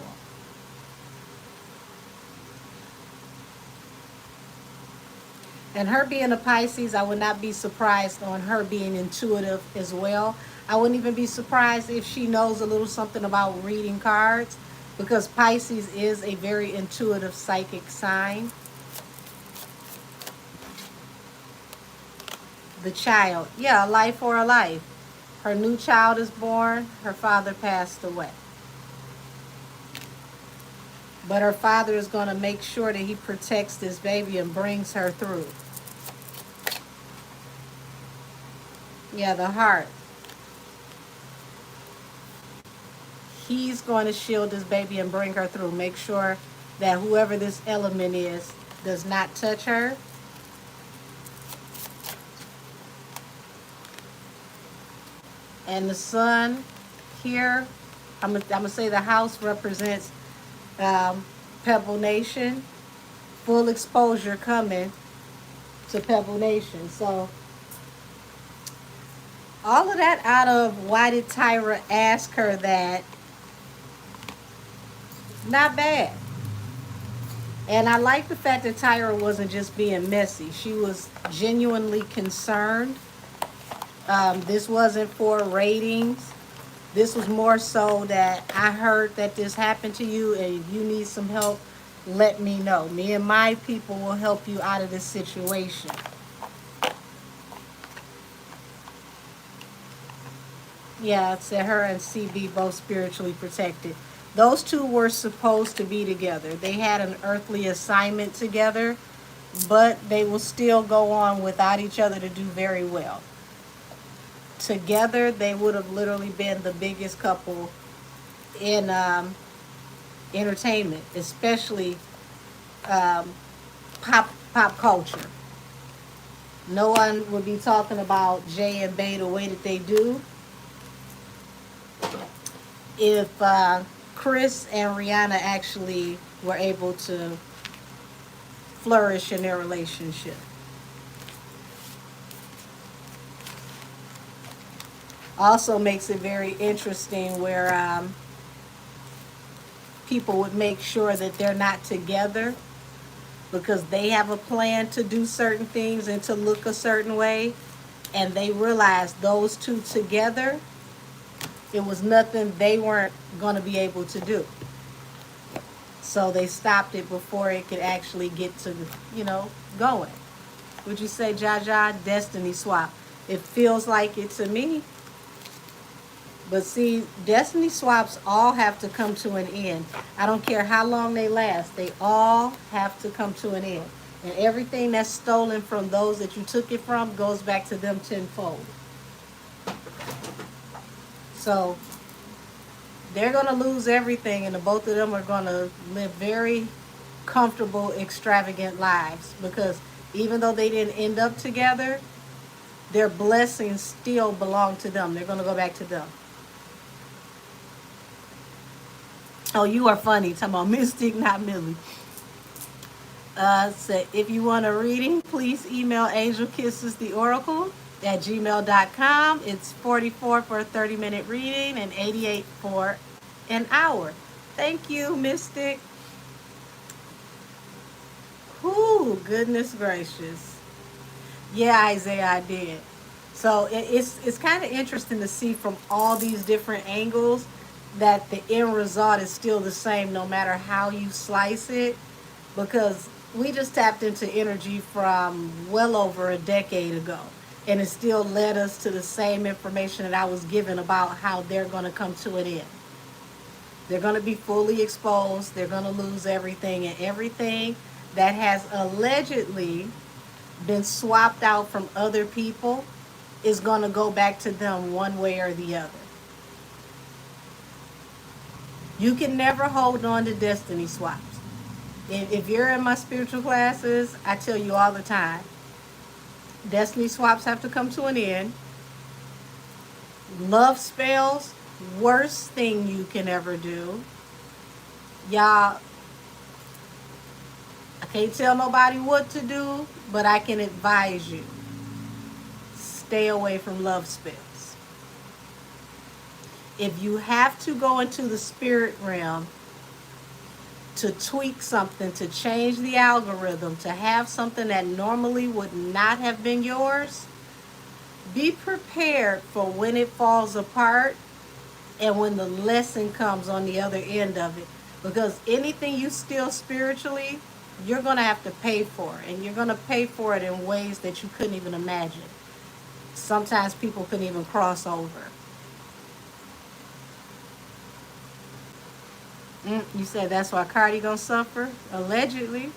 And her being a Pisces, I would not be surprised on her being intuitive as well. I wouldn't even be surprised if she knows a little something about reading cards, because Pisces is a very intuitive psychic sign. The child, yeah, a life or a life. Her new child is born. Her father passed away. But her father is going to make sure that he protects this baby and brings her through. Yeah, the heart. He's going to shield this baby and bring her through. Make sure that whoever this element is does not touch her. And the sun here, I'm gonna say the house represents Pebble Nation. Full exposure coming to Pebble Nation. So all of that out of why did Tyra ask her that? Not bad. And I like the fact that Tyra wasn't just being messy. She was genuinely concerned. This wasn't for ratings. This was more so that I heard that this happened to you and if you need some help, let me know. Me and my people will help you out of this situation. Yeah, it said her and CB both spiritually protected. Those two were supposed to be together. They had an earthly assignment together, but they will still go on without each other to do very well. Together, they would have literally been the biggest couple in entertainment, especially pop culture. No one would be talking about Jay and Bay the way that they do if Chris and Rihanna actually were able to flourish in their relationship. Also makes it very interesting where people would make sure that they're not together because they have a plan to do certain things and to look a certain way, and they realize those two together, it was nothing they weren't going to be able to do. So they stopped it before it could actually get to, going. Would you say, Jaja, destiny swap? It feels like it to me. But see, destiny swaps all have to come to an end. I don't care how long they last. They all have to come to an end. And everything that's stolen from those that you took it from goes back to them tenfold. So they're going to lose everything, and the both of them are going to live very comfortable, extravagant lives. Because even though they didn't end up together, their blessings still belong to them. They're going to go back to them. Oh, you are funny. Talking about Mystic, not Millie. So if you want a reading, please email angelkissestheoracle@gmail.com. It's $44 for a 30-minute reading and $88 for an hour. Thank you, Mystic. Ooh, goodness gracious. Yeah, Isaiah, I did. So it's kind of interesting to see from all these different angles that the end result is still the same no matter how you slice it, because we just tapped into energy from well over a decade ago, and it still led us to the same information that I was given about how they're going to come to an end. They're going to be fully exposed. They're going to lose everything, and everything that has allegedly been swapped out from other people is going to go back to them one way or the other. You can never hold on to destiny swaps. If you're in my spiritual classes, I tell you all the time, destiny swaps have to come to an end. Love spells, worst thing you can ever do. Y'all, I can't tell nobody what to do, but I can advise you. Stay away from love spells. If you have to go into the spirit realm, to tweak something, to change the algorithm, to have something that normally would not have been yours, be prepared for when it falls apart and when the lesson comes on the other end of it. Because anything you steal spiritually, you're going to have to pay for it. And you're going to pay for it in ways that you couldn't even imagine. Sometimes people couldn't even cross over. You said that's why Cardi gonna suffer? Allegedly.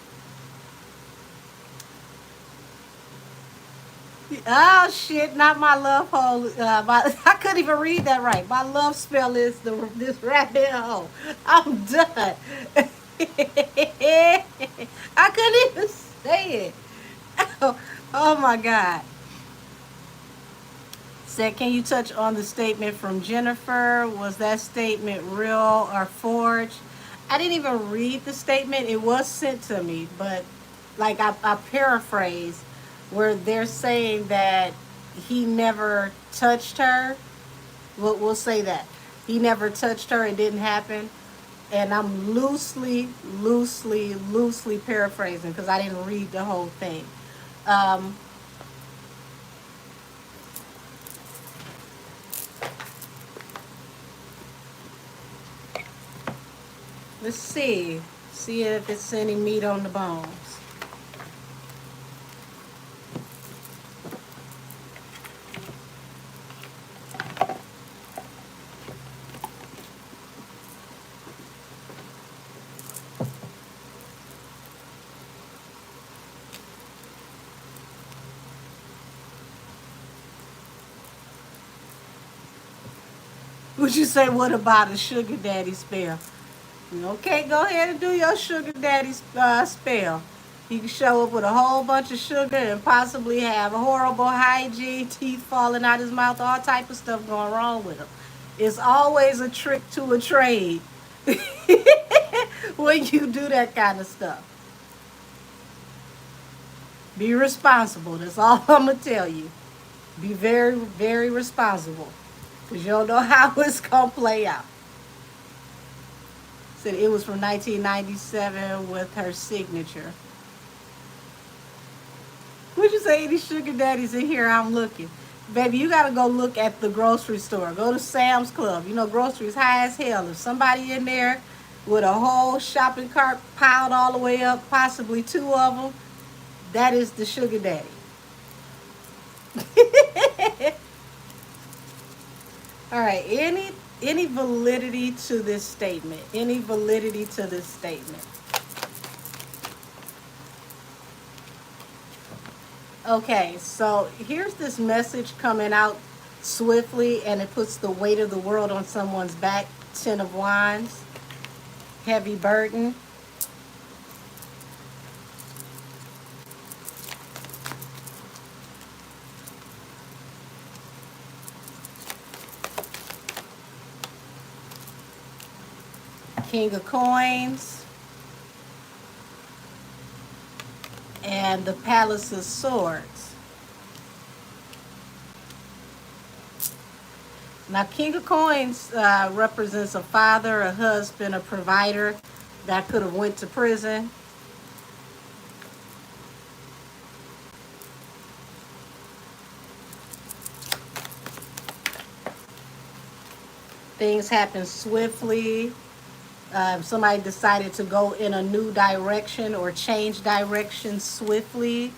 Oh shit, not my love hole. I couldn't even read that right. My love spell is this rabbit hole. I'm done. I couldn't even say it. Oh my God. Said, can you touch on the statement from Jennifer? Was that statement real or forged? I didn't even read the statement. It was sent to me, but like I paraphrase where they're saying that he never touched her. We'll say that. He never touched her. It didn't happen. And I'm loosely paraphrasing because I didn't read the whole thing. Let's see. See if it's any meat on the bones. Would you say, what about a sugar daddy spell? Okay, go ahead and do your sugar daddy spell. He can show up with a whole bunch of sugar and possibly have horrible hygiene, teeth falling out his mouth, all type of stuff going wrong with him. It's always a trick to a trade when you do that kind of stuff. Be responsible. That's all I'm going to tell you. Be very responsible. Because you don't know how it's going to play out. Said it was from 1997 with her signature. Would you say any sugar daddies in here? I'm looking. Baby, you got to go look at the grocery store. Go to Sam's Club. You know, groceries high as hell. If somebody in there with a whole shopping cart piled all the way up, possibly two of them, that is the sugar daddy. All right, any validity to this statement? Any validity to this statement? Okay, so here's this message coming out swiftly, and it puts the weight of the world on someone's back. 10 of Wands, heavy burden. King of Coins. And the Palace of Swords. Now, King of Coins represents a father, a husband, a provider that could have went to prison. Things happen swiftly. Somebody decided to go in a new direction or change direction swiftly.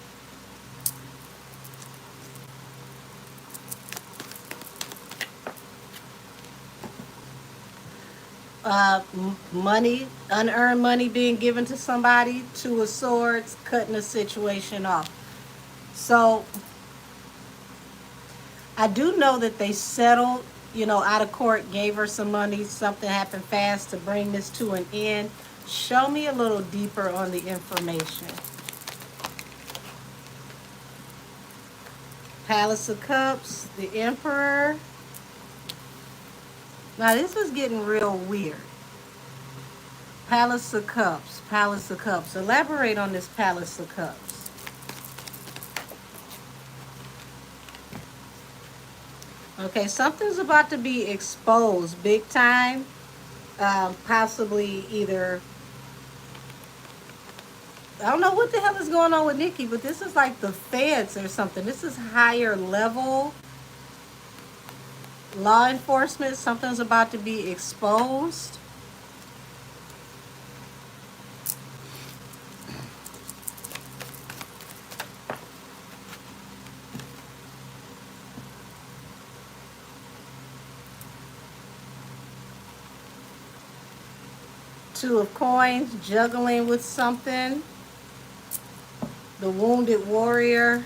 Money, unearned money being given to somebody. 2 of Swords, cutting a situation off. So I do know that they settled, you know, out of court, gave her some money. Something happened fast to bring this to an end. Show me a little deeper on the information. Palace of Cups, the Emperor. Now this is getting real weird. Palace of Cups, Palace of Cups. Elaborate on this Palace of Cups. Okay, something's about to be exposed big time. Possibly either I don't know what the hell is going on with Nikki, but this is like the feds or something. This is higher level law enforcement. Something's about to be exposed. Two of coins, juggling with something. The wounded warrior.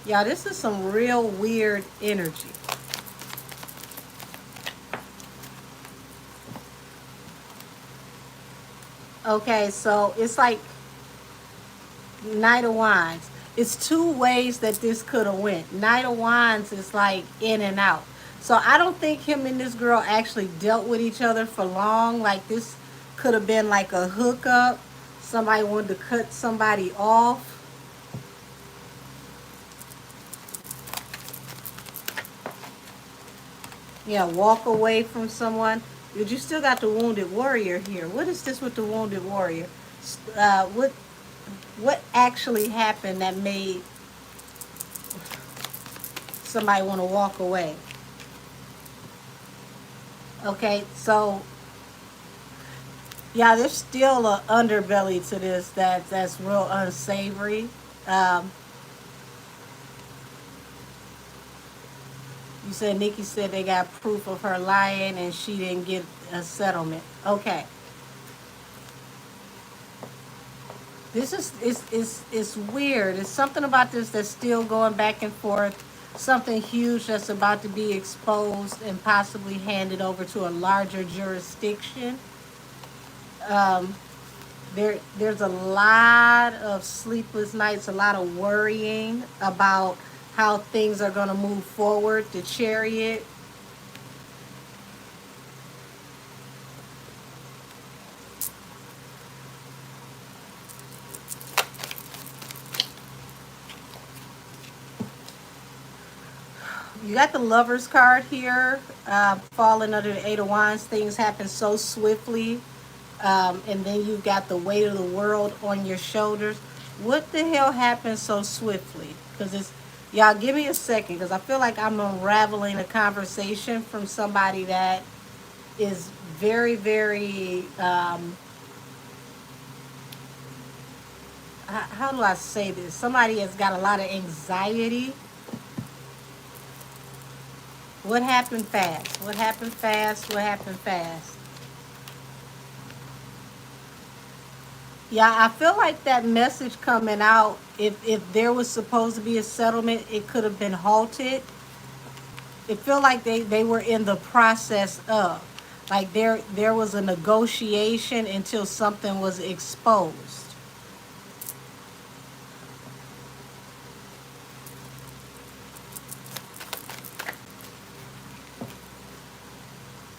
Y'all, this is some real weird energy. Okay, so it's like Knight of Wands. It's two ways that this could have went. Knight of Wands is like in and out. So I don't think him and this girl actually dealt with each other for long. Like this could have been like a hookup. Somebody wanted to cut somebody off. Yeah, walk away from someone. But you still got the wounded warrior here. What is this with the wounded warrior? What actually happened that made somebody want to walk away? Okay, so yeah, there's still an underbelly to this that's real unsavory. Um, you said Nikki said they got proof of her lying and she didn't get a settlement. Okay. This is weird. It's something about this that's still going back and forth. Something huge that's about to be exposed and possibly handed over to a larger jurisdiction. Um, there's a lot of sleepless nights, a lot of worrying about how things are going to move forward. The Chariot. You got the Lover's card here, falling under the Eight of Wands. Things happen so swiftly. And then you've got the weight of the world on your shoulders. What the hell happened so swiftly? Because it's, y'all give me a second, because I feel like I'm unraveling a conversation from somebody that is very, very, how do I say this? Somebody has got a lot of anxiety. What happened fast? What happened fast? What happened fast? Yeah, I feel like that message coming out, if there was supposed to be a settlement, it could have been halted. It felt like they were in the process of. Like there was a negotiation until something was exposed.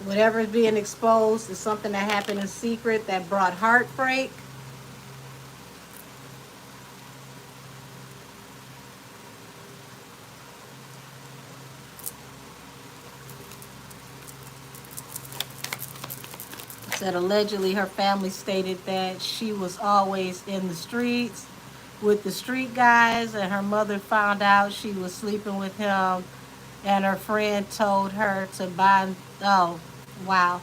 Whatever is being exposed is something that happened in secret that brought heartbreak. Said allegedly her family stated that she was always in the streets with the street guys, and her mother found out she was sleeping with him, and her friend told her to buy. Oh, wow.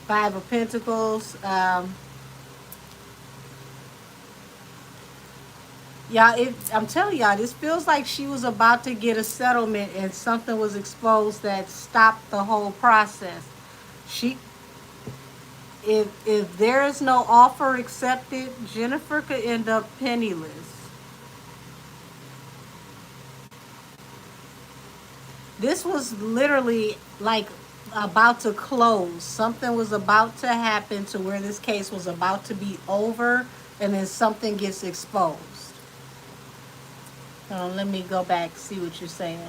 Five of Pentacles. Y'all, I'm telling y'all, this feels like she was about to get a settlement and something was exposed that stopped the whole process. She, if there is no offer accepted, Jennifer could end up penniless. This was literally like about to close. Something was about to happen to where this case was about to be over, and then something gets exposed. Let me go back, see what you're saying.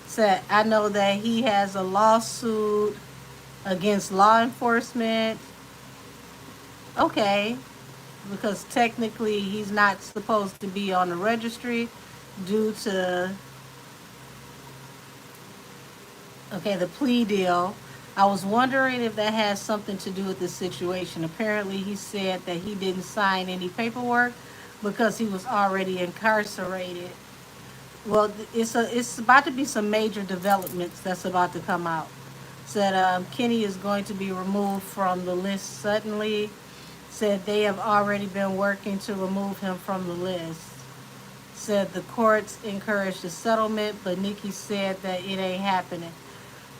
Said, I know that he has a lawsuit against law enforcement. Okay, because technically he's not supposed to be on the registry due to Okay, the plea deal. I was wondering if that has something to do with the situation. Apparently, he said that he didn't sign any paperwork because he was already incarcerated. Well, it's about to be some major developments that's about to come out. Said Kenny is going to be removed from the list suddenly. Said they have already been working to remove him from the list. Said the courts encouraged the settlement, but Nikki said that it ain't happening.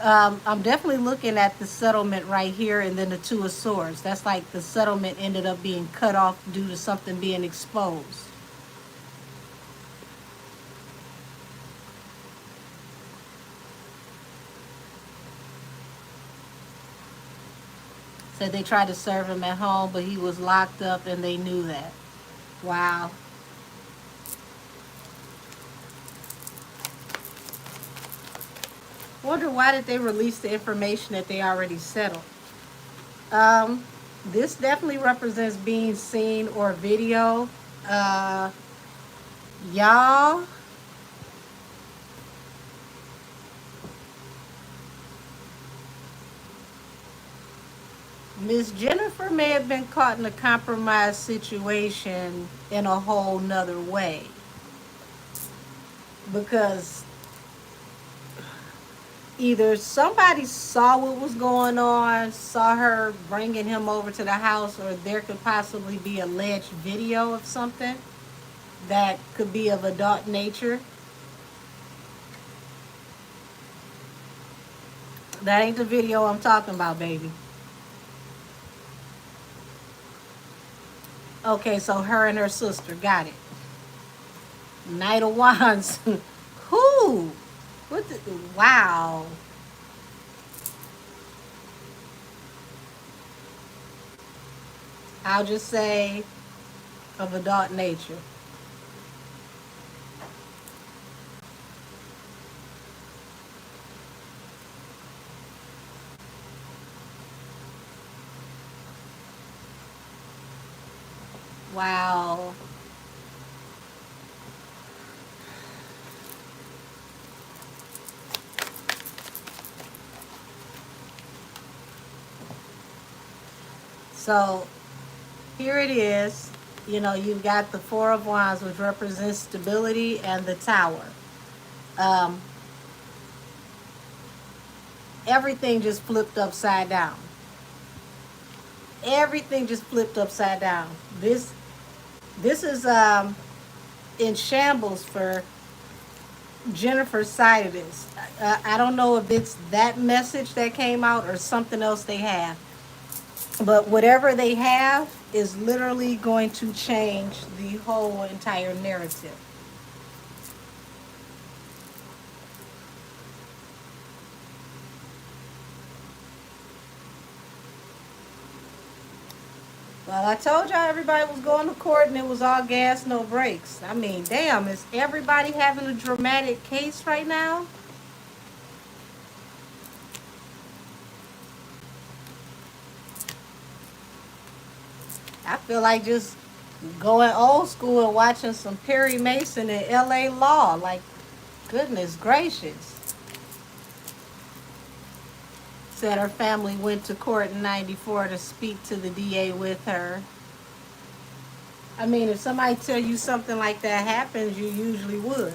I'm definitely looking at the settlement right here and then the Two of Swords. That's like the settlement ended up being cut off due to something being exposed. Said they tried to serve him at home, but he was locked up and they knew that. Wow. Wonder why did they release the information that they already settled? Um, this definitely represents being seen or video. Uh, y'all, Miss Jennifer may have been caught in a compromised situation in a whole nother way. Because either somebody saw what was going on, saw her bringing him over to the house, or there could possibly be alleged video of something that could be of adult nature. That ain't the video I'm talking about, baby. Okay, so her and her sister got it. Knight of Wands. Who? What the, wow. I'll just say of adult nature. Wow. So here it is. You know, you've got the Four of Wands, which represents stability, and the Tower. Um, everything just flipped upside down. Everything just flipped upside down. This is in shambles for Jennifer's side of this. I don't know if it's that message that came out or something else they have. But whatever they have is literally going to change the whole entire narrative. Well, I told y'all everybody was going to court and it was all gas, no brakes. I mean, damn, is everybody having a dramatic case right now? I feel like just going old school and watching some Perry Mason and LA Law. Like, goodness gracious. Said her family went to court in 94 to speak to the DA with her. I mean, if somebody tell you something like that happens, you usually would.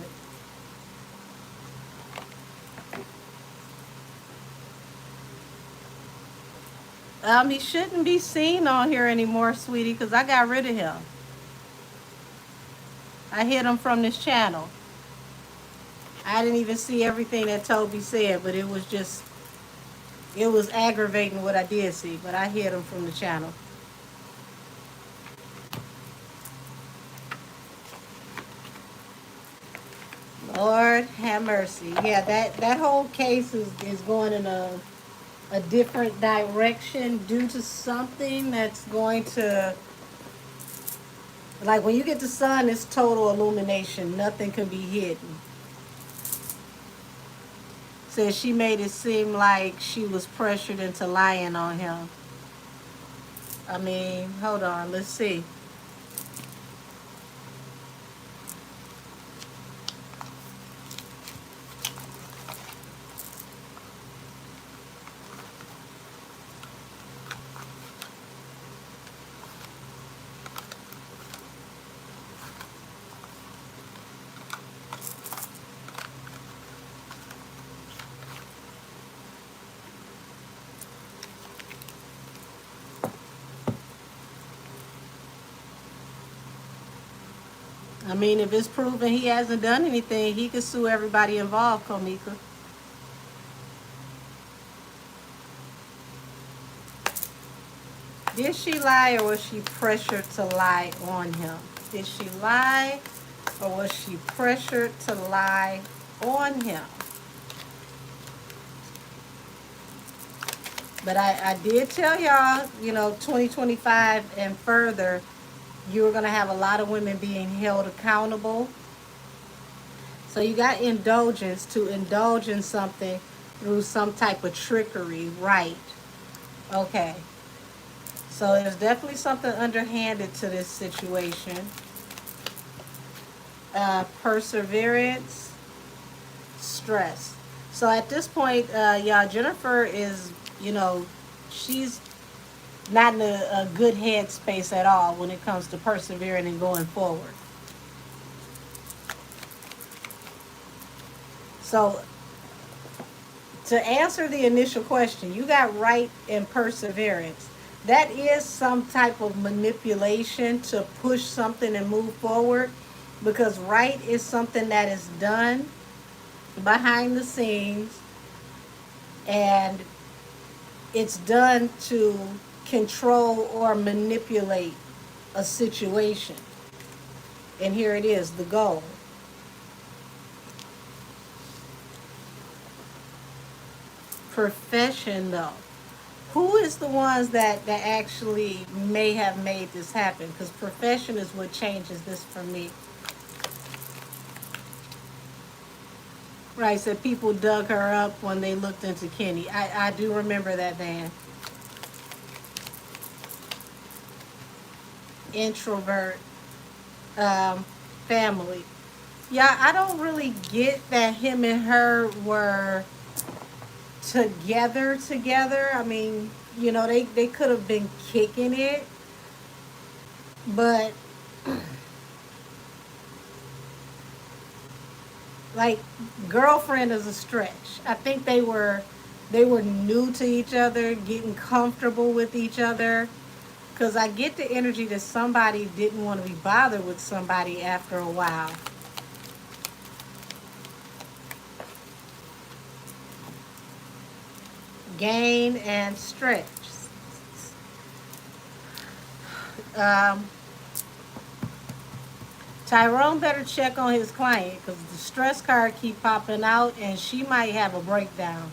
He shouldn't be seen on here anymore, sweetie, because I got rid of him. I hid him from this channel. I didn't even see everything that Toby said, but it was aggravating what I did see, but I hid him from the channel. Lord have mercy. Yeah, that whole case is going in a different direction due to something that's going to, like when you get the sun, it's total illumination. Nothing can be hidden. Says she made it seem like she was pressured into lying on him. I mean, hold on, let's see. mean, if it's proven he hasn't done anything, he could sue everybody involved, Komika. Did she lie, or was she pressured to lie on him? Did she lie, or was she pressured to lie on him? But I did tell y'all, 2025 and further, you're going to have a lot of women being held accountable. So you got indulgence, to indulge in something through some type of trickery, right? Okay. So there's definitely something underhanded to this situation. Perseverance, stress. So at this point, y'all, Jennifer is, she's not in a good headspace at all when it comes to persevering and going forward. So to answer the initial question, you got right and perseverance. That is some type of manipulation to push something and move forward, because right is something that is done behind the scenes, and it's done to control or manipulate a situation. And here it is, the goal. Profession, though. Who is the ones that actually may have made this happen? Because profession is what changes this for me. Right, said people dug her up when they looked into Kenny. I do remember that, man. Introvert family. Yeah, I don't really get that him and her were together. I mean, they could have been kicking it, but like, girlfriend is a stretch. I think they were new to each other, getting comfortable with each other. Because I get the energy that somebody didn't want to be bothered with somebody after a while. Gain and stretch. Tyrone better check on his client, because the stress card keep popping out and she might have a breakdown.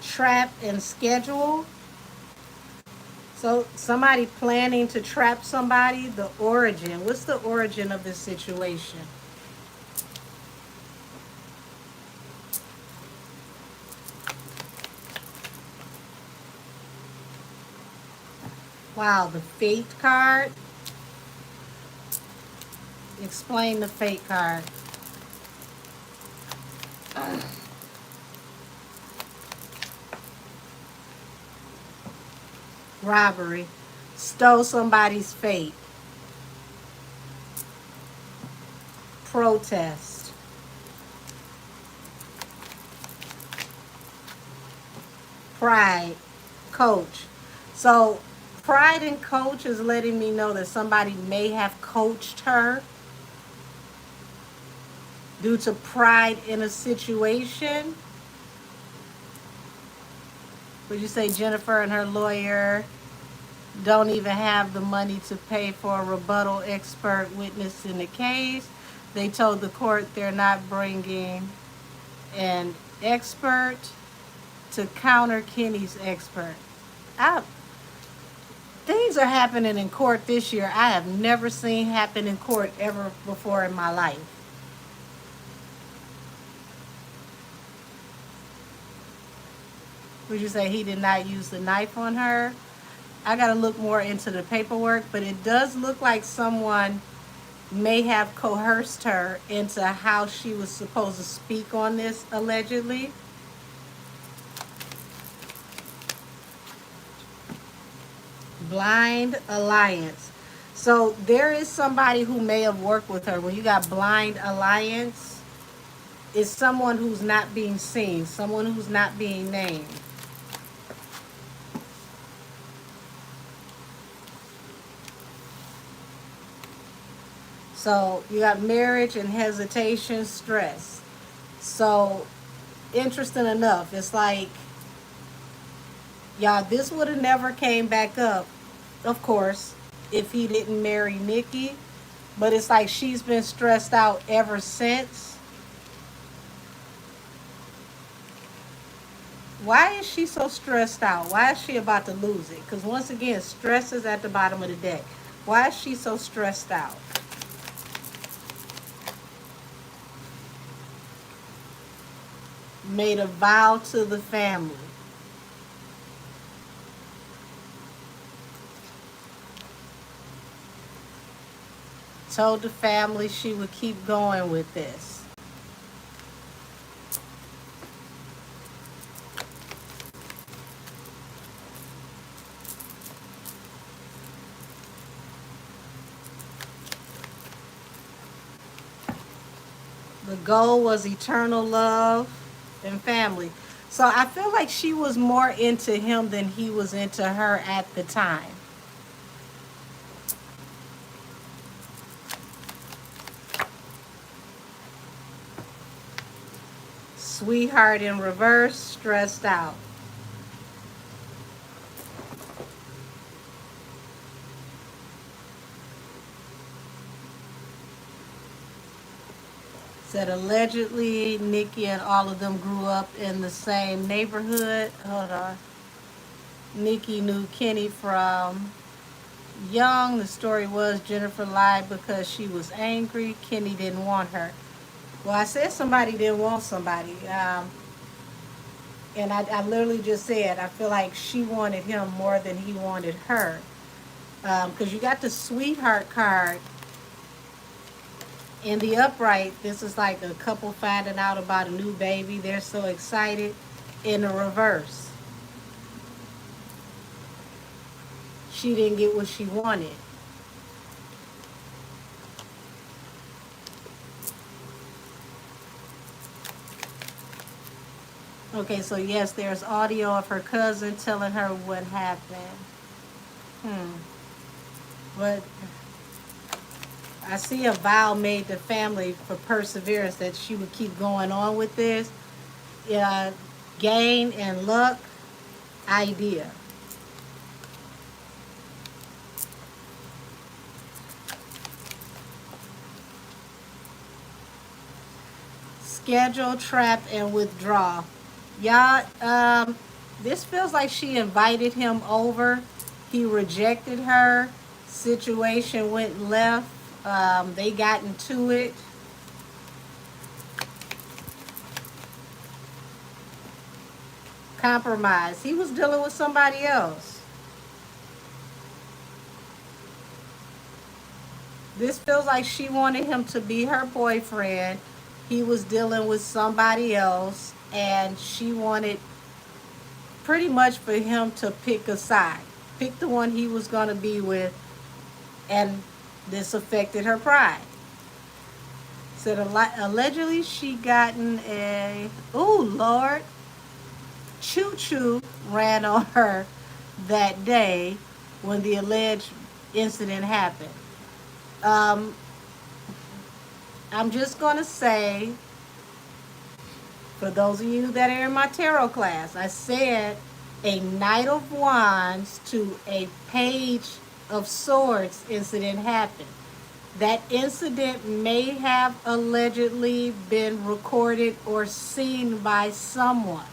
Trap and schedule. So somebody planning to trap somebody. The origin. What's the origin of this situation? Wow, the fate card. Explain the fate card. Robbery. Stole somebody's fate. Protest. Pride. Coach. So pride and coach is letting me know that somebody may have coached her due to pride in a situation. Would you say Jennifer and her lawyer don't even have the money to pay for a rebuttal expert witness in the case? They told the court they're not bringing an expert to counter Kenny's expert. Things are happening in court this year I have never seen happen in court ever before in my life. Would you say he did not use the knife on her? I got to look more into the paperwork, but it does look like someone may have coerced her into how she was supposed to speak on this, allegedly. Blind alliance. So there is somebody who may have worked with her. When you got blind alliance, it's someone who's not being seen, someone who's not being named. So you got marriage and hesitation, stress. So interesting enough, it's like, y'all, this would have never came back up, of course, if he didn't marry Nikki. But it's like she's been stressed out ever since. Why is she so stressed out? Why is she about to lose it? Because once again, stress is at the bottom of the deck. Why is she so stressed out? Made a vow to the family. Told the family she would keep going with this. The goal was eternal love and family. So I feel like she was more into him than he was into her at the time. Sweetheart in reverse, stressed out. Said allegedly Nikki and all of them grew up in the same neighborhood. Hold on. Nikki knew Kenny from young. The story was Jennifer lied because she was angry. Kenny didn't want her. Well, I said somebody didn't want somebody. And I literally just said, I feel like she wanted him more than he wanted her. Because you got the sweetheart card in the upright. This is like a couple finding out about a new baby. They're so excited. In the reverse, she didn't get what she wanted. Okay, so yes, there's audio of her cousin telling her what happened. But I see a vow made to family for perseverance that she would keep going on with this. Gain and luck idea. Schedule, trap, and withdraw. Y'all, this feels like she invited him over. He rejected her. Situation went left. They got into it. Compromise. He was dealing with somebody else. This feels like she wanted him to be her boyfriend. He was dealing with somebody else, and she wanted pretty much for him to pick a side. Pick the one he was going to be with, and this affected her pride. Said allegedly she gotten a, oh Lord, choo-choo ran on her that day when the alleged incident happened. I'm just going to say, for those of you that are in my tarot class, I said a Knight of Wands to a Page of Swords incident happened. That incident may have allegedly been recorded or seen by someone.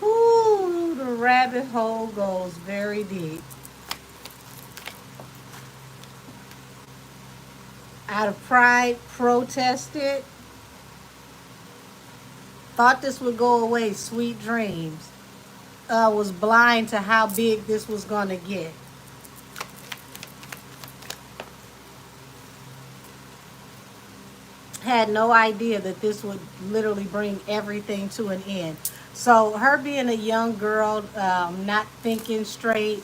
Ooh, the rabbit hole goes very deep. Out of pride, protested. Thought this would go away, sweet dreams. Was blind to how big this was going to get. Had no idea that this would literally bring everything to an end. So her being a young girl, not thinking straight,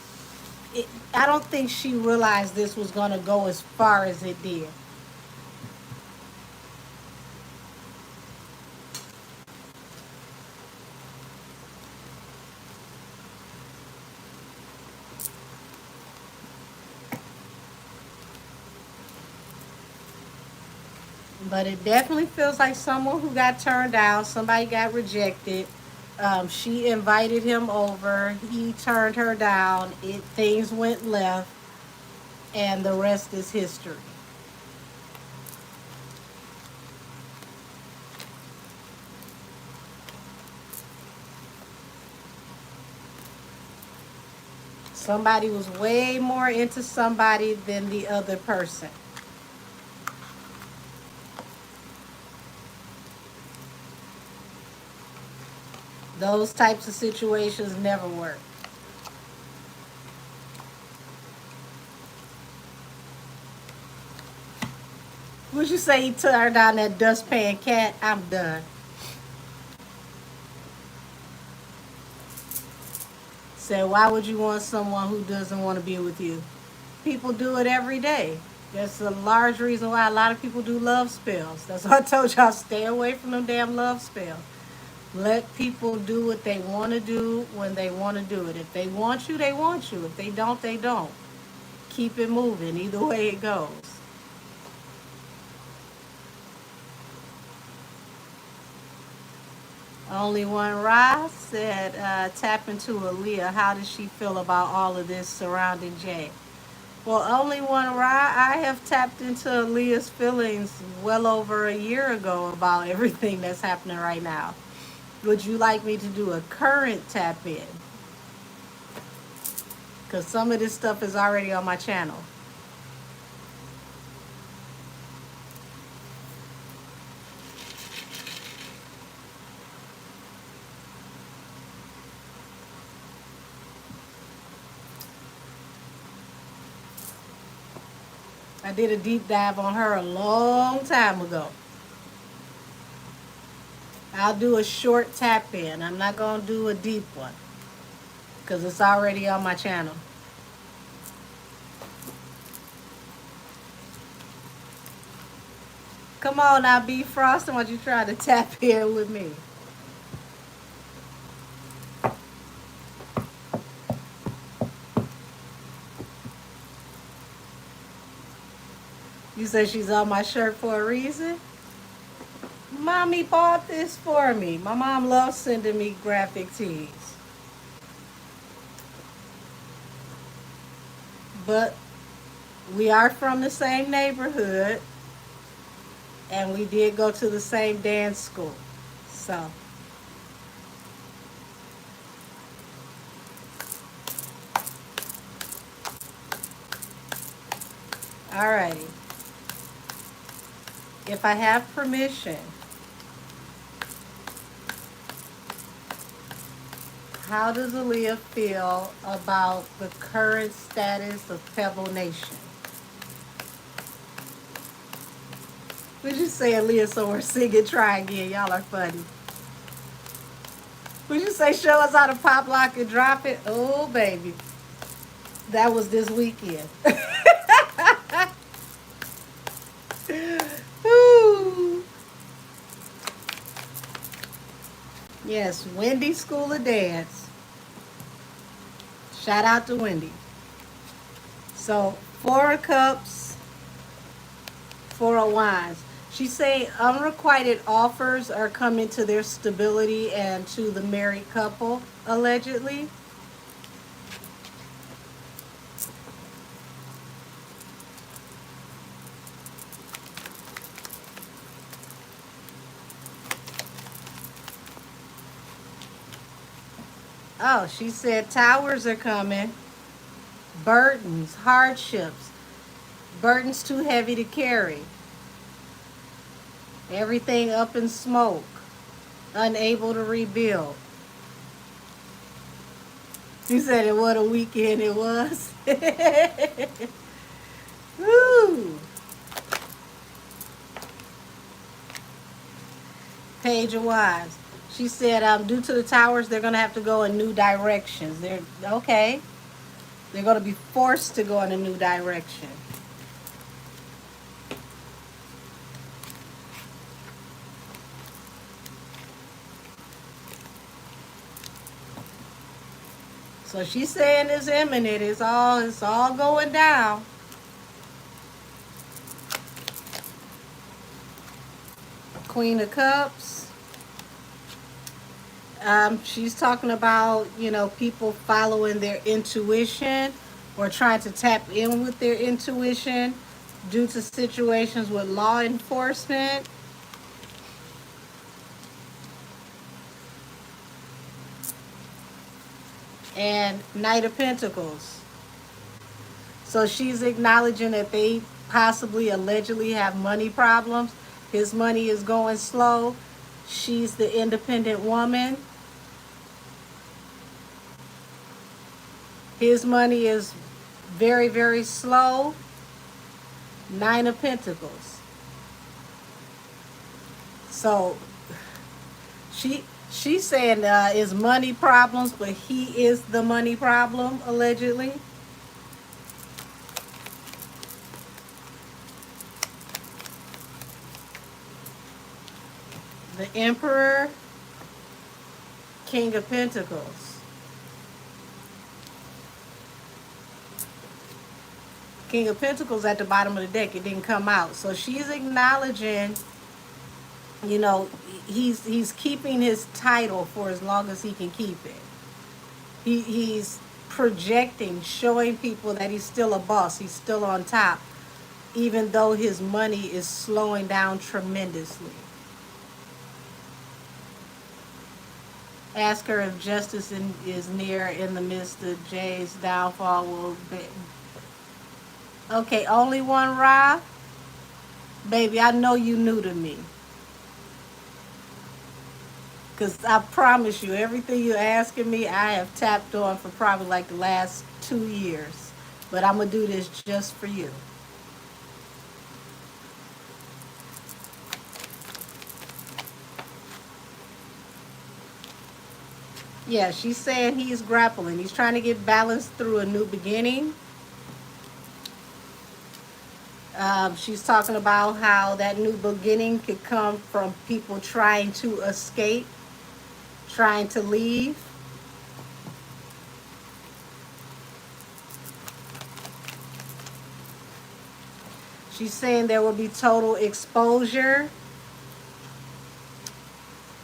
I don't think she realized this was going to go as far as it did. But it definitely feels like someone who got turned down, somebody got rejected. She invited him over. He turned her down. Things went left, and the rest is history. Somebody was way more into somebody than the other person. Those types of situations never work. Would you say he turned down that dustpan cat? I'm done. Said, why would you want someone who doesn't want to be with you? People do it every day. That's a large reason why a lot of people do love spells. That's why I told y'all, stay away from them damn love spells. Let people do what they want to do when they want to do it. If they want you, they want you. If they don't, they don't. Keep it moving, either way it goes. Only One Ross said, tap into Aaliyah. How does she feel about all of this surrounding Jay? Well, Only One Ra, I have tapped into Aaliyah's feelings well over a year ago about everything that's happening right now. Would you like me to do a current tap in? Because some of this stuff is already on my channel. I did a deep dive on her a long time ago. I'll do a short tap in. I'm not going to do a deep one because it's already on my channel. Come on now, B Frost. I want you to try to tap in with me. You said she's on my shirt for a reason? Mommy bought this for me. My mom loves sending me graphic tees. But we are from the same neighborhood, and we did go to the same dance school. So, alrighty. If I have permission, how does Aaliyah feel about the current status of Pebble Nation? Would you say Aaliyah somewhere singing Try Again? Y'all are funny. Would you say show us how to pop, lock, and drop it? Oh, baby. That was this weekend. Woo. Yes, Wendy School of Dance. Shout out to Wendy. So, 4 of Cups, 4 of Wands. She's saying unrequited offers are coming to their stability and to the married couple, allegedly. Oh, she said towers are coming. Burdens, hardships. Burdens too heavy to carry. Everything up in smoke. Unable to rebuild. She said it what a weekend it was. Woo. Page of Wands. She said, due to the towers, they're going to have to go in new directions. They're okay. They're going to be forced to go in a new direction. So she's saying it's imminent. It's all going down. Queen of Cups. She's talking about, people following their intuition or trying to tap in with their intuition due to situations with law enforcement. And Knight of Pentacles. So she's acknowledging that they possibly allegedly have money problems. His money is going slow. She's the independent woman. His money is very, very slow. Nine of Pentacles. So she's saying is money problems, but he is the money problem, allegedly. The Emperor, King of Pentacles. King of Pentacles at the bottom of the deck. It didn't come out. So she's acknowledging, he's keeping his title for as long as he can keep it. He's projecting, showing people that he's still a boss. He's still on top, even though his money is slowing down tremendously. Ask her if justice is near in the midst of Jay's downfall will be. Okay, only one Ra? Baby, I know you new to me. Because I promise you, everything you're asking me, I have tapped on for probably like the last 2 years. But I'm going to do this just for you. Yeah, she's saying he's grappling. He's trying to get balanced through a new beginning. She's talking about how that new beginning could come from people trying to escape, trying to leave. She's saying there will be total exposure.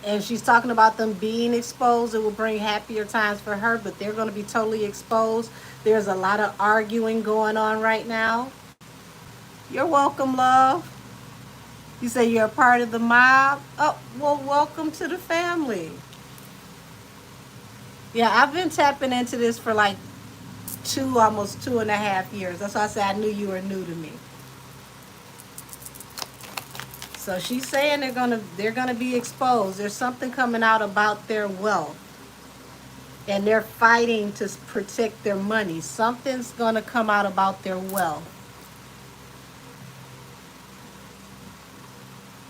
And she's talking about them being exposed. It will bring happier times for her, but they're going to be totally exposed. There's a lot of arguing going on right now. You're welcome, love. You say you're a part of the mob? Oh, well, welcome to the family. Yeah, I've been tapping into this for like almost 2.5 years. That's why I said I knew you were new to me. So she's saying they're gonna be exposed. There's something coming out about their wealth. And they're fighting to protect their money. Something's gonna come out about their wealth.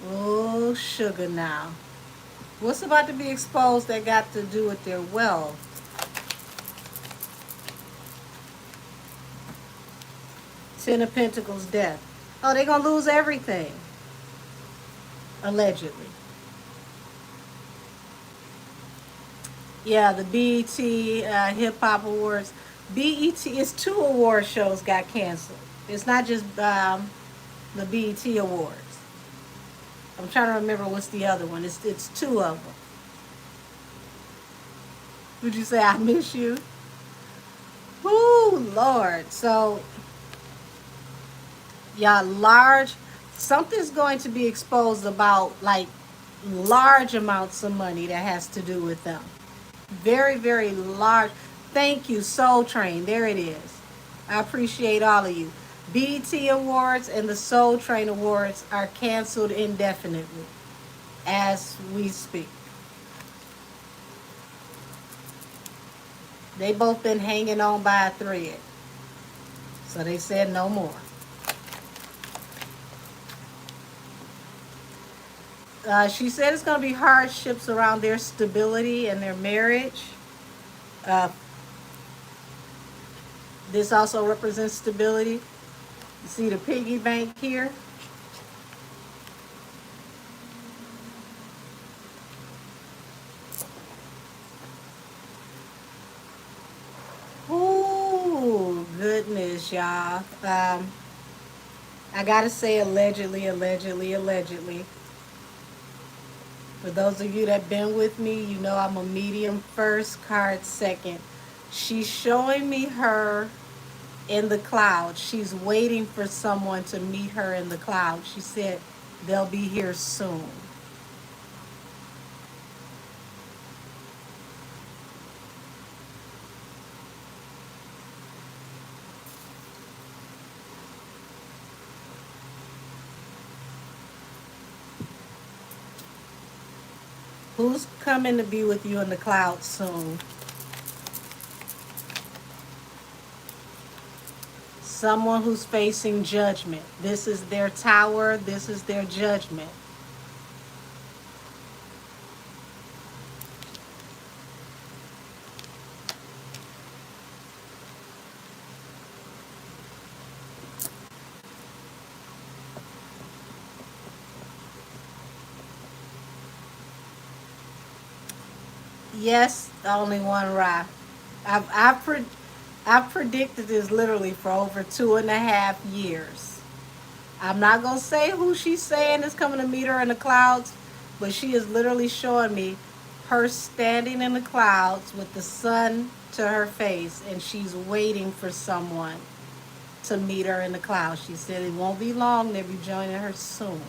Oh, sugar now. What's about to be exposed that got to do with their wealth? Ten of Pentacles, death. Oh, they're gonna lose everything. Allegedly. Yeah, the BET Hip Hop Awards. BET, it's 2 award shows got canceled. It's not just the BET Awards. I'm trying to remember what's the other one. It's 2 of them. Would you say I miss you? Ooh, Lord. So, yeah, something's going to be exposed about like large amounts of money that has to do with them. Very, very large. Thank you, Soul Train. There it is. I appreciate all of you. BET Awards and the Soul Train Awards are canceled indefinitely as we speak. They both been hanging on by a thread. So they said no more. She said it's going to be hardships around their stability and their marriage. This also represents stability. You see the piggy bank here? Ooh, goodness, y'all. I gotta say allegedly. For those of you that been with me, you know I'm a medium first, card second. She's showing me her in the clouds. She's waiting for someone to meet her in the clouds. She said they'll be here soon. Who's coming to be with you in the clouds soon? Someone who's facing judgment. This is their tower. This is their judgment. Yes, only one Ra. I've, I've, pre- I've predicted this literally for over 2.5 years. I'm not going to say who she's saying is coming to meet her in the clouds, but she is literally showing me her standing in the clouds with the sun to her face, and she's waiting for someone to meet her in the clouds. She said it won't be long, they'll be joining her soon.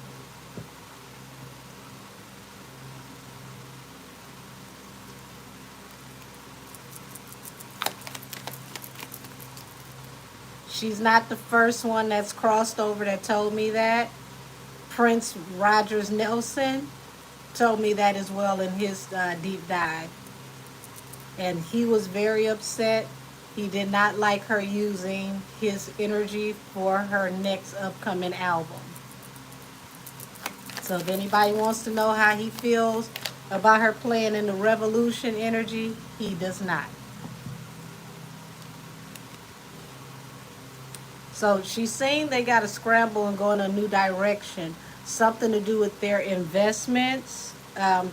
She's not the first one that's crossed over that told me that. Prince Rogers Nelson told me that as well in his deep dive. And he was very upset. He did not like her using his energy for her next upcoming album. So if anybody wants to know how he feels about her playing in the revolution energy, he does not. So she's saying they got to scramble and go in a new direction. Something to do with their investments,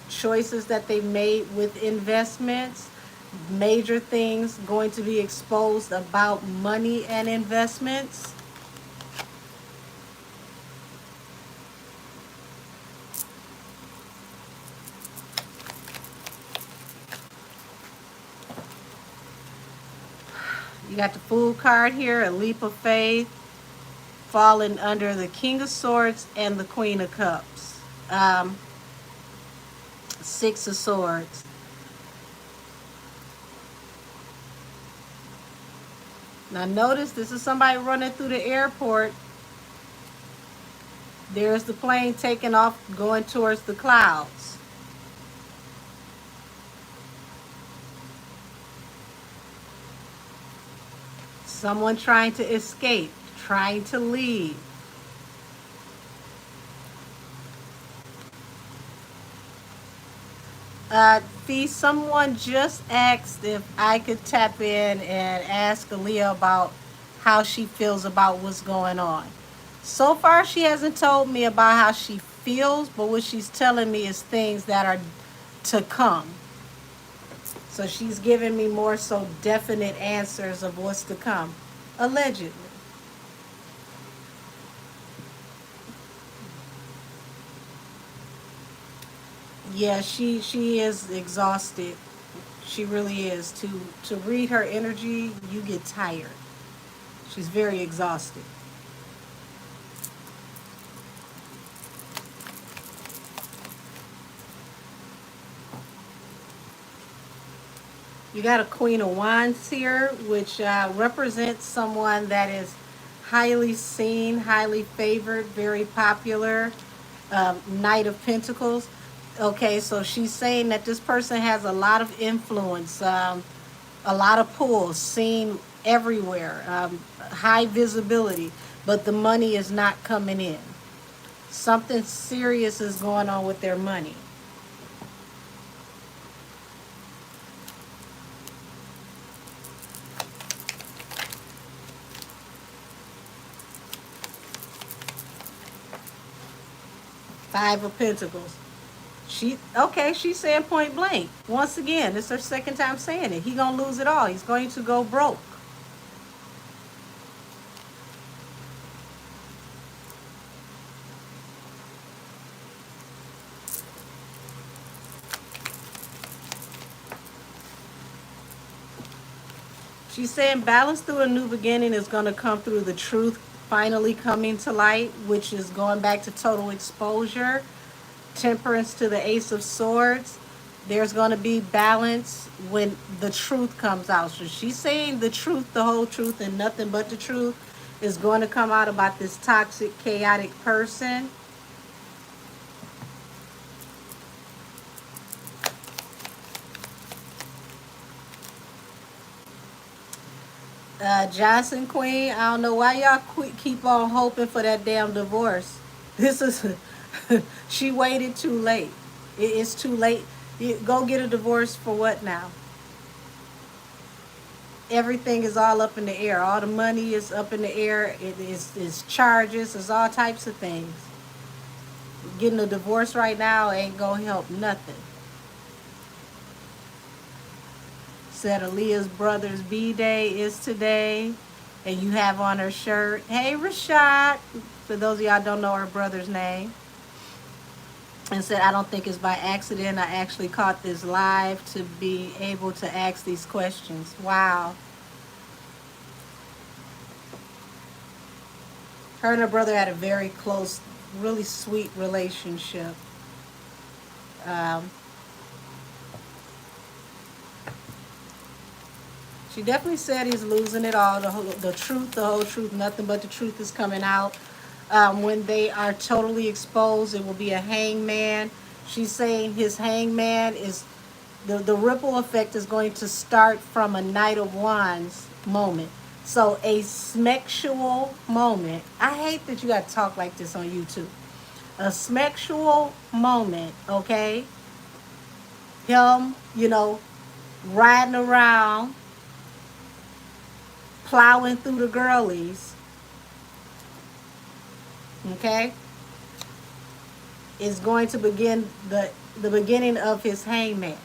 choices that they made with investments, major things going to be exposed about money and investments. You got the Fool card here, a leap of faith, falling under the King of Swords and the Queen of Cups. Six of Swords. Now notice this is somebody running through the airport. There's the plane taking off, going towards the clouds. Someone trying to escape, trying to leave. Fee, someone just asked if I could tap in and ask Aaliyah about how she feels about what's going on. So far, she hasn't told me about how she feels, but what she's telling me is things that are to come. So she's giving me more so definite answers of what's to come, allegedly. Yeah, she is exhausted. She really is. To read her energy, you get tired. She's very exhausted. You got a Queen of Wands here, which represents someone that is highly seen, highly favored, very popular. Knight of Pentacles. Okay, so she's saying that this person has a lot of influence, a lot of pull, seen everywhere, high visibility, but the money is not coming in. Something serious is going on with their money. Five of Pentacles. She's saying point blank. Once again, this is her second time saying it. He gonna lose it all. He's going to go broke. She's saying balance through a new beginning is going to come through the truth finally coming to light, which is going back to total exposure. Temperance to the Ace of Swords. There's going to be balance when the truth comes out. So she's saying the truth, the whole truth, and nothing but the truth is going to come out about this toxic, chaotic person. Johnson Queen, I don't know why y'all keep on hoping for that damn divorce. This is, she waited too late. It's too late. Go get a divorce for what now? Everything is all up in the air. All the money is up in the air. It's charges. It's all types of things. Getting a divorce right now ain't gonna help nothing. Said Aaliyah's brother's B-Day is today. And you have on her shirt. Hey, Rashad. For those of y'all don't know her brother's name. And said, I don't think it's by accident. I actually caught this live to be able to ask these questions. Wow. Her and her brother had a very close, really sweet relationship. She definitely said he's losing it all. The truth, the whole truth, nothing but the truth is coming out. When they are totally exposed, it will be a hangman. She's saying his hangman is, the ripple effect is going to start from a Knight of Wands moment. So a smexual moment. I hate that you got to talk like this on YouTube. A smexual moment, okay? Him, riding around, plowing through the girlies, okay, is going to begin the beginning of his hangman.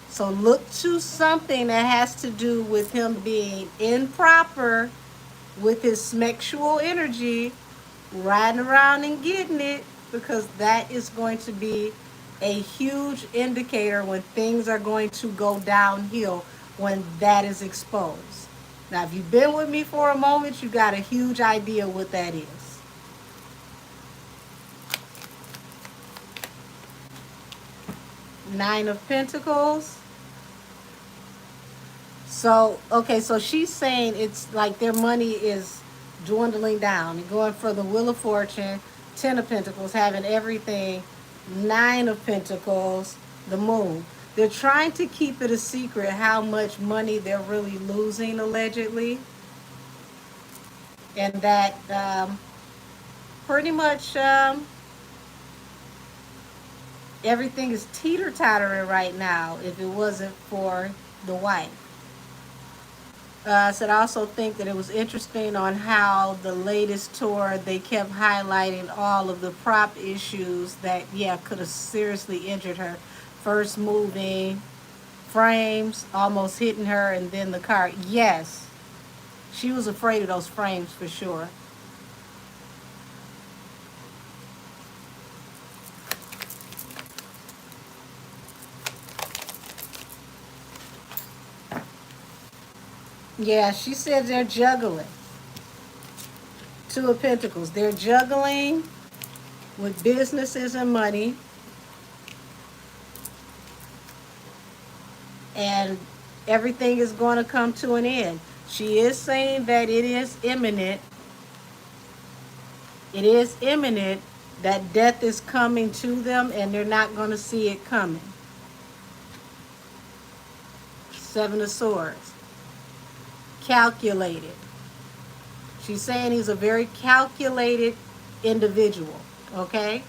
So look to something that has to do with him being improper with his sexual energy, riding around and getting it, because that is going to be a huge indicator when things are going to go downhill when that is exposed. Now, if you've been with me for a moment, you got a huge idea what that is. Nine of Pentacles. So, okay, so she's saying it's like their money is dwindling down. You're going for the Wheel of Fortune, 10 of Pentacles, having everything, 9 of Pentacles, the Moon. They're trying to keep it a secret how much money they're really losing, allegedly. And that pretty much everything is teeter-tottering right now if it wasn't for the wife. I also think that it was interesting on how the latest tour, they kept highlighting all of the prop issues that, could have seriously injured her. First moving, frames almost hitting her, and then the car. Yes, she was afraid of those frames for sure. Yeah, she said they're juggling. 2 of Pentacles. They're juggling with businesses and money. And everything is going to come to an end. She is saying that it is imminent. It is imminent that death is coming to them and they're not going to see it coming. 7 of Swords. Calculated. She's saying he's a very calculated individual, okay?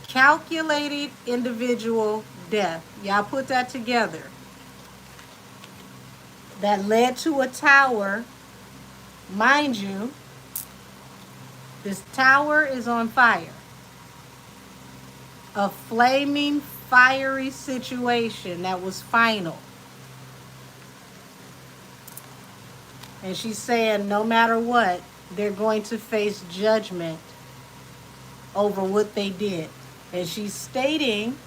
Calculated individual death. Y'all put that together. That led to a tower. Mind you, this tower is on fire. A flaming, fiery situation that was final. And she's saying no matter what, they're going to face judgment over what they did. And she's stating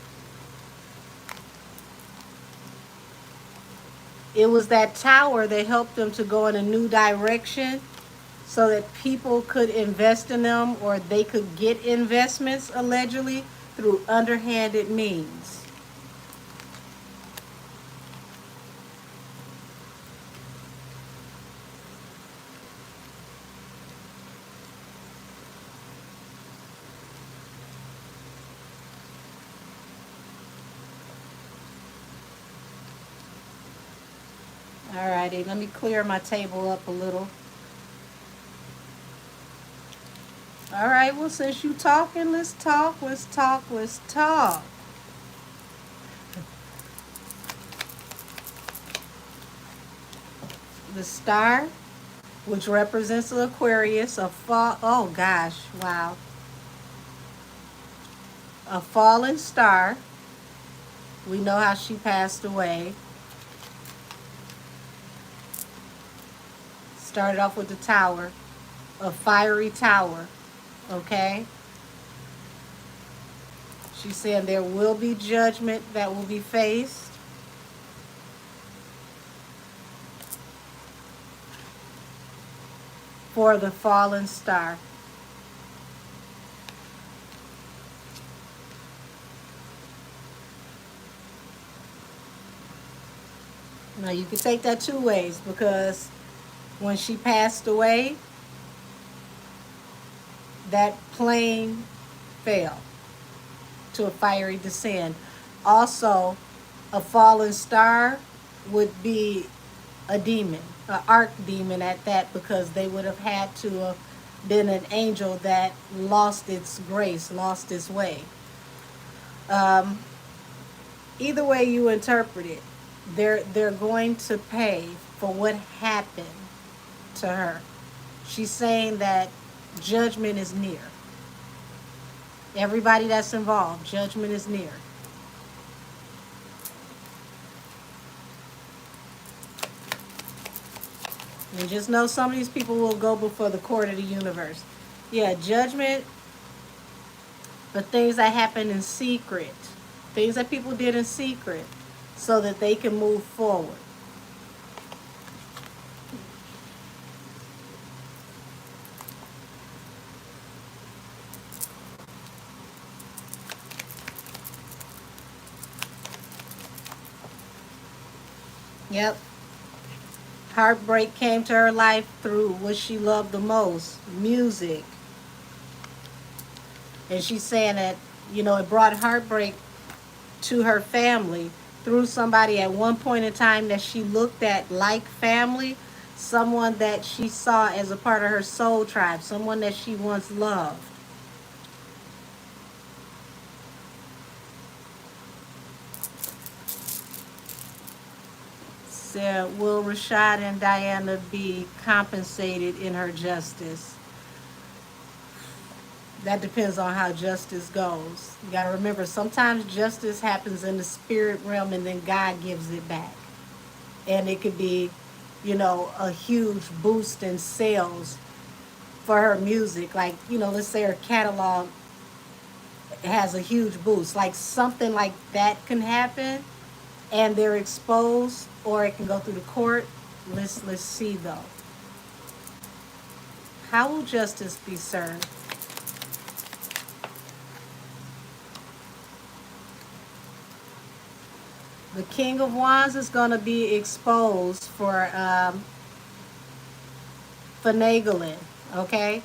it was that tower that helped them to go in a new direction so that people could invest in them, or they could get investments allegedly through underhanded means. Alrighty, let me clear my table up a little. All right, well, since you talking, let's talk. The star, which represents the Aquarius, oh gosh, wow. A fallen star. We know how she passed away. Started off with the tower, a fiery tower, okay? She's saying there will be judgment that will be faced. For the fallen star. Now you can take that two ways, because when she passed away, that plane fell to a fiery descent. Also, a fallen star would be a demon, an archdemon at that, because they would have had to have been an angel that lost its grace, lost its way. Either way you interpret it, they're going to pay for what happened to her. She's saying that judgment is near. Everybody that's involved, judgment is near. And just know some of these people will go before the court of the universe. Yeah, judgment for things that happen in secret. Things that people did in secret so that they can move forward. Yep. Heartbreak came to her life through what she loved the most, music. And she's saying that, it brought heartbreak to her family through somebody at one point in time that she looked at like family, someone that she saw as a part of her soul tribe, someone that she once loved. Said, will Rashad and Diana be compensated in her justice? That depends on how justice goes. You got to remember, sometimes justice happens in the spirit realm and then God gives it back. And it could be, a huge boost in sales for her music. Like, let's say her catalog has a huge boost. Like something like that can happen and they're exposed, or it can go through the court. Let's see though. How will justice be served? The King of Wands is going to be exposed for finagling, okay?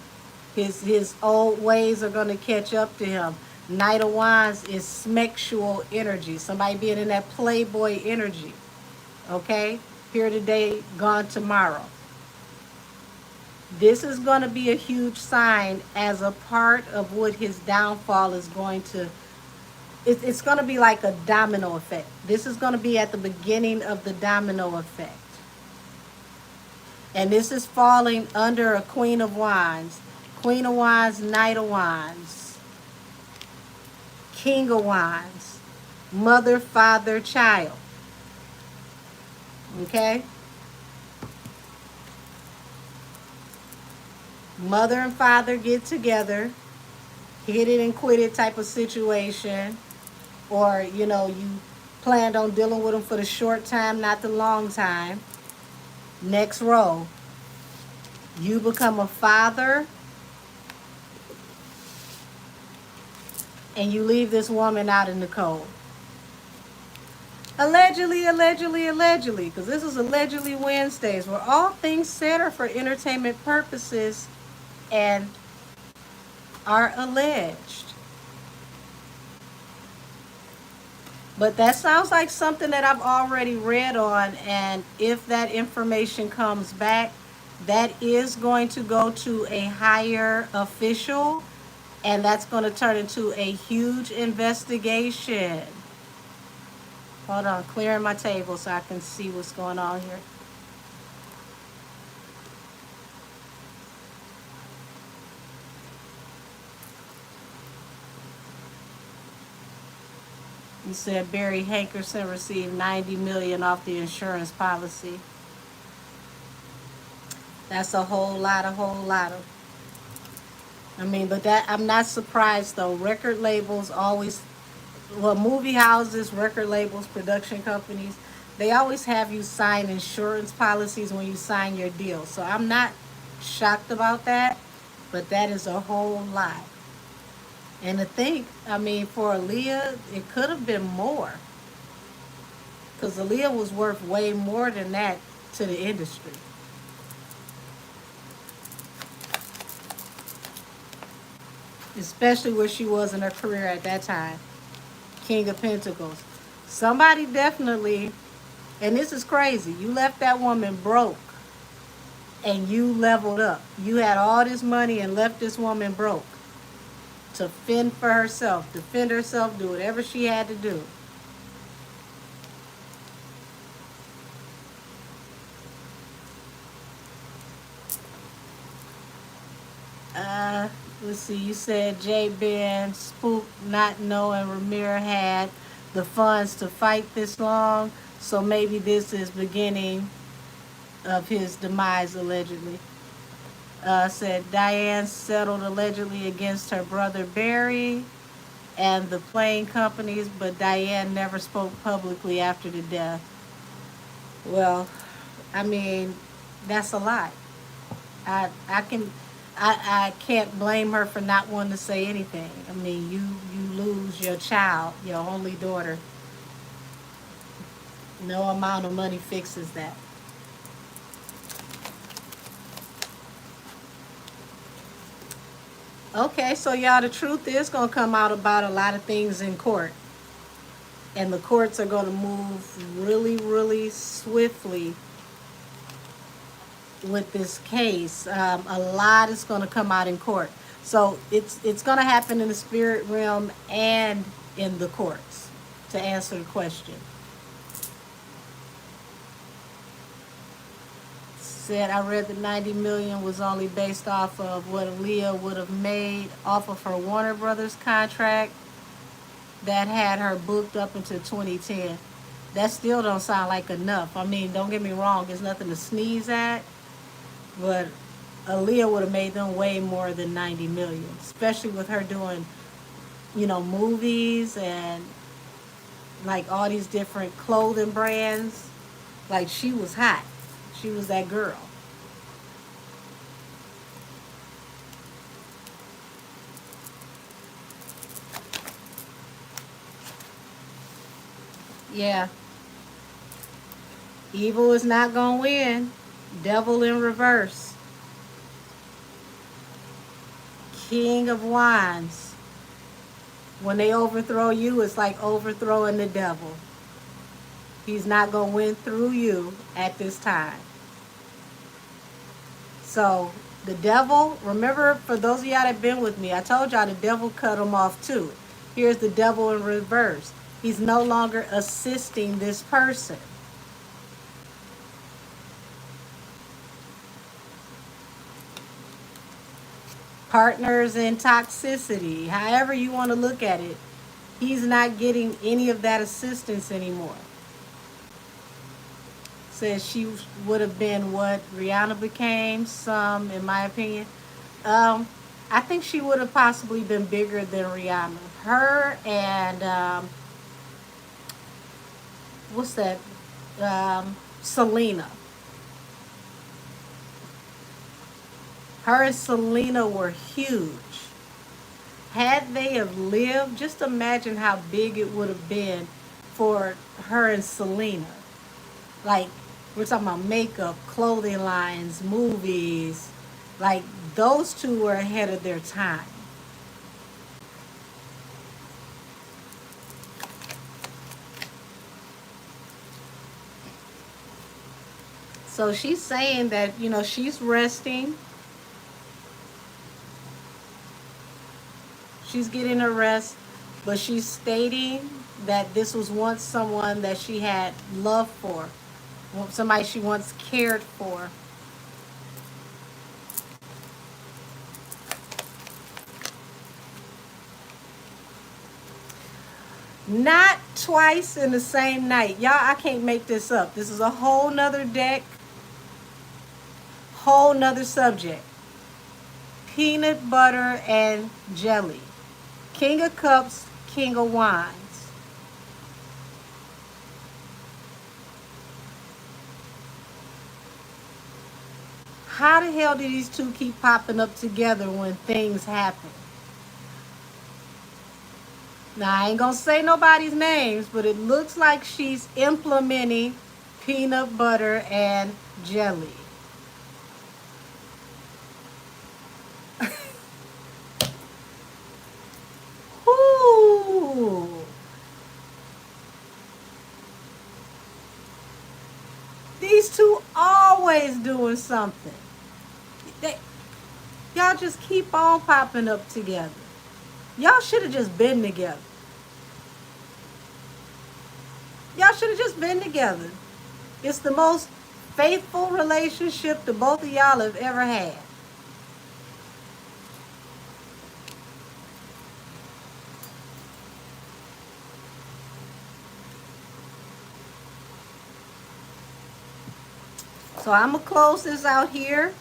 His old ways are going to catch up to him. Knight of Wands is sexual energy. Somebody being in that playboy energy, okay? Here today, gone tomorrow. This is going to be a huge sign as a part of what his downfall is going to. It's going to be like a domino effect. This is going to be at the beginning of the domino effect. And this is falling under a Queen of Wands. Queen of Wands, Knight of Wands, King of Wands, mother, father, child. Okay? Mother and father get together hit it and quit it type of situation, or you planned on dealing with them for the short time, not the long time. Next row, you become a father and you leave this woman out in the cold. Allegedly, allegedly, allegedly, because this is Allegedly Wednesdays, where all things said are for entertainment purposes and are alleged. But that sounds like something that I've already read on, and if that information comes back, that is going to go to a higher official, and that's going to turn into a huge investigation. Hold on, clearing my table so I can see what's going on here. You said Barry Hankerson received $90 million off the insurance policy. That's a whole lot of. I mean, but that I'm not surprised though. Record labels always, well, movie houses, record labels, production companies, they always have you sign insurance policies when you sign your deal. So I'm not shocked about that, but that is a whole lot. And to think, I mean, for Aaliyah, it could have been more. Because Aaliyah was worth way more than that to the industry. Especially where she was in her career at that time. King of Pentacles. Somebody definitely, and this is crazy, you left that woman broke and you leveled up. You had all this money and left this woman broke to fend for herself, defend herself, do whatever she had to do. Let's see, you said J. Ben spooked not knowing Ramir had the funds to fight this long, so maybe this is beginning of his demise, allegedly. Said Diane settled allegedly against her brother Barry and the plane companies, but Diane never spoke publicly after the death. Well, I mean, that's a lot. I can I can't blame her for not wanting to say anything. I mean, you lose your child, your only daughter. No amount of money fixes that. Okay, so y'all, the truth is going to come out about a lot of things in court. And the courts are going to move really, really swiftly with this case. A lot is going to come out in court. So it's going to happen in the spirit realm and in the courts, to answer the question. Said I read that 90 million was only based off of what Aaliyah would have made off of her Warner Brothers contract that had her booked up until 2010. That still don't sound like enough. I mean, don't get me wrong, there's nothing to sneeze at, but Aaliyah would have made them way more than 90 million, especially with her doing, movies and like all these different clothing brands. Like, she was hot. She was that girl. Yeah. Evil is not going to win. Devil in reverse. King of Wands. When they overthrow you, it's like overthrowing the devil. He's not going to win through you at this time. So, the devil, remember, for those of y'all that been with me, I told y'all the devil cut him off too. Here's the devil in reverse. He's no longer assisting this person. Partners in toxicity, however you want to look at it, he's not getting any of that assistance anymore. Says she would have been what Rihanna became, some, in my opinion. I think she would have possibly been bigger than Rihanna. Her and what's that? Selena. Her and Selena were huge. Had they have lived, just imagine how big it would have been for her and Selena. Like, we're talking about makeup, clothing lines, movies. Like, those two were ahead of their time. So she's saying that, she's resting. She's getting a rest, but she's stating that this was once someone that she had love for, somebody she once cared for. Not twice in the same night. Y'all, I can't make this up. This is a whole nother deck, whole nother subject. Peanut butter and jelly. King of Cups, King of Wands. How the hell do these two keep popping up together when things happen? Now, I ain't gonna say nobody's names, but it looks like she's implementing peanut butter and jelly. Ooh. These two always doing something. They, y'all just keep on popping up together. Y'all should have just been together. Y'all should have just been together. It's the most faithful relationship the both of y'all have ever had. So I'm going to close this out here,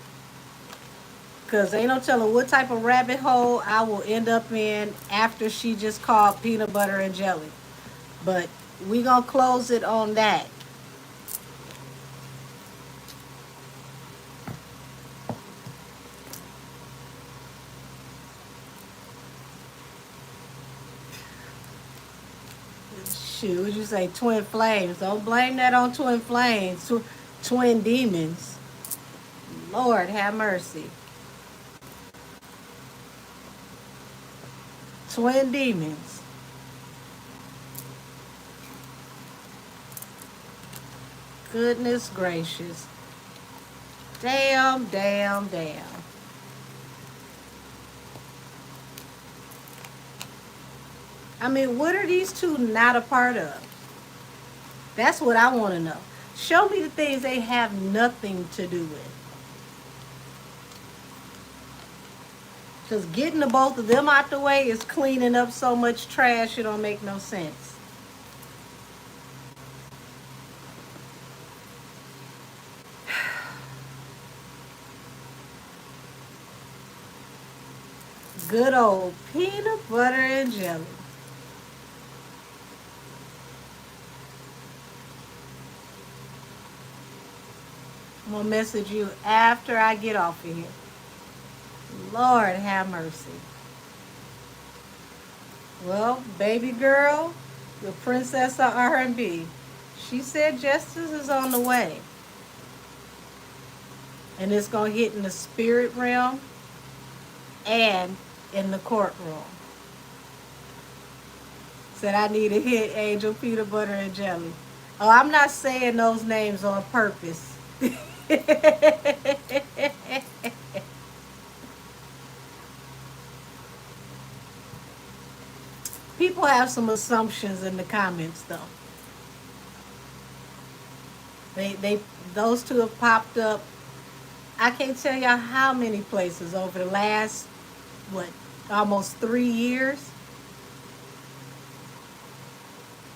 because ain't no telling what type of rabbit hole I will end up in after she just called peanut butter and jelly. But we going to close it on that. Shoot, would you say twin flames? Don't blame that on twin flames. Twin demons. Lord have mercy. Twin demons. Goodness gracious. Damn, damn, damn. I mean, what are these two not a part of? That's what I want to know. Show me the things they have nothing to do with. Because getting the both of them out the way is cleaning up so much trash it don't make no sense. Good old peanut butter and jelly. I'm going to message you after I get off of here. Lord have mercy. Well, baby girl, the princess of R&B, she said justice is on the way. And it's going to hit in the spirit realm and in the courtroom. Said I need to hit Angel peanut butter and jelly. Oh, I'm not saying those names on purpose. People have some assumptions in the comments though. Those two have popped up. I can't tell y'all how many places over the last, almost 3 years.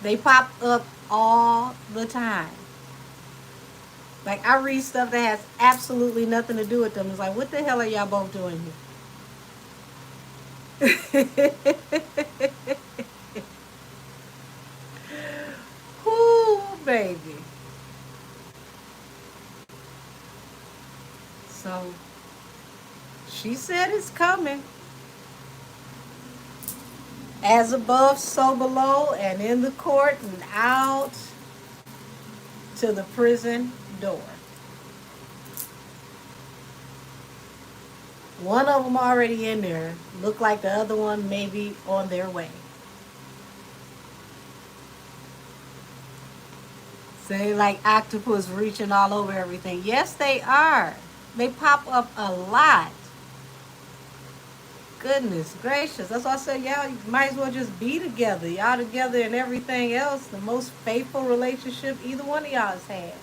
They pop up all the time. Like, I read stuff that has absolutely nothing to do with them. It's like, what the hell are y'all both doing here? Whoo, baby. So she said it's coming. As above, so below, and in the court and out to the prison door. One of them already in there. Look like the other one maybe on their way. Say like octopus reaching all over everything. Yes, they are. They pop up a lot. Goodness gracious. That's why I said y'all might as well just be together. Y'all together and everything else. The most faithful relationship either one of y'all has had.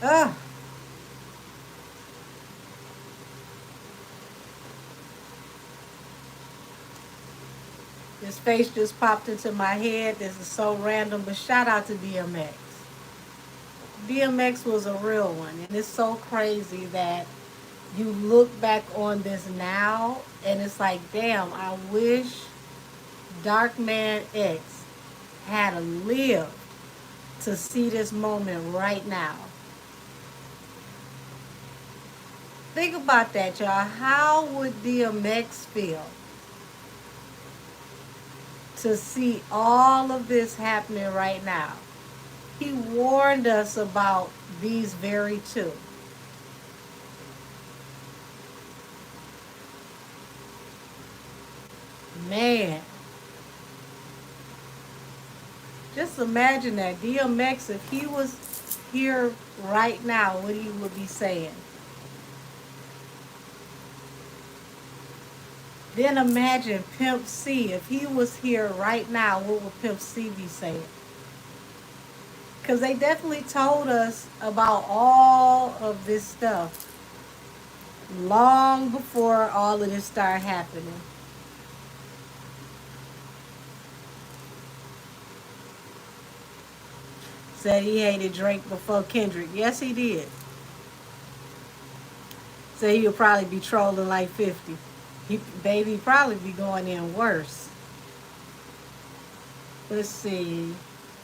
Ugh. This face just popped into my head. This is so random, but shout out to DMX. DMX was a real one, and it's so crazy that you look back on this now, and it's like, damn, I wish Dark Man X had lived to see this moment right now. Think about that, y'all. How would DMX feel to see all of this happening right now? He warned us about these very two. Man, just imagine that. DMX, if he was here right now, what he would be saying. Then imagine Pimp C. If he was here right now, what would Pimp C be saying? Because they definitely told us about all of this stuff long before all of this started happening. Said he hated Drake before Kendrick. Yes, he did. Said he would probably be trolling like 50. Baby probably be going in worse. Let's see.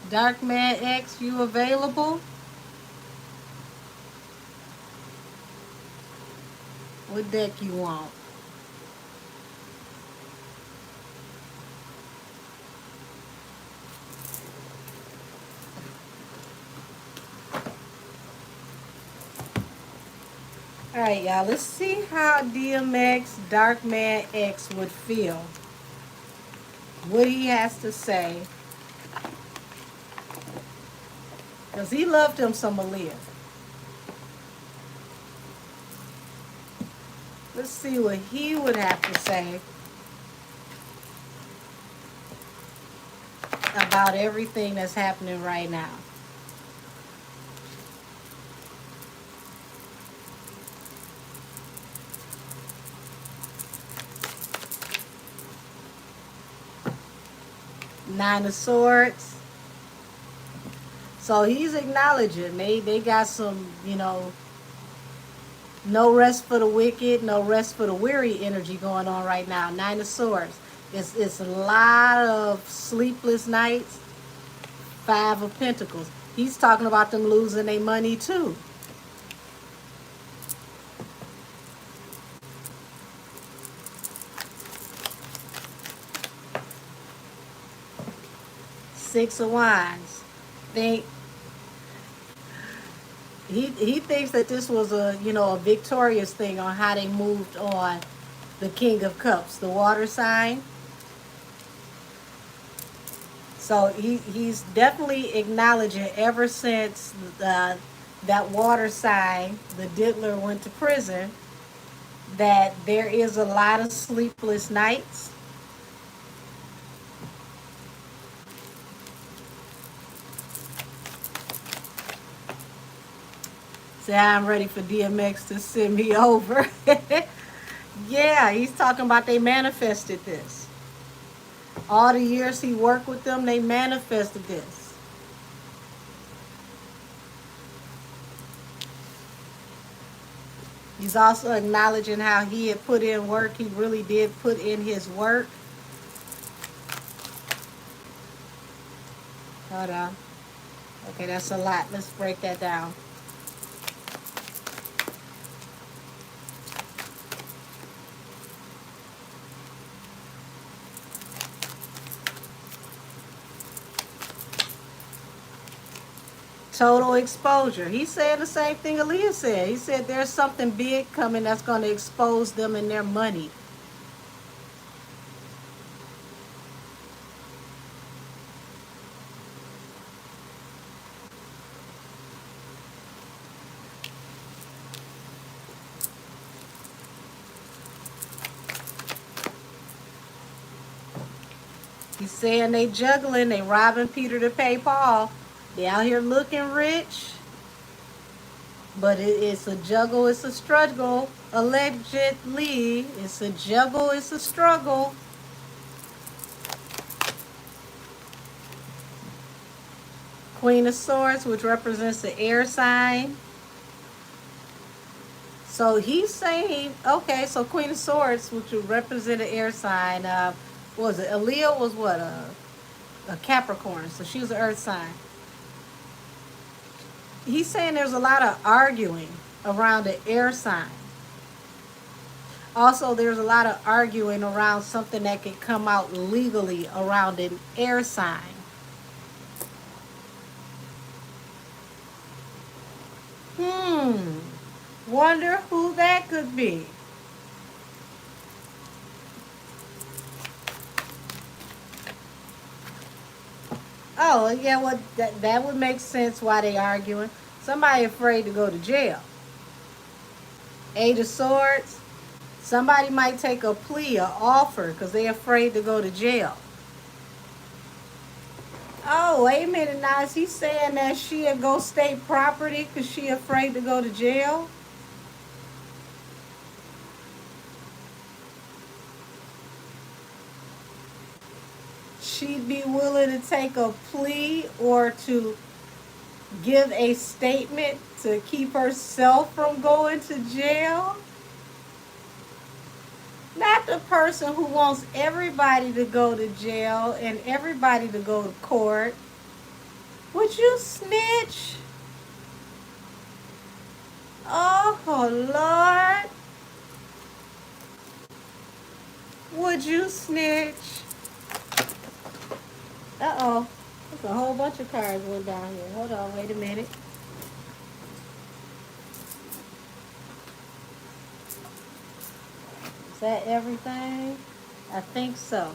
Dark Man X, you available? What deck you want? Alright, y'all. Let's see how DMX Dark Man X would feel. What he has to say. Because he loved him some Aaliyah. Let's see what he would have to say about everything that's happening right now. Nine of Swords. So he's acknowledging they got some, no rest for the wicked, no rest for the weary energy going on right now. Nine of Swords. It's a lot of sleepless nights. Five of Pentacles. He's talking about them losing their money too. Six of Wands. Think he thinks that this was a victorious thing on how they moved on the King of Cups, the water sign. So he's definitely acknowledging ever since that water sign, the diddler, went to prison, that there is a lot of sleepless nights. Say, I'm ready for DMX to send me over. Yeah, he's talking about they manifested this. All the years he worked with them, they manifested this. He's also acknowledging how he had put in work. He really did put in his work. Hold on. Okay, that's a lot. Let's break that down. Total exposure. He's saying the same thing Aaliyah said. He said there's something big coming that's going to expose them and their money. He's saying they juggling, they robbing Peter to pay Paul. They out here looking rich, but it's a juggle, it's a struggle. Allegedly, it's a juggle, it's a struggle. Queen of Swords, which represents the air sign. So he's saying, okay, so Queen of Swords, which would represent an air sign, what was it? Aaliyah was what? A Capricorn, so she was an earth sign. He's saying there's a lot of arguing around the air sign. Also, there's a lot of arguing around something that can come out legally around an air sign. Wonder who that could be. Oh, yeah, well, that would make sense why they arguing. Somebody afraid to go to jail. Eight of Swords. Somebody might take a plea or offer because they're afraid to go to jail. Oh, wait a minute now. Is he saying that she'll go state property because she afraid to go to jail? She'd be willing to take a plea or to give a statement to keep herself from going to jail? Not the person who wants everybody to go to jail and everybody to go to court. Would you snitch? Oh, Lord. Would you snitch? Uh-oh. There's a whole bunch of cards went down here. Hold on, wait a minute. Is that everything? I think so.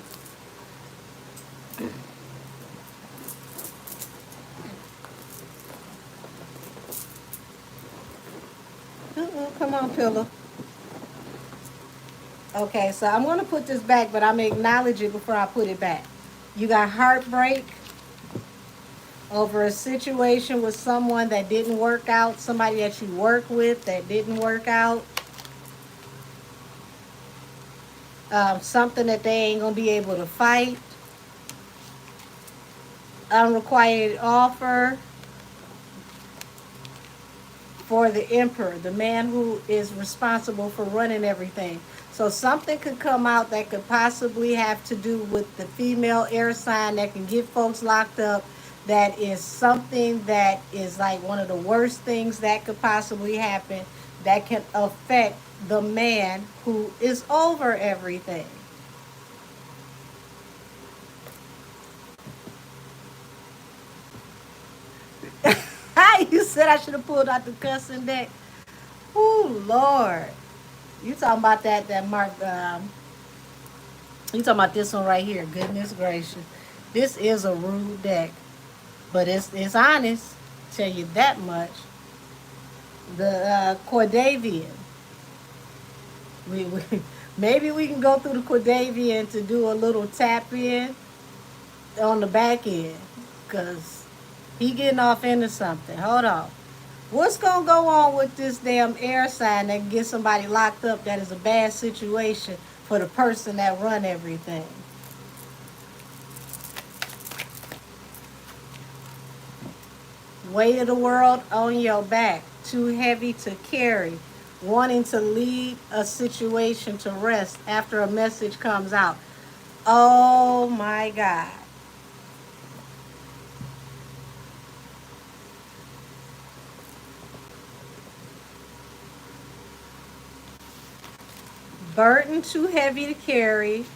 Come on, pillow. Okay, so I'm going to put this back, but I'm going to acknowledge it before I put it back. You got heartbreak over a situation with someone that didn't work out, somebody that you work with that didn't work out. Something that they ain't going to be able to fight. Unrequited offer for the emperor, the man who is responsible for running everything. So something could come out that could possibly have to do with the female air sign that can get folks locked up. That is something that is like one of the worst things that could possibly happen that can affect the man who is over everything. You said I should have pulled out the cussing deck. Oh, Lord. You talking about that Mark, you talking about this one right here. Goodness gracious. This is a rude deck. But it's honest. Tell you that much. The Cordavian. We maybe we can go through the Cordavian to do a little tap in on the back end. Because he getting off into something. Hold on. What's going to go on with this damn air sign that can get somebody locked up that is a bad situation for the person that run everything? Weight of the world on your back. Too heavy to carry. Wanting to lead a situation to rest after a message comes out. Oh my God. Burden too heavy to carry.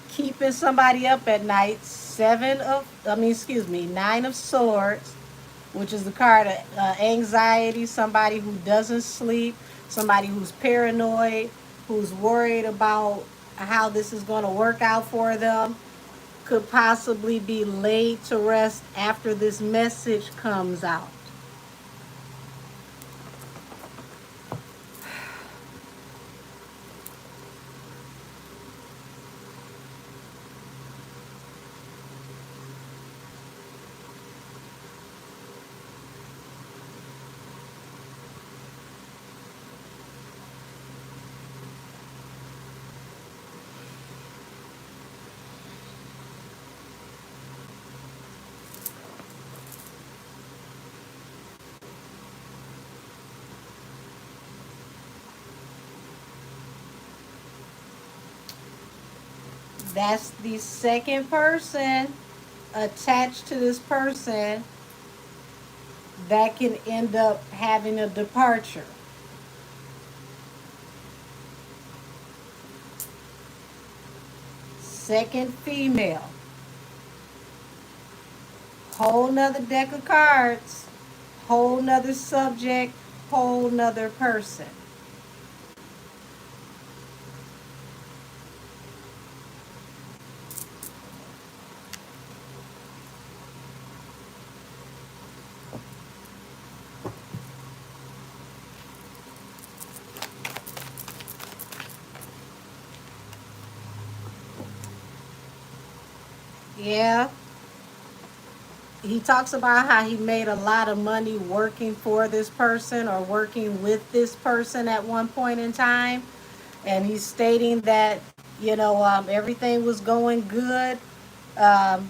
Keeping somebody up at night. Nine of Swords, which is the card of anxiety. Somebody who doesn't sleep. Somebody who's paranoid. Who's worried about how this is going to work out for them. Could possibly be laid to rest after this message comes out. That's the second person attached to this person that can end up having a departure. Second female. Whole nother deck of cards. Whole nother subject. Whole nother person. Yeah. He talks about how he made a lot of money working for this person or working with this person at one point in time. And he's stating that, everything was going good. Um,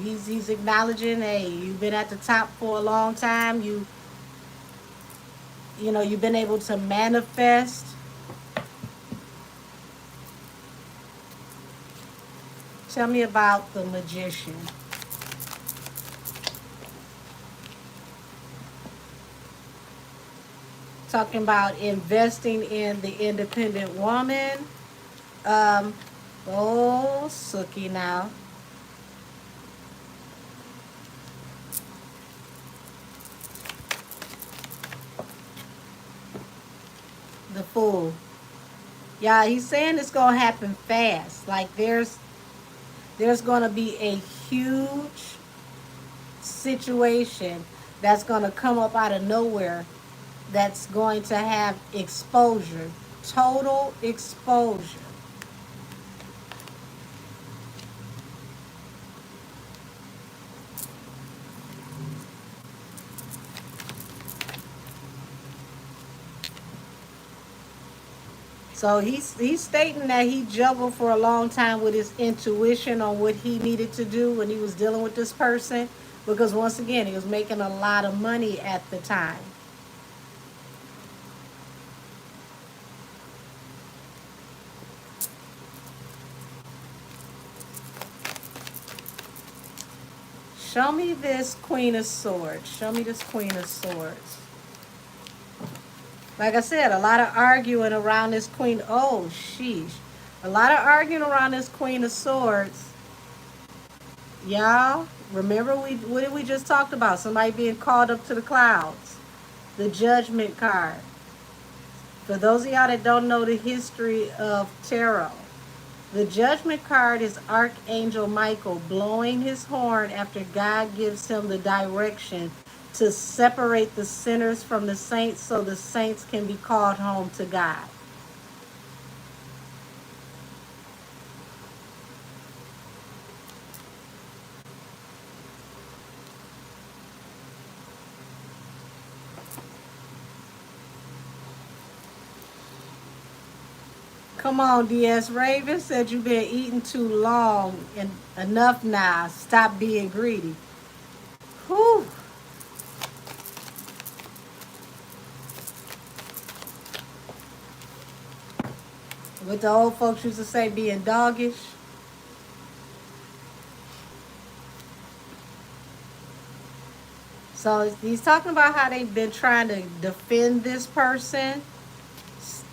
he's acknowledging, hey, you've been at the top for a long time. You've been able to manifest. Tell me about the Magician. Talking about investing in the independent woman. Oh, Suki now. The Fool. Yeah, he's saying it's gonna happen fast. Like there's gonna be a huge situation that's gonna come up out of nowhere that's going to have exposure, total exposure. So he's stating that he juggled for a long time with his intuition on what he needed to do when he was dealing with this person, because once again he was making a lot of money at the time. Show me this Queen of Swords. Show me this Queen of Swords. Like I said, a lot of arguing around this Queen. Oh, sheesh. A lot of arguing around this Queen of Swords. Y'all, remember what did we just talked about? Somebody being called up to the clouds. The Judgment card. For those of y'all that don't know the history of tarot, the Judgment card is Archangel Michael blowing his horn after God gives him the direction to separate the sinners from the saints so the saints can be called home to God. Come on, Dez. Raven said you've been eating too long and enough now. Stop being greedy. Whew. What the old folks used to say, being doggish. So he's talking about how they've been trying to defend this person,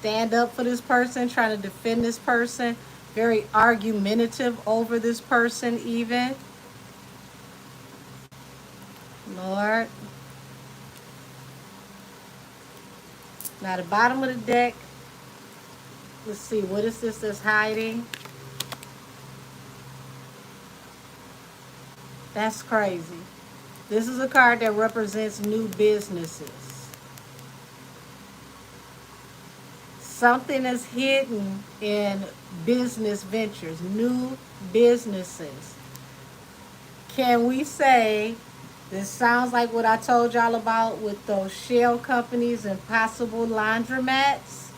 stand up for this person, trying to defend this person, very argumentative over this person even. Lord. Now the bottom of the deck, let's see, what is this that's hiding? That's crazy. This is a card that represents new businesses. Something is hidden in business ventures, new businesses. Can we say this sounds like what I told y'all about with those shell companies and possible laundromats?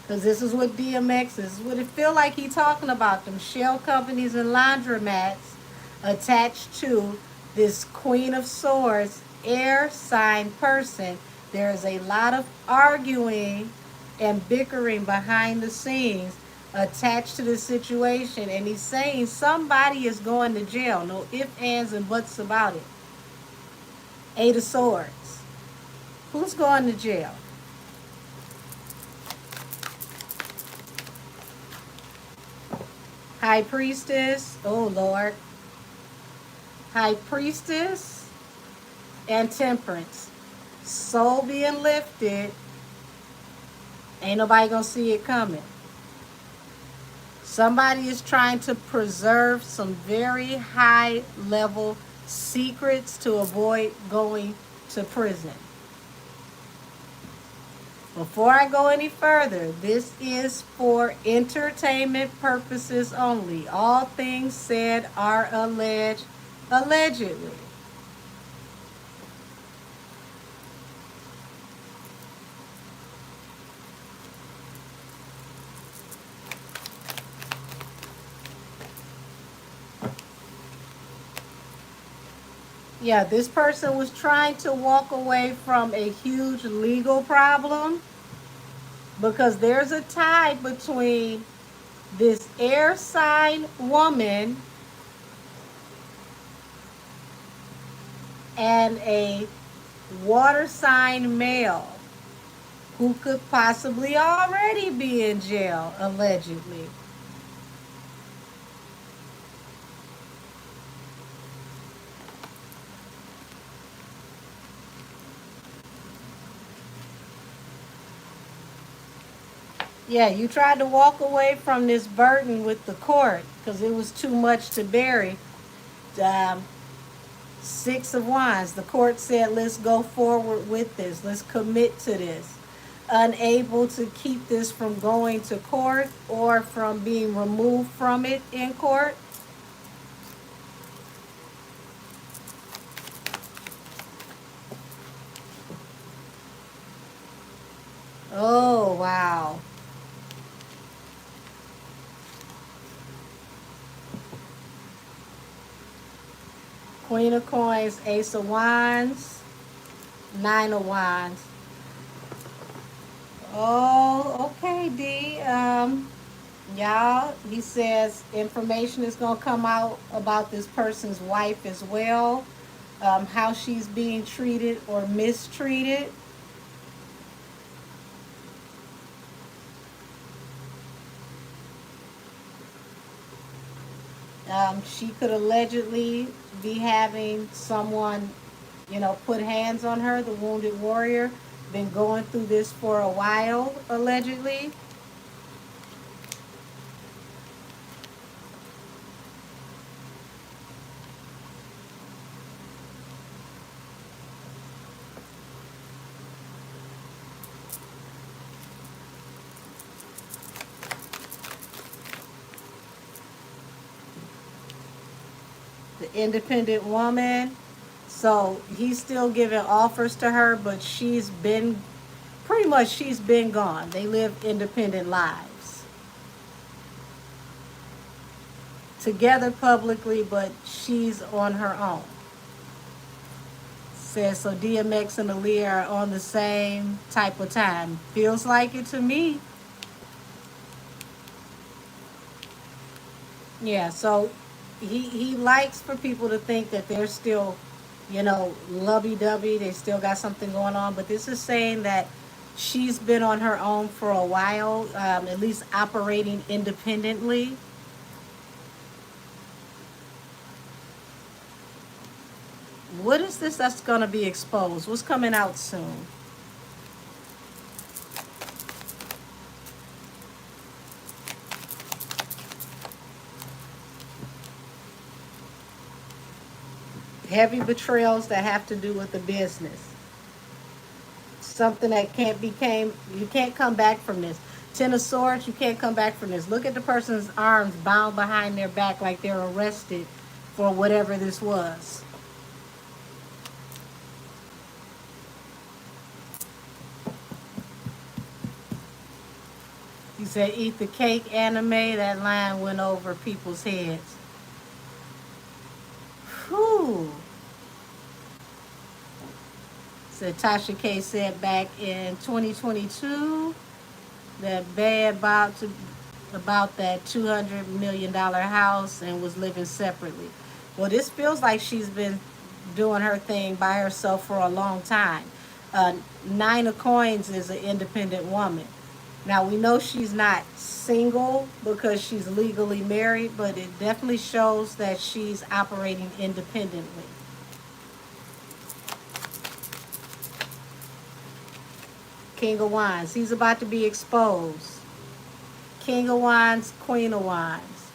Because this is what DMX is. What it feel like he talking about, them shell companies and laundromats attached to this Queen of Swords air sign person. There is a lot of arguing and bickering behind the scenes attached to this situation, and he's saying somebody is going to jail. No ifs, ands, and buts about it. Eight of Swords. Who's going to jail? High Priestess. Oh, Lord. High Priestess and Temperance. Soul being lifted. Ain't nobody gonna see it coming. Somebody is trying to preserve some very high level secrets to avoid going to prison. Before I go any further, this is for entertainment purposes only. All things said are allegedly. Yeah, this person was trying to walk away from a huge legal problem because there's a tie between this air sign woman and a water sign male who could possibly already be in jail, allegedly. Yeah, you tried to walk away from this burden with the court because it was too much to bear. Um, Six of Wands. The court said, let's go forward with this. Let's commit to this. Unable to keep this from going to court or from being removed from it in court. Oh, wow. Queen of Coins, Ace of Wands, Nine of Wands. Oh, okay, D. Y'all, he says information is going to come out about this person's wife as well. How she's being treated or mistreated. She could allegedly be having someone, put hands on her, the wounded warrior. Been going through this for a while, allegedly. The independent woman. So he's still giving offers to her, but she's been gone. They live independent lives. Together publicly, but she's on her own. Says so DMX and Aaliyah are on the same type of time. Feels like it to me. Yeah, so he likes for people to think that they're still you know, lovey-dovey. They still got something going on. But this is saying that she's been on her own for a while, at least operating independently. What is this that's going to be exposed? What's coming out soon? Heavy betrayals that have to do with the business. Something that can't be came. You can't come back from this. Ten of Swords, you can't come back from this. Look at the person's arms bound behind their back like they're arrested for whatever this was. You said eat the cake anime. That line went over people's heads. Whew. Said Tasha K said back in 2022 that bad about that $200 million house and was living separately. Well, this feels like she's been doing her thing by herself for a long time. Uh, Nine of Coins is an independent woman. Now we know she's not single because she's legally married, but it definitely shows that she's operating independently. King of Wands, he's about to be exposed. King of Wands, Queen of Wands.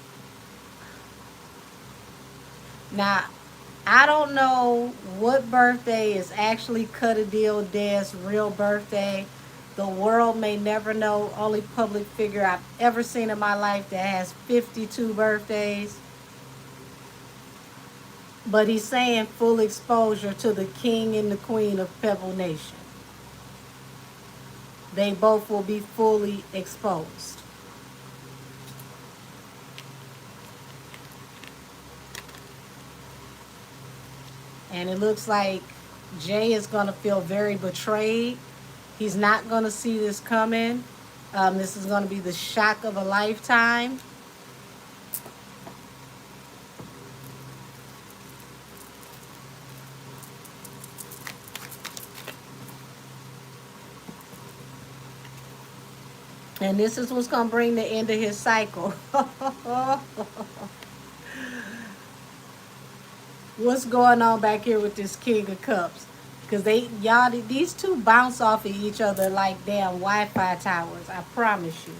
Now, I don't know what birthday is actually Cut a Deal Dez's real birthday. The world may never know. Only public figure I've ever seen in my life that has 52 birthdays. But he's saying full exposure to the king and the queen of Pebble Nation. They both will be fully exposed. And it looks like Jay is going to feel very betrayed. He's not going to see this coming. This is going to be the shock of a lifetime. And this is what's going to bring the end of his cycle. What's going on back here with this King of Cups? Because these two bounce off of each other like damn Wi-Fi towers. I promise you.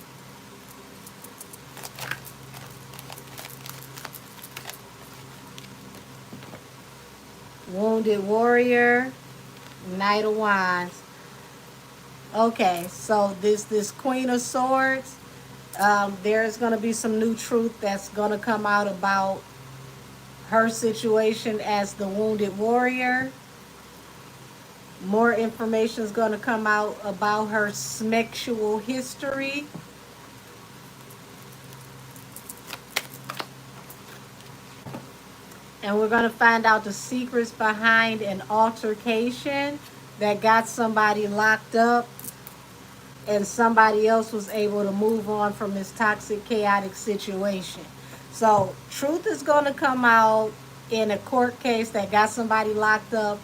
Wounded Warrior, Knight of Wands. Okay, so this Queen of Swords, there's going to be some new truth that's going to come out about her situation as the Wounded Warrior. More information is going to come out about her sexual history. And we're going to find out the secrets behind an altercation that got somebody locked up and somebody else was able to move on from this toxic, chaotic situation. So truth is going to come out in a court case that got somebody locked up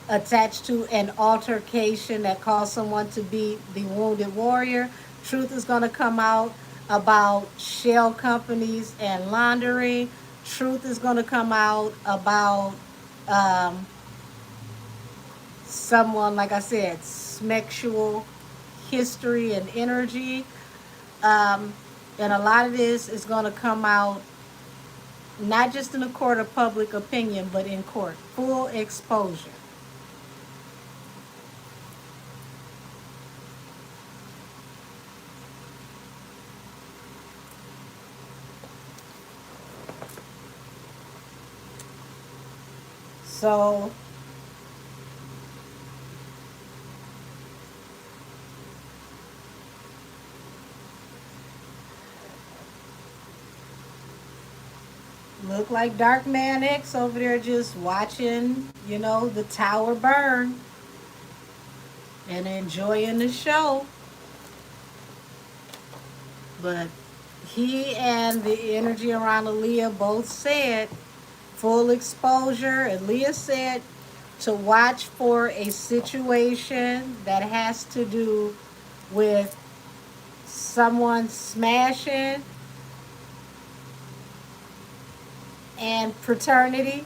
attached to an altercation that caused someone to be the Wounded Warrior. Truth is going to come out about shell companies and laundering. Truth is going to come out about someone, like I said, sexual history and energy. And a lot of this is going to come out not just in the court of public opinion, but in court. Full exposure. So look like Dark Man X over there just watching, you know, the tower burn and enjoying the show. But he and the energy around Aaliyah both said full exposure. Aaliyah said to watch for a situation that has to do with someone smashing and fraternity.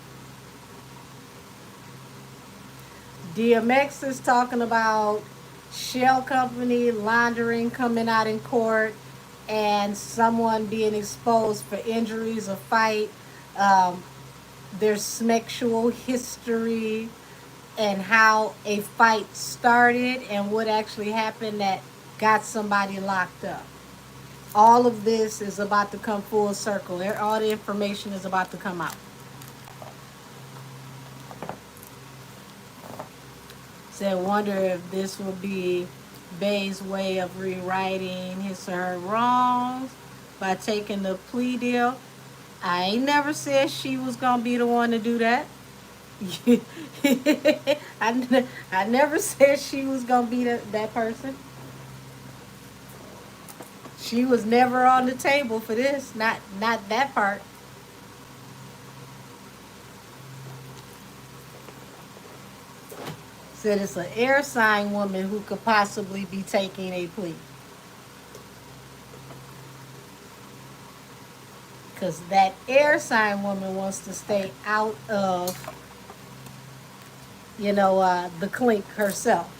DMX is talking about shell company laundering coming out in court and someone being exposed for injuries or fight. Um, their sexual history and how a fight started and what actually happened that got somebody locked up. All of this is about to come full circle. All the information is about to come out. So I wonder if this will be Bay's way of rewriting his or her wrongs by taking the plea deal. I ain't never said she was gonna be the one to do that. I never said she was gonna be that person. She was never on the table for this. Not that part. Said it's an air sign woman who could possibly be taking a plea. Because that air sign woman wants to stay out of, the clink herself.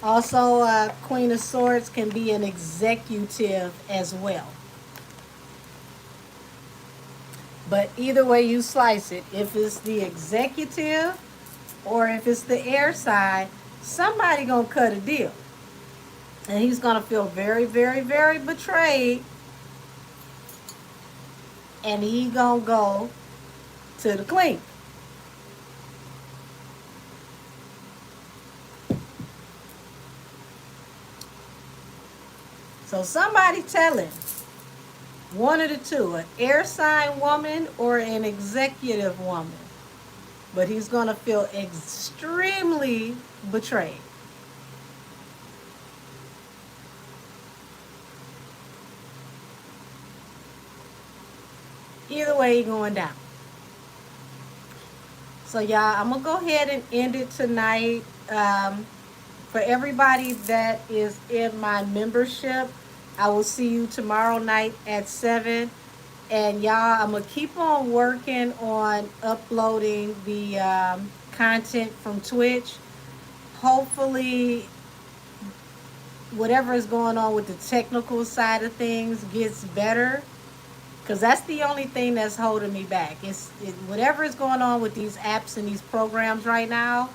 Also, Queen of Swords can be an executive as well. But either way you slice it, if it's the executive or if it's the air sign, somebody gonna cut a deal. And he's gonna feel very, very, very betrayed. And he gonna go to the clink. So somebody tell him, one of the two, an air sign woman or an executive woman. But he's going to feel extremely betrayed. Either way, he's going down. So y'all, I'm going to go ahead and end it tonight. For everybody that is in my membership, I will see you tomorrow night at 7. And y'all, I'm going to keep on working on uploading the content from Twitch. Hopefully, whatever is going on with the technical side of things gets better. Because that's the only thing that's holding me back. Whatever is going on with these apps and these programs right now,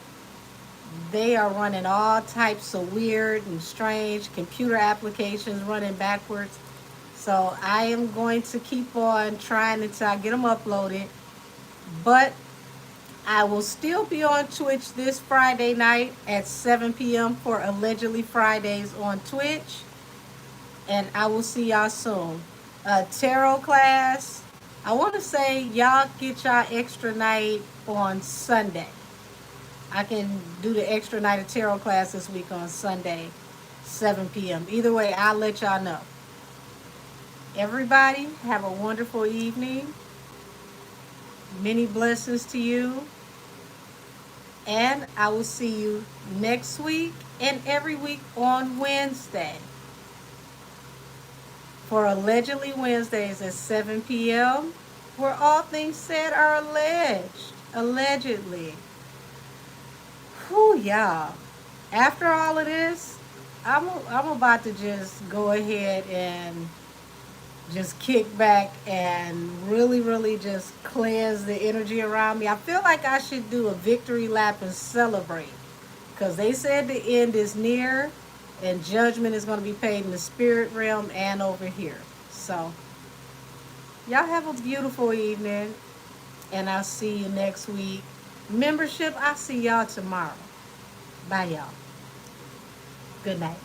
they are running all types of weird and strange computer applications running backwards. So I am going to keep on trying until I get them uploaded. But I will still be on Twitch this Friday night at 7 p.m. for Allegedly Fridays on Twitch. And I will see y'all soon. Tarot class, I want to say y'all get y'all extra night on Sunday. I can do the extra night of tarot class this week on Sunday, 7 p.m. Either way, I'll let y'all know. Everybody, have a wonderful evening. Many blessings to you. And I will see you next week and every week on Wednesday. For Allegedly Wednesdays at 7 p.m., where all things said are alleged. Allegedly. Whew, y'all. After all of this, I'm about to just go ahead and just kick back and really, really just cleanse the energy around me. I feel like I should do a victory lap and celebrate. Because they said the end is near and judgment is going to be paid in the spirit realm and over here. So, y'all have a beautiful evening. And I'll see you next week. Membership, I'll see y'all tomorrow. Bye, y'all. Good night.